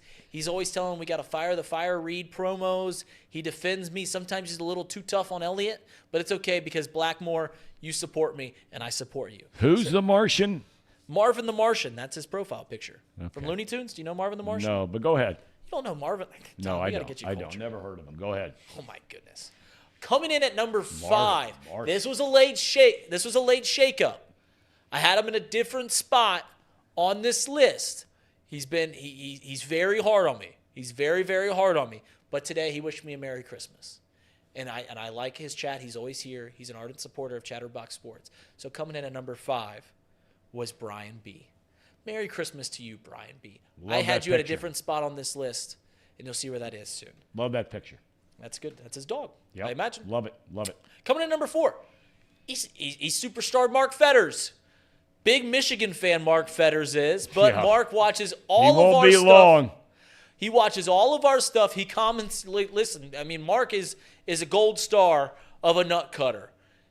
[SPEAKER 4] always telling we got to fire the fire Reed promos. He defends me. Sometimes he's a little too tough on Elliott, but it's okay because Blackmore, you support me, and I support you.
[SPEAKER 2] Who's the Martian?
[SPEAKER 4] Marvin the Martian. That's his profile picture.
[SPEAKER 2] Okay.
[SPEAKER 4] From Looney Tunes. Do you know Marvin the Martian?
[SPEAKER 2] No, but go ahead.
[SPEAKER 4] You don't know Marvin?
[SPEAKER 2] No,
[SPEAKER 4] Tom,
[SPEAKER 2] I
[SPEAKER 4] we gotta
[SPEAKER 2] don't.
[SPEAKER 4] get you
[SPEAKER 2] I
[SPEAKER 4] culture.
[SPEAKER 2] don't. Never heard of him. Go ahead.
[SPEAKER 4] Oh my goodness. Coming in at number 5.
[SPEAKER 2] Marvin.
[SPEAKER 4] This was a late shakeup. I had him in a different spot on this list. He's very hard on me. He's very, very hard on me. But today he wished me a Merry Christmas. And I like his chat. He's always here. He's an ardent supporter of Chatterbox Sports. So coming in at number 5 was Brian B. Merry Christmas to you, Brian B.
[SPEAKER 2] Love
[SPEAKER 4] I had
[SPEAKER 2] that
[SPEAKER 4] you at a
[SPEAKER 2] picture.
[SPEAKER 4] different spot on this list, and you'll see where that is soon.
[SPEAKER 2] Love that picture.
[SPEAKER 4] That's good. That's his dog.
[SPEAKER 2] Yep.
[SPEAKER 4] I imagine.
[SPEAKER 2] Love it. Love it.
[SPEAKER 4] Coming in at number 4, he's superstar Mark Fetters. Big Michigan fan Mark Fetters is, but
[SPEAKER 2] Yeah.
[SPEAKER 4] Mark watches
[SPEAKER 2] He
[SPEAKER 4] all of
[SPEAKER 2] won't
[SPEAKER 4] our
[SPEAKER 2] be
[SPEAKER 4] stuff.
[SPEAKER 2] long.
[SPEAKER 4] He watches all of our stuff. He comments. Listen, I mean, Mark is a gold star of a nut cutter.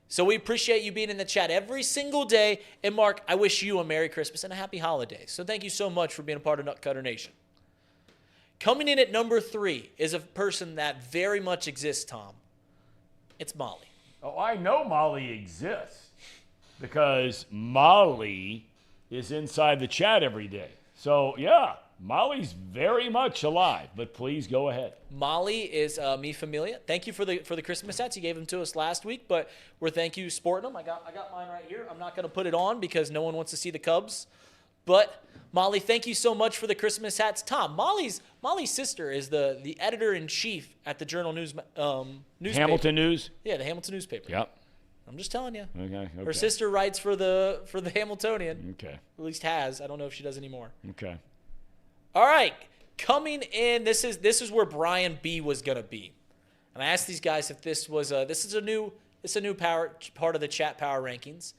[SPEAKER 4] So we appreciate you being in the chat every single day. And Mark, I wish you a Merry Christmas and a Happy Holidays. So thank you so much for being a part of Nutcutter Nation. Coming in at number 3 is a person that very much exists, Tom. It's Molly.
[SPEAKER 2] Oh, I know Molly exists because Molly is inside the chat every day. So, yeah, Molly's very much alive, but please go ahead.
[SPEAKER 4] Molly is mi familia. Thank you for the Christmas hats. You gave them to us last week, but thank you sporting them. I got mine right here. I'm not going to put it on because no one wants to see the Cubs. But Molly, thank you so much for the Christmas hats. Tom, Molly's sister is the editor-in-chief at the Journal newspaper.
[SPEAKER 2] Hamilton News?
[SPEAKER 4] Yeah, the Hamilton newspaper.
[SPEAKER 2] Yep.
[SPEAKER 4] I'm just telling you.
[SPEAKER 2] Okay.
[SPEAKER 4] Her sister writes for the Hamiltonian.
[SPEAKER 2] Okay.
[SPEAKER 4] At least has. I don't know if she does anymore.
[SPEAKER 2] Okay.
[SPEAKER 4] All right. Coming in, this is where Brian B was gonna be. And I asked these guys if this is a new part of the chat power rankings.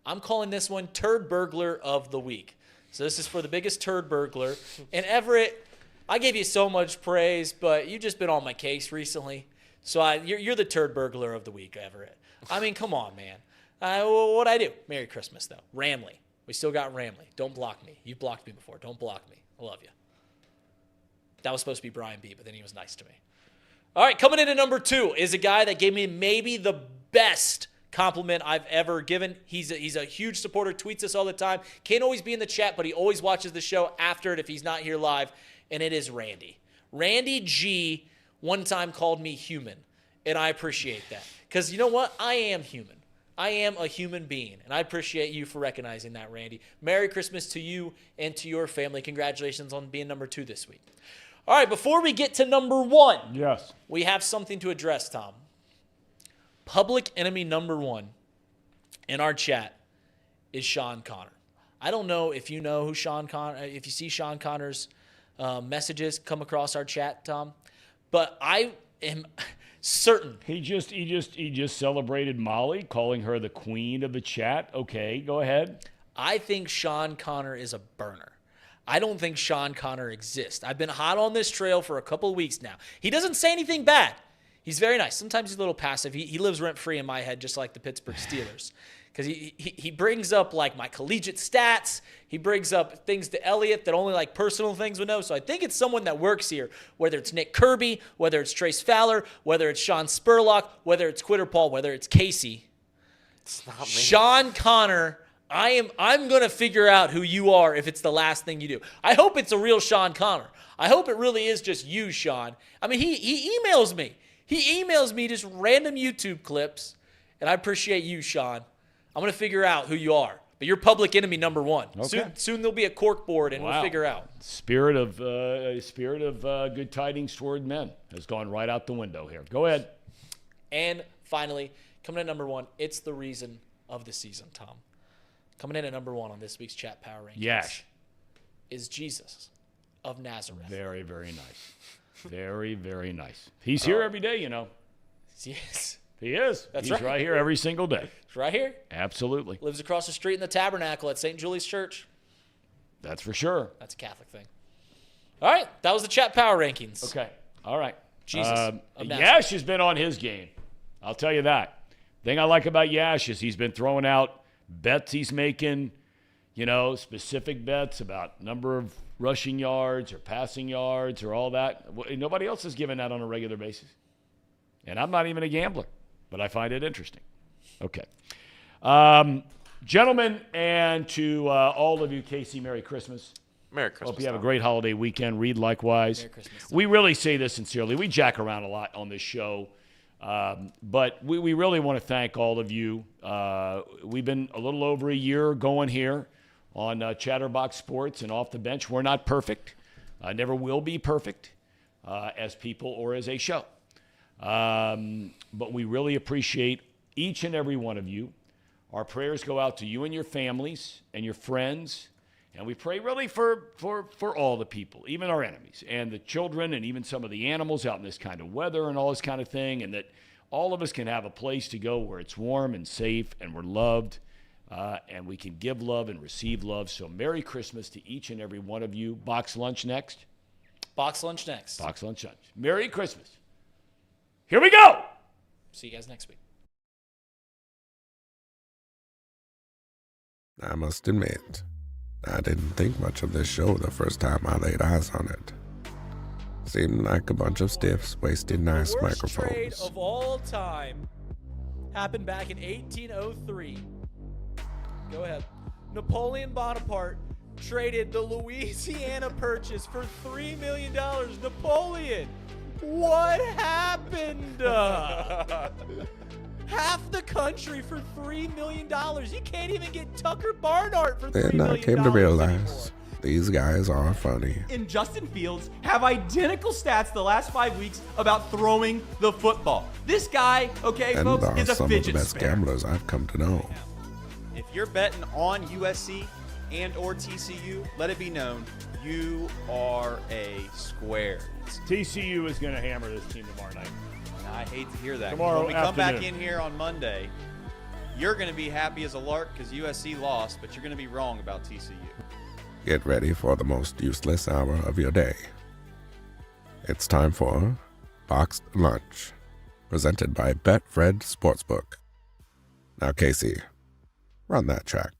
[SPEAKER 4] I'm calling this one Turd Burglar of the Week. So this is for the biggest turd burglar. And Everett, I gave you so much praise, but you've just been on my case recently. So you're the Turd Burglar of the Week, Everett. I mean, come on, man. What'd I do? Merry Christmas, though. Ramley. We still got Ramley. Don't block me. You've blocked me before. Don't block me. I love you. That was supposed to be Brian B., but then he was nice to me. All right, coming in at number 2 is a guy that gave me maybe the best compliment I've ever given. He's a huge supporter, tweets us all the time. Can't always be in the chat, but he always watches the show after it if he's not here live, and it is Randy. Randy G one time called me human, and I appreciate that. Because you know what? I am human. I am a human being, and I appreciate you for recognizing that, Randy. Merry Christmas to you and to your family. Congratulations on being number 2 this week. All right, before we get to number 1,
[SPEAKER 2] yes,
[SPEAKER 4] we have something to address, Tom. Public enemy number 1 in our chat is Sean Connor. I don't know if you know who Sean Connor, if you see Sean Connor's messages come across our chat, Tom, but I am certain.
[SPEAKER 2] He just celebrated Molly, calling her the queen of the chat. Okay, go ahead.
[SPEAKER 4] I think Sean Connor is a burner. I don't think Sean Connor exists. I've been hot on this trail for a couple of weeks now. He doesn't say anything bad. He's very nice. Sometimes he's a little passive. He lives rent-free in my head, just like the Pittsburgh Steelers. Because he brings up, like, my collegiate stats. He brings up things to Elliott that only, like, personal things would know. So I think it's someone that works here, whether it's Nick Kirby, whether it's Trace Fowler, whether it's Sean Spurlock, whether it's Quitter Paul, whether it's Casey.
[SPEAKER 8] It's not me.
[SPEAKER 4] Sean Connor, I'm going to figure out who you are if it's the last thing you do. I hope it's a real Sean Connor. I hope it really is just you, Sean. I mean, he emails me. He emails me just random YouTube clips, and I appreciate you, Sean. I'm going to figure out who you are. But you're public enemy number 1.
[SPEAKER 2] Okay.
[SPEAKER 4] Soon there'll be a cork board, and we'll figure out.
[SPEAKER 2] Spirit of good tidings toward men has gone right out the window here. Go ahead.
[SPEAKER 4] And finally, coming in at number 1, it's the reason of the season, Tom. Coming in at number 1 on this week's Chat Power Rankings
[SPEAKER 2] Yash
[SPEAKER 4] is Jesus of Nazareth.
[SPEAKER 2] Very, very nice. Very, very nice. He's here every day, you know.
[SPEAKER 4] Yes.
[SPEAKER 2] He is.
[SPEAKER 4] That's
[SPEAKER 2] He's right here every single day.
[SPEAKER 4] He's right here.
[SPEAKER 2] Absolutely.
[SPEAKER 4] Lives across the street in the Tabernacle at St. Julie's Church.
[SPEAKER 2] That's for sure.
[SPEAKER 4] That's a Catholic thing. All right. That was the Chat Power Rankings.
[SPEAKER 2] Okay. All right.
[SPEAKER 4] Jesus of Nazareth.
[SPEAKER 2] Yash has been on his game. I'll tell you that. Thing I like about Yash is he's been throwing out bets he's making, you know, specific bets about number of rushing yards or passing yards or all that. Nobody else is giving that on a regular basis. And I'm not even a gambler, but I find it interesting. Okay. Gentlemen, and to all of you, Casey, Merry Christmas.
[SPEAKER 8] Merry Christmas.
[SPEAKER 2] Hope you have a great holiday weekend. Reed, likewise.
[SPEAKER 4] Merry Christmas.
[SPEAKER 2] We really say this sincerely. We jack around a lot on this show. But we really want to thank all of you. We've been a little over a year going here on Chatterbox Sports and Off the Bench. We're not perfect. Never will be perfect as people or as a show. But we really appreciate each and every one of you. Our prayers go out to you and your families and your friends. And we pray really for all the people, even our enemies, and the children, and even some of the animals out in this kind of weather and all this kind of thing, and that all of us can have a place to go where it's warm and safe and we're loved, and we can give love and receive love. So Merry Christmas to each and every one of you. Box lunch next.
[SPEAKER 4] Box lunch next.
[SPEAKER 2] Box lunch next. Merry Christmas. Here we go.
[SPEAKER 4] See you guys next week.
[SPEAKER 10] I must admit, I didn't think much of this show the first time I laid eyes on it. Seemed like a bunch of stiffs wasting nice microphones.
[SPEAKER 4] The worst trade of all time happened back in 1803. Go ahead. Napoleon Bonaparte traded the Louisiana Purchase for $3 million. Napoleon, what happened? Half the country for $3 million. You can't even get Tucker Barnhart for $3 million.
[SPEAKER 10] Then I came to realize These guys are funny.
[SPEAKER 5] And Justin Fields have identical stats the last 5 weeks about throwing the football. This guy, okay,
[SPEAKER 10] And
[SPEAKER 5] folks,
[SPEAKER 10] are
[SPEAKER 5] is a
[SPEAKER 10] some of the
[SPEAKER 5] fidget
[SPEAKER 10] best
[SPEAKER 5] spinner.
[SPEAKER 10] gamblers I've come to know.
[SPEAKER 11] If you're betting on USC and or TCU, let it be known you are a square.
[SPEAKER 2] TCU is going to hammer this team tomorrow night.
[SPEAKER 11] I hate to hear that. 'Cause
[SPEAKER 2] Tomorrow
[SPEAKER 11] when we come back
[SPEAKER 2] afternoon.
[SPEAKER 11] in here on Monday, you're going to be happy as a lark because USC lost, but you're going to be wrong about TCU.
[SPEAKER 10] Get ready for the most useless hour of your day. It's time for Boxed Lunch, presented by Betfred Sportsbook. Now, Casey, run that track.